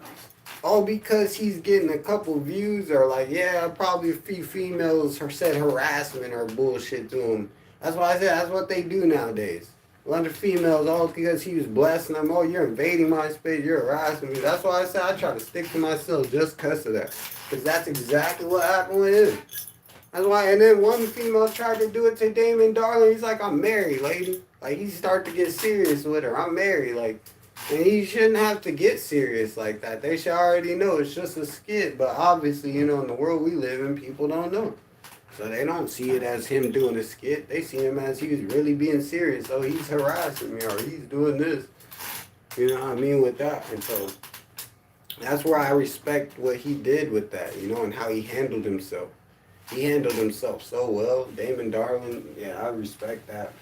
all because he's getting a couple views, or like, yeah, probably a few females said harassment or bullshit to him. That's why I said that's what they do nowadays. A lot of females, all because he was blessing them. Oh, you're invading my space. You're harassing me. That's why I said I try to stick to myself just because of that. Because that's exactly what happened with him. That's why, and then one female tried to do it to Damon Darling. He's like, I'm married, lady. Like, he started to get serious with her. I'm married, like, and he shouldn't have to get serious like that. They should already know it's just a skit. But obviously, you know, in the world we live in, people don't know. So they don't see it as him doing a skit. They see him as he was really being serious. Oh, he's harassing me or he's doing this. You know what I mean, with that. And so that's where I respect what he did with that, you know, and how he handled himself. He handled himself so well. Damon Darling, yeah, I respect that.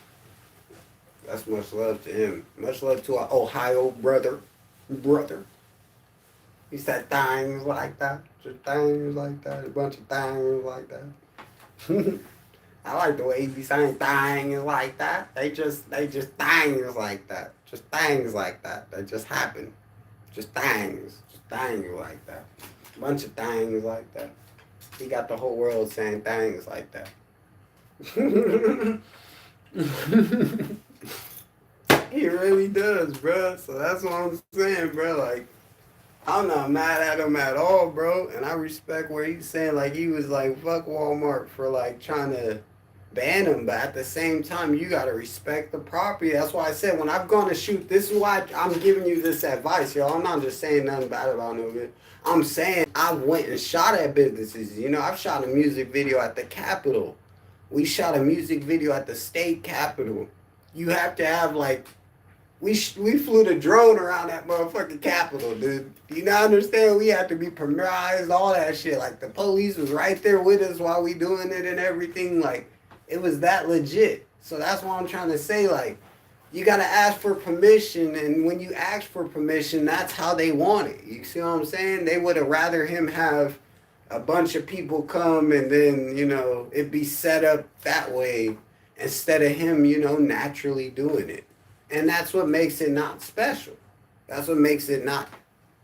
That's much love to him. Much love to our Ohio brother. He said things like that. Just things like that. A bunch of things like that. I like the way he be saying things like that. They just things like that. Just things like that. They just happen. Just things. Just things like that. A bunch of things like that. He got the whole world saying things like that. He really does, bro. So that's what I'm saying, bro. Like, I'm not mad at him at all, bro. And I respect where he's saying, like, he was like, fuck Walmart for, like, trying to ban him. But at the same time, you got to respect the property. That's why I said, when I've gone to shoot, this is why I'm giving you this advice, y'all. I'm not just saying nothing bad about no good. I'm saying I went and shot at businesses. You know, I've shot a music video at the Capitol. We shot a music video at the state Capitol. You have to have, like, we flew the drone around that motherfucking Capitol, dude. Do you not understand? We had to be permissioned, all that shit. Like, the police was right there with us while we doing it and everything. Like, it was that legit. So that's what I'm trying to say. Like, you got to ask for permission. And when you ask for permission, that's how they want it. You see what I'm saying? They would have rather him have a bunch of people come and then, you know, it be set up that way instead of him, you know, naturally doing it. And that's what makes it not special. That's what makes it not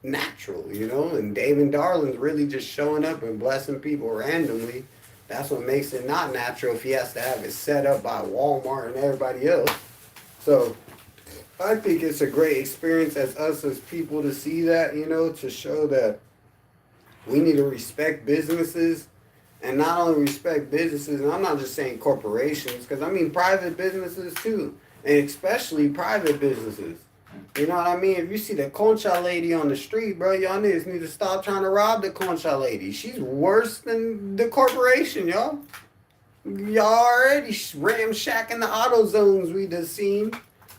natural, you know? And Damon Darling's really just showing up and blessing people randomly. That's what makes it not natural if he has to have it set up by Walmart and everybody else. So I think it's a great experience as us as people to see that, you know, to show that we need to respect businesses. And not only respect businesses, and I'm not just saying corporations, because I mean private businesses too. And especially private businesses. You know what I mean? If you see the concha lady on the street, bro, y'all niggas need to stop trying to rob the concha lady. She's worse than the corporation, y'all. Y'all already ramshacking the auto zones we just seen.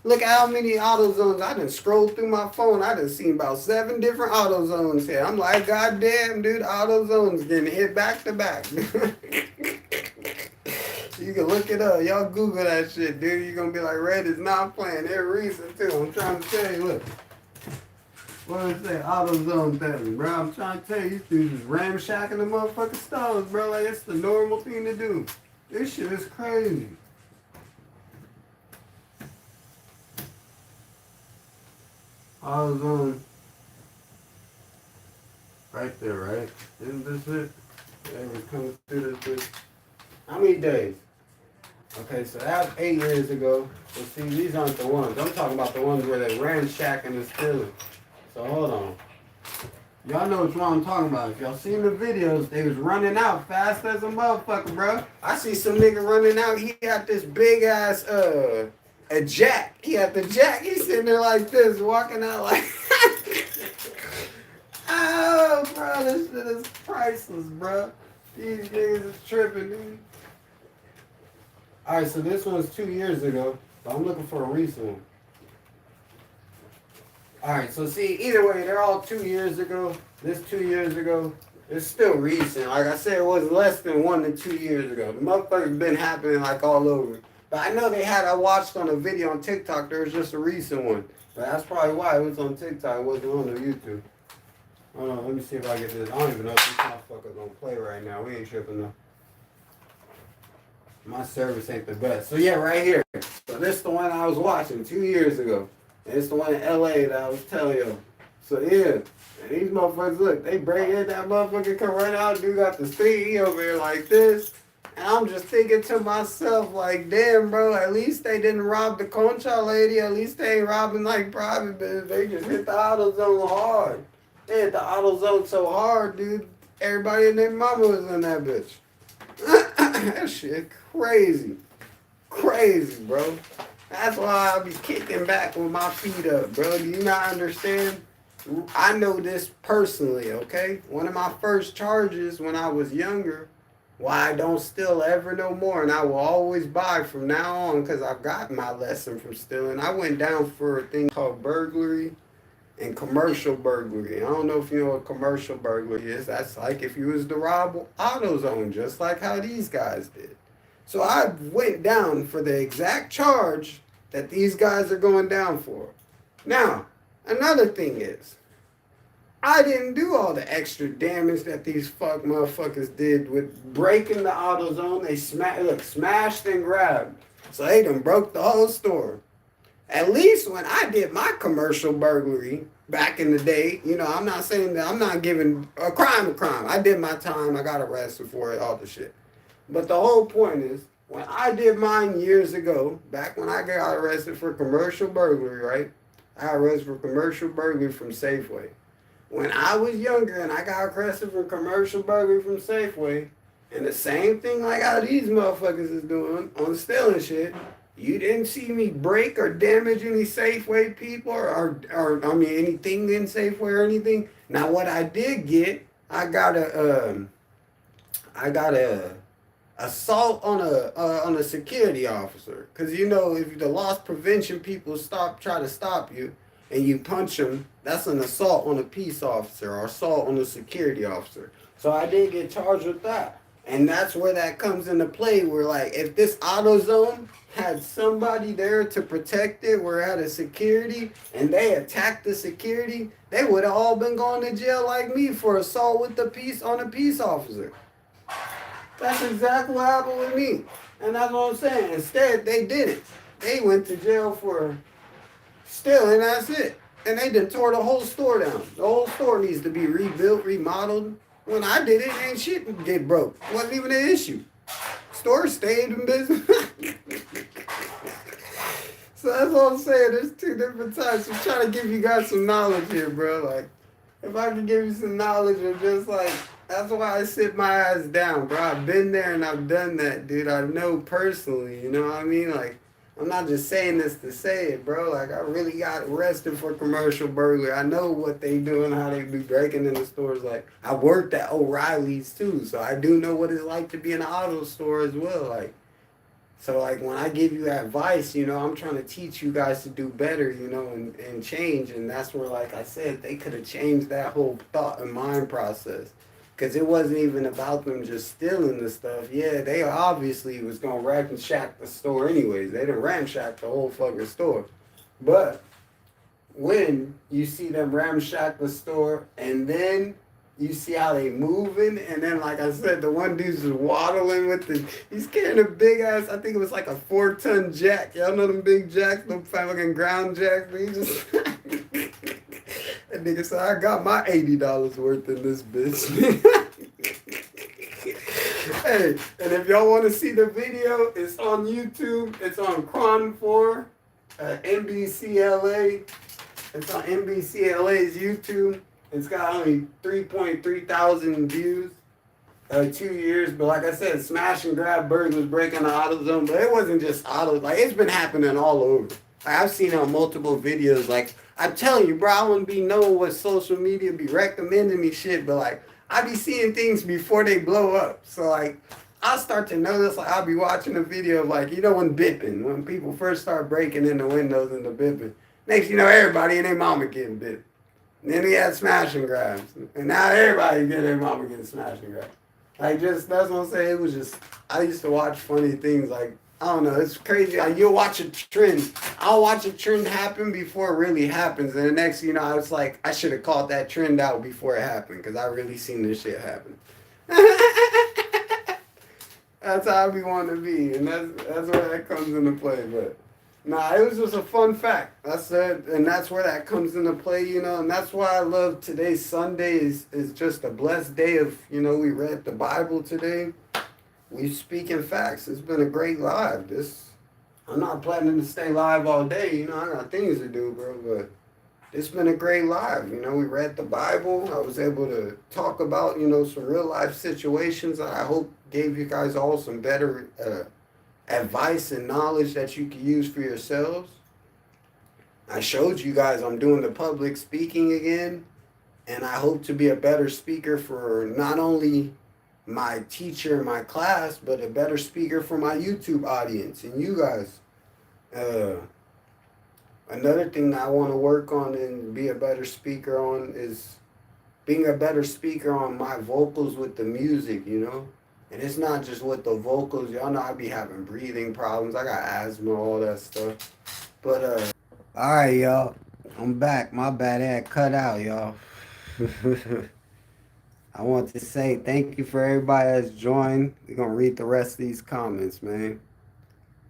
Look at how many auto zones. I done scrolled through my phone. I done seen about 7 different auto zones here. I'm like, goddamn, dude, auto zones getting hit back to back. You can look it up. Y'all Google that shit, dude. You're going to be like, Red is not playing. They're recent, too. I'm trying to tell you, look. What did it say? AutoZone thing, bro. I'm trying to tell you, these dudes is ramshacking the motherfucking stores, bro. Like, it's the normal thing to do. This shit is crazy. AutoZone. Right there, right? Isn't this it? Yeah, we're coming through this bitch. How many days? Okay, so that was 8 years ago. So see, these aren't the ones. I'm talking about the ones where they ransacking and stealing. So hold on. Y'all know which one I'm talking about. If y'all seen the videos, they was running out fast as a motherfucker, bro. I see some nigga running out. He got this big ass a jack. He had the jack. He's sitting there like this, walking out like oh, bro, this shit is priceless, bro. These niggas is tripping, dude. Alright, so this one's 2 years ago, but I'm looking for a recent one. Alright, so see, either way, they're all 2 years ago. This 2 years ago, it's still recent. Like I said, it was less than 1 to 2 years ago. The motherfucker's been happening like all over. But I know I watched on a video on TikTok, there was just a recent one. But that's probably why it was on TikTok, it wasn't on the YouTube. Hold on, let me see if I get this. I don't even know if this motherfucker's gonna play right now. We ain't tripping though. My service ain't the best. So yeah, right here. So this is the one I was watching 2 years ago. And it's the one in LA that I was telling you. So yeah. And these motherfuckers, look, they break in, that motherfucker come right out, dude got the speed, he over here like this. And I'm just thinking to myself, like, damn, bro, at least they didn't rob the concha lady. At least they ain't robbing like private business. They just hit the auto zone hard. They hit the auto zone so hard, dude. Everybody and their mama was in that bitch. That shit crazy. Crazy, bro. That's why I be kicking back with my feet up, bro. Do you not understand? I know this personally, okay? One of my first charges when I was younger, why I don't steal ever no more, and I will always buy from now on because I've gotten my lesson from stealing. I went down for a thing called burglary and commercial burglary. I don't know if you know what commercial burglary is. That's like if you was to rob AutoZone, just like how these guys did. So I went down for the exact charge that these guys are going down for. Now, another thing is, I didn't do all the extra damage that these fuck motherfuckers did with breaking the AutoZone. They smashed and grabbed. So they done broke the whole store. At least when I did my commercial burglary back in the day, you know, I'm not saying that I'm not giving a crime. I did my time. I got arrested for it, all the shit. But the whole point is, when I did mine years ago, back when I got arrested for commercial burglary, right? I got arrested for commercial burglary from Safeway. When I was younger and I got arrested for commercial burglary from Safeway, and the same thing like how these motherfuckers is doing on stealing shit, you didn't see me break or damage any Safeway people or anything in Safeway or anything. Now what I did get, I got a assault on a security officer, because you know if the loss prevention people try to stop you and you punch them, that's an assault on a peace officer or assault on a security officer. So I did get charged with that. And that's where that comes into play, where like if this AutoZone had somebody there to protect it, where it had a security and they attacked the security, they would have all been going to jail like me for assault with the peace on a peace officer. That's exactly what happened with me. And that's what I'm saying. Instead, they didn't. They went to jail for stealing, that's it. And they done tore the whole store down. The whole store needs to be rebuilt, remodeled. When I did it, ain't shit get broke. Wasn't even an issue. Store stayed in business. So that's what I'm saying. There's two different types. I'm trying to give you guys some knowledge here, bro. Like, if I can give you some knowledge of just like, that's why I sit my ass down, bro. I've been there and I've done that, dude. I know personally, you know what I mean? Like, I'm not just saying this to say it, bro. Like, I really got arrested for commercial burglary. I know what they do and how they be breaking into stores. Like, I worked at O'Reilly's too, so I do know what it's like to be in an auto store as well. Like, so like when I give you advice, you know, I'm trying to teach you guys to do better, you know, and change. And that's where, like I said, they could have changed that whole thought and mind process. Because it wasn't even about them just stealing the stuff. Yeah, they obviously was going to ramshack the store anyways. They didn't ramshack the whole fucking store. But when you see them ramshack the store and then you see how they moving, and then like I said, the one dude's just waddling with he's carrying a big ass, I think it was like a 4-ton jack. Y'all know them big jacks, them fucking ground jacks? He just... That nigga said, I got my $80 worth in this bitch. Hey, and if y'all want to see the video, it's on YouTube. It's on Cron 4, NBCLA. It's on NBCLA's YouTube. It's got only 3.3 thousand views, 2 years. But like I said, smash and grab burglars breaking the AutoZone. But it wasn't just auto. Like, it's been happening all over. Like, I've seen on multiple videos. Like, I'm telling you, bro, I wouldn't be knowing what social media be recommending me shit. But like, I be seeing things before they blow up. So like, I'll start to notice, like, I'll be watching a video of like, you know, when people first start breaking in the windows and the bipping. Next you know, everybody and their mama getting bit. And then he had smash and grabs. And now everybody getting their mama getting smash and grabs. Like, just, that's what I'm saying. It was just, I used to watch funny things. Like, I don't know, it's crazy. Like, you'll watch a trend. I'll watch a trend happen before it really happens. And the next, you know, I was like, I should have called that trend out before it happened. Because I really seen this shit happen. That's how I be wanting to be. And that's where that comes into play. But nah, it was just a fun fact. That's it, and that's where that comes into play, you know, and that's why I love today's Sunday is just a blessed day of, you know, we read the Bible today. We speaking facts. It's been a great live. I'm not planning to stay live all day, you know, I got things to do, bro, but it's been a great live. We read the Bible. I was able to talk about, some real life situations. I hope gave you guys all some better advice and knowledge that you can use for yourselves. I showed you guys I'm doing the public speaking again, and I hope to be a better speaker for not only my teacher in my class, but a better speaker for my YouTube audience and you guys. Uh, Another thing that I want to work on and be a better speaker on is being a better speaker on my vocals with the music. And it's not just with the vocals. Y'all know I be having breathing problems. I got asthma, all that stuff. But all right, y'all. I'm back. My bad, ad cut out, y'all. I want to say thank you for everybody that's joined. We're gonna read the rest of these comments, man.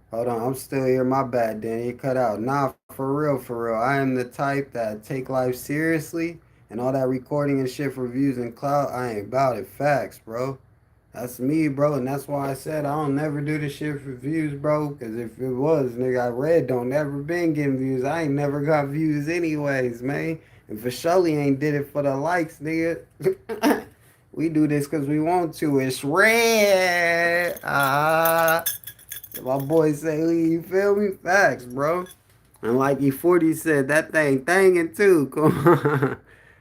Hold on, I'm still here. My bad, Danny. You cut out. Nah, for real, for real. I am the type that take life seriously, and all that recording and shit for views and clout, I ain't about it. Facts, bro. That's me, bro, and that's why I said I don't never do this shit for views, bro. Because if it was, nigga, I read don't never been getting views. I ain't never got views anyways, man. And for surely ain't did it for the likes, nigga. We do this because we want to. It's red. My boy say, you feel me? Facts, bro. And like E40 said, that thing thangin' too. Come on.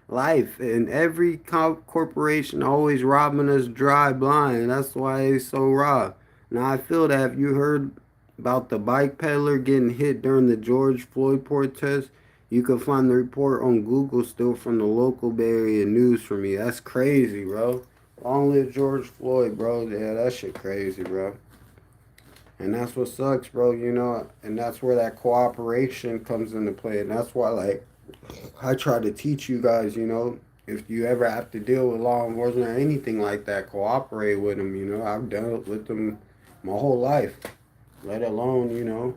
Life and every corporation always robbing us dry blind. That's why they so raw. Now I feel that if you heard about the bike peddler getting hit during the George Floyd protest, you can find the report on Google still from the local Bay Area news for me. That's crazy, bro. Long live George Floyd, bro. Yeah, that shit crazy, bro. And that's what sucks, bro, and that's where that cooperation comes into play. And that's why, like, I try to teach you guys, if you ever have to deal with law enforcement or anything like that, cooperate with them. I've dealt with them my whole life, let alone, even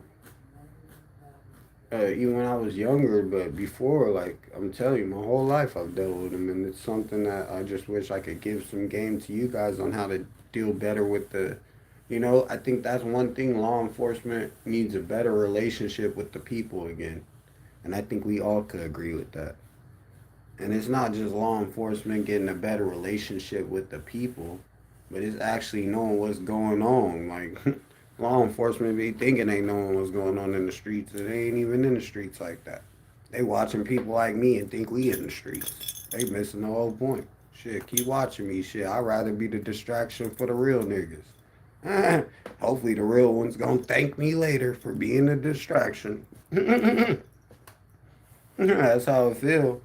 when I was younger, but before, like, I'm telling you, my whole life I've dealt with them. And it's something that I just wish I could give some game to you guys on how to deal better with I think that's one thing law enforcement needs a better relationship with the people again. And I think we all could agree with that. And it's not just law enforcement getting a better relationship with the people, but it's actually knowing what's going on. Like, law enforcement be thinking they knowing what's going on in the streets, and they ain't even in the streets like that. They watching people like me and think we in the streets. They missing the whole point. Shit, keep watching me. Shit, I'd rather be the distraction for the real niggas. Hopefully the real ones gonna thank me later for being a distraction. That's how it feel.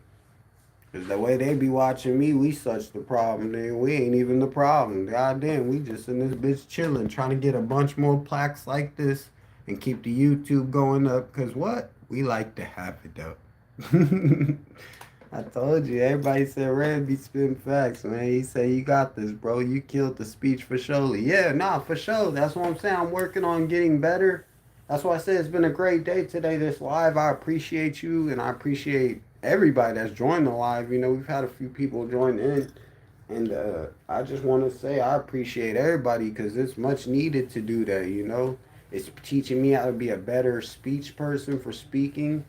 Cause the way they be watching me, we such the problem, nigga. We ain't even the problem. Goddamn, we just in this bitch chilling, trying to get a bunch more plaques like this and keep the YouTube going up. Cause what? We like to have it up. I told you, everybody said Red be spitting facts, man. He said, you got this, bro. You killed the speech for surely. Yeah, nah, for sure. That's what I'm saying. I'm working on getting better. That's why I said it's been a great day today, this live. I appreciate you, and I appreciate everybody that's joined the live. We've had a few people join in. And I just want to say I appreciate everybody because it's much needed to do that. It's teaching me how to be a better speech person for speaking.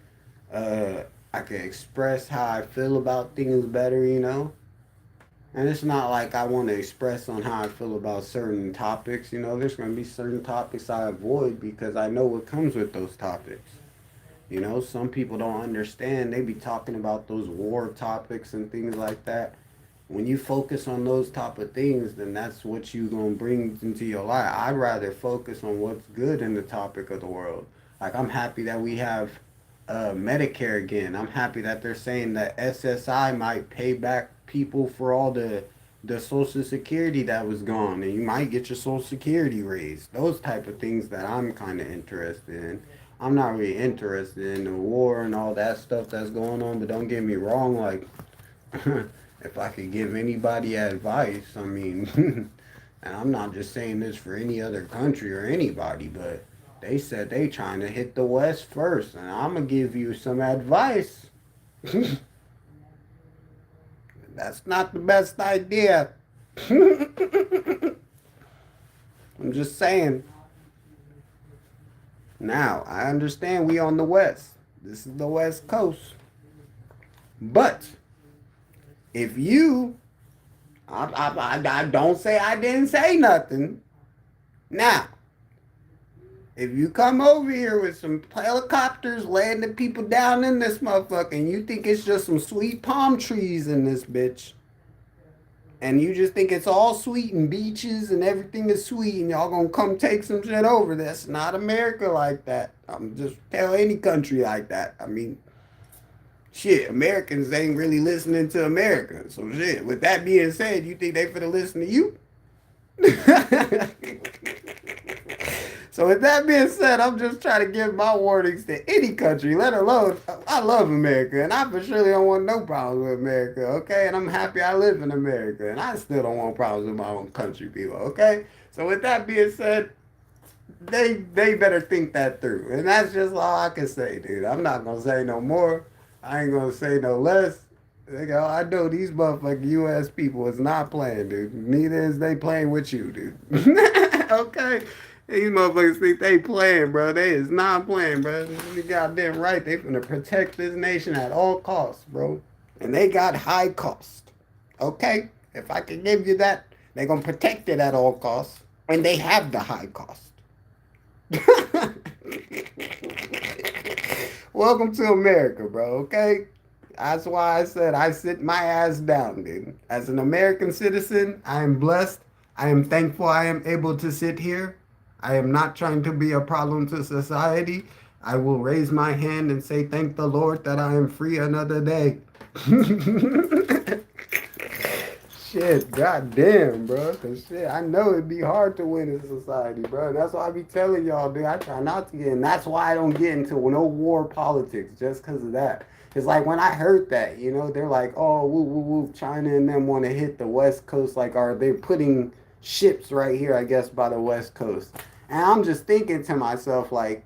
Uh, I can express how I feel about things better. And it's not like I want to express on how I feel about certain topics. There's going to be certain topics I avoid because I know what comes with those topics. Some people don't understand. They be talking about those war topics and things like that. When you focus on those type of things, then that's what you going to bring into your life. I'd rather focus on what's good in the topic of the world. Like, I'm happy that we have Medicare again. I'm happy that they're saying that SSI might pay back people for all the Social Security that was gone, and you might get your Social Security raised. Those type of things that I'm kind of interested in. I'm not really interested in the war and all that stuff that's going on, but don't get me wrong, like, if I could give anybody advice, I mean, and I'm not just saying this for any other country or anybody, but they said they trying to hit the West first, and I'm going to give you some advice. That's not the best idea. I'm just saying. Now, I understand we on the West. This is the West Coast. But if you, I don't say I didn't say nothing. Now, if you come over here with some helicopters laying the people down in this motherfucker and you think it's just some sweet palm trees in this bitch, and you just think it's all sweet and beaches and everything is sweet and y'all gonna come take some shit over, that's not America like that. I'm just tell any country like that. I mean, shit, Americans ain't really listening to America. So shit, with that being said, you think they finna listen to you? So with that being said, I'm just trying to give my warnings to any country, let alone, I love America, and I for surely don't want no problems with America, okay? And I'm happy I live in America, and I still don't want problems with my own country people, okay? So with that being said, they better think that through. And that's just all I can say, dude. I'm not gonna say no more. I ain't gonna say no less. I know these motherfucking US people is not playing, dude. Neither is they playing with you, dude. Okay? These motherfuckers think they playing, bro. They is not playing, bro. You goddamn right. They finna protect this nation at all costs, bro. And they got high cost. Okay? If I can give you that, they gonna protect it at all costs. And they have the high cost. Welcome to America, bro, okay? That's why I said I sit my ass down, dude. As an American citizen, I am blessed. I am thankful I am able to sit here. I am not trying to be a problem to society. I will raise my hand and say, thank the Lord that I am free another day. Shit, goddamn, bro. Cause shit, I know it'd be hard to win in society, bro. And that's why I be telling y'all, dude. I try not to get, and that's why I don't get into no war politics, just cause of that. It's like when I heard that, they're like, oh, woo, woo, woo, China and them want to hit the West Coast. Like, are they putting ships right here? I guess by the West Coast. And I'm just thinking to myself, like,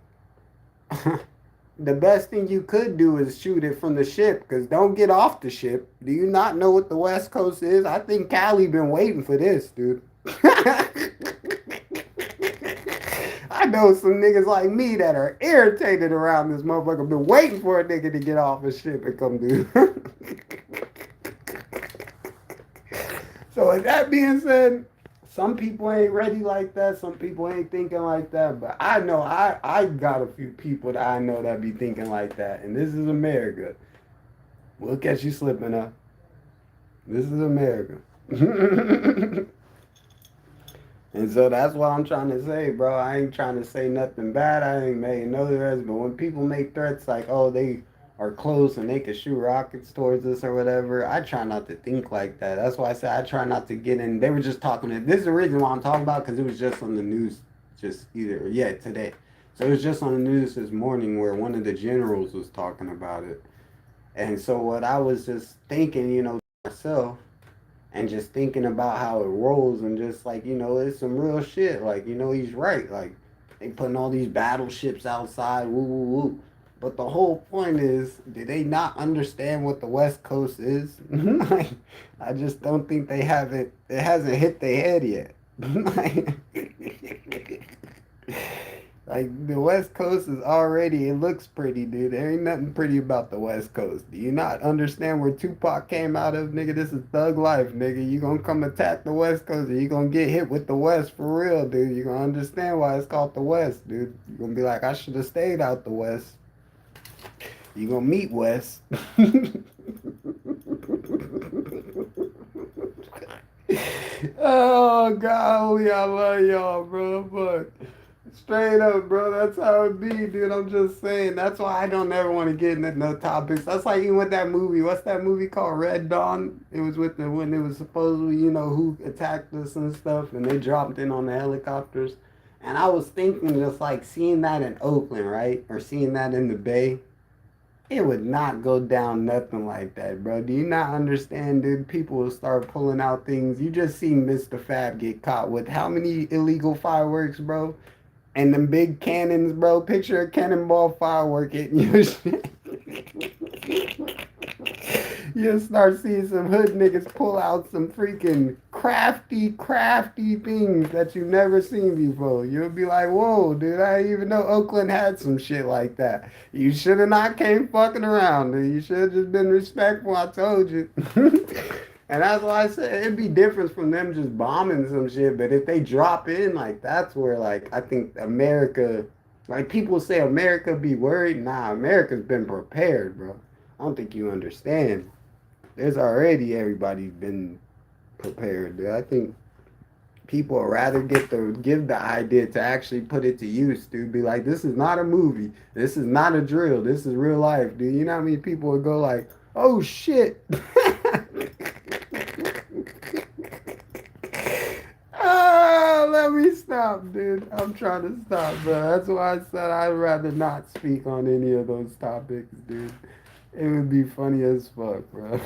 the best thing you could do is shoot it from the ship, because don't get off the ship. Do you not know what the West Coast is? I think Cali been waiting for this, dude. I know some niggas like me that are irritated around this motherfucker, been waiting for a nigga to get off a ship and come do. So with that being said, some people ain't ready like that. Some people ain't thinking like that. But I know I got a few people that I know that be thinking like that. And this is America. We'll catch you slipping up. This is America. And so that's what I'm trying to say, bro. I ain't trying to say nothing bad. I ain't making no threats. But when people make threats like, oh, they are close and they can shoot rockets towards us or whatever, I try not to think like that. That's why I said I try not to get in. They were just talking. This is the reason why I'm talking about, because it was just on the news today. So it was just on the news this morning where one of the generals was talking about it. And so what I was just thinking, myself, and just thinking about how it rolls, and just like, it's some real shit. Like, he's right. Like, they putting all these battleships outside, woo, woo, woo. But the whole point is, did they not understand what the West Coast is? Like, I just don't think they have it. It hasn't hit their head yet. Like, the West Coast is already, it looks pretty, dude. There ain't nothing pretty about the West Coast. Do you not understand where Tupac came out of, nigga? This is thug life, nigga. You gonna come attack the West Coast, or you gonna get hit with the West for real, dude. You gonna understand why it's called the West, dude. You gonna be like, I should have stayed out the West. You gonna meet West. Oh, golly, I love y'all, bro. But straight up, bro, that's how it be, dude. I'm just saying. That's why I don't ever want to get into no topics. That's like even with that movie. What's that movie called? Red Dawn? It was with when it was supposedly, who attacked us and stuff, and they dropped in on the helicopters. And I was thinking, just like seeing that in Oakland, right? Or seeing that in the Bay. It would not go down nothing like that, bro. Do you not understand, dude? People will start pulling out things. You just seen Mr. Fab get caught with how many illegal fireworks, bro? And them big cannons, bro. Picture a cannonball firework hitting your shit. You'll start seeing some hood niggas pull out some freaking crafty things that you've never seen before. You'll be like, whoa, dude, I didn't even know Oakland had some shit like that. You should have not came fucking around, dude. You should have just been respectful. I told you. And that's why I said it'd be different from them just bombing some shit. But if they drop in, like, that's where, like, I think America, like, people say America be worried. Nah, America's been prepared, bro. I don't think you understand. There's already everybody been prepared, dude. I think people would rather give the idea to actually put it to use, dude. Be like, this is not a movie. This is not a drill. This is real life, dude. You know how many people would go like, oh shit. Oh, let me stop, dude. I'm trying to stop, bro. That's why I said I'd rather not speak on any of those topics, dude. It would be funny as fuck, bro.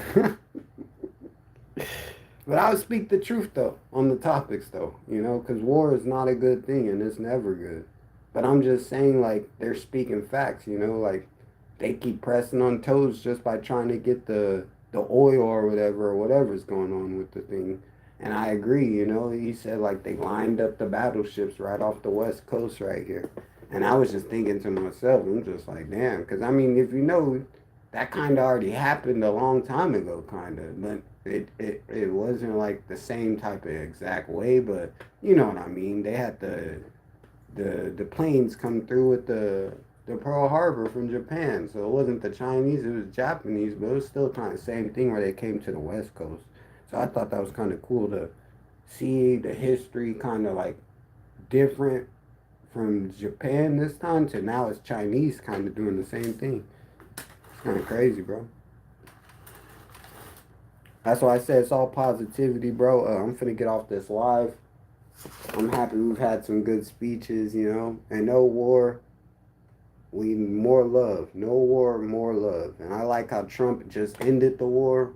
But I'll speak the truth though on the topics though, you know, because war is not a good thing and it's never good. But I'm just saying, like, they're speaking facts, you know, like they keep pressing on toes just by trying to get the oil or whatever's going on with the thing. And I agree, you know, he said like they lined up the battleships right off the west coast right here. And I was just thinking to myself, I'm just like, damn, because I mean, if you know, that kind of already happened a long time ago, kind of. But it wasn't like the same type of exact way, but you know what I mean. They had the planes come through with the Pearl Harbor from Japan, so it wasn't the Chinese, it was Japanese, but it was still kind of the same thing where they came to the West Coast. So I thought that was kind of cool to see the history kind of like different from Japan this time to now it's Chinese kind of doing the same thing. It's kind of crazy, bro. That's why I said it's all positivity, bro. I'm finna get off this live. I'm happy we've had some good speeches, you know. And no war, we more love. No war, more love. And I like how Trump just ended the war.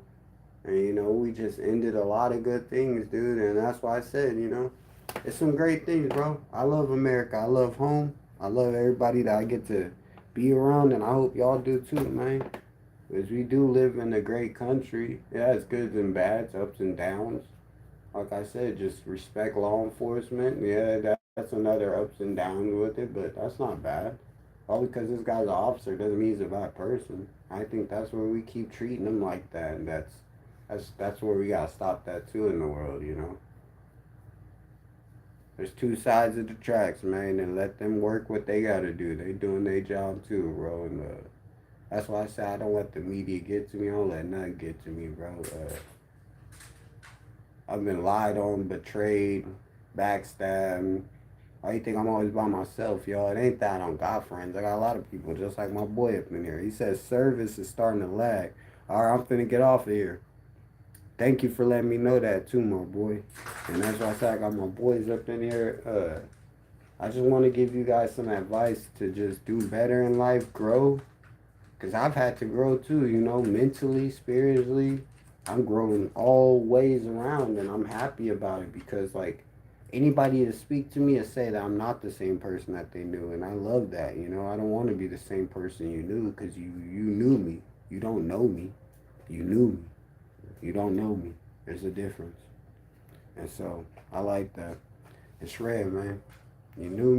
And, you know, we just ended a lot of good things, dude. And that's why I said, you know, it's some great things, bro. I love America. I love home. I love everybody that I get to be around. And I hope y'all do too, man. Because we do live in a great country. Yeah, it's goods and bads, ups and downs. Like I said, just respect law enforcement. Yeah, that's another ups and downs with it, but that's not bad. All because this guy's an officer doesn't mean he's a bad person. I think that's where we keep treating him like that, and that's where we gotta stop that too in the world, you know. There's two sides of the tracks, man, and let them work what they gotta do. They doing their job too, bro, and that's why I say I don't let the media get to me. I don't let nothing get to me, bro. I've been lied on, betrayed, backstabbed. Why you think I'm always by myself, y'all? It ain't that I don't got friends. I got a lot of people, just like my boy up in here. He says service is starting to lag. All right, I'm finna get off of here. Thank you for letting me know that too, my boy. And that's why I said I got my boys up in here. I just want to give you guys some advice to just do better in life, grow. Because I've had to grow too, you know, mentally, spiritually. I'm growing all ways around and I'm happy about it because, like, anybody to speak to me and say that I'm not the same person that they knew. And I love that, you know. I don't want to be the same person you knew because you knew me. You don't know me. You knew me. You don't know me. There's a difference. And so I like that. It's rare, man. You knew me.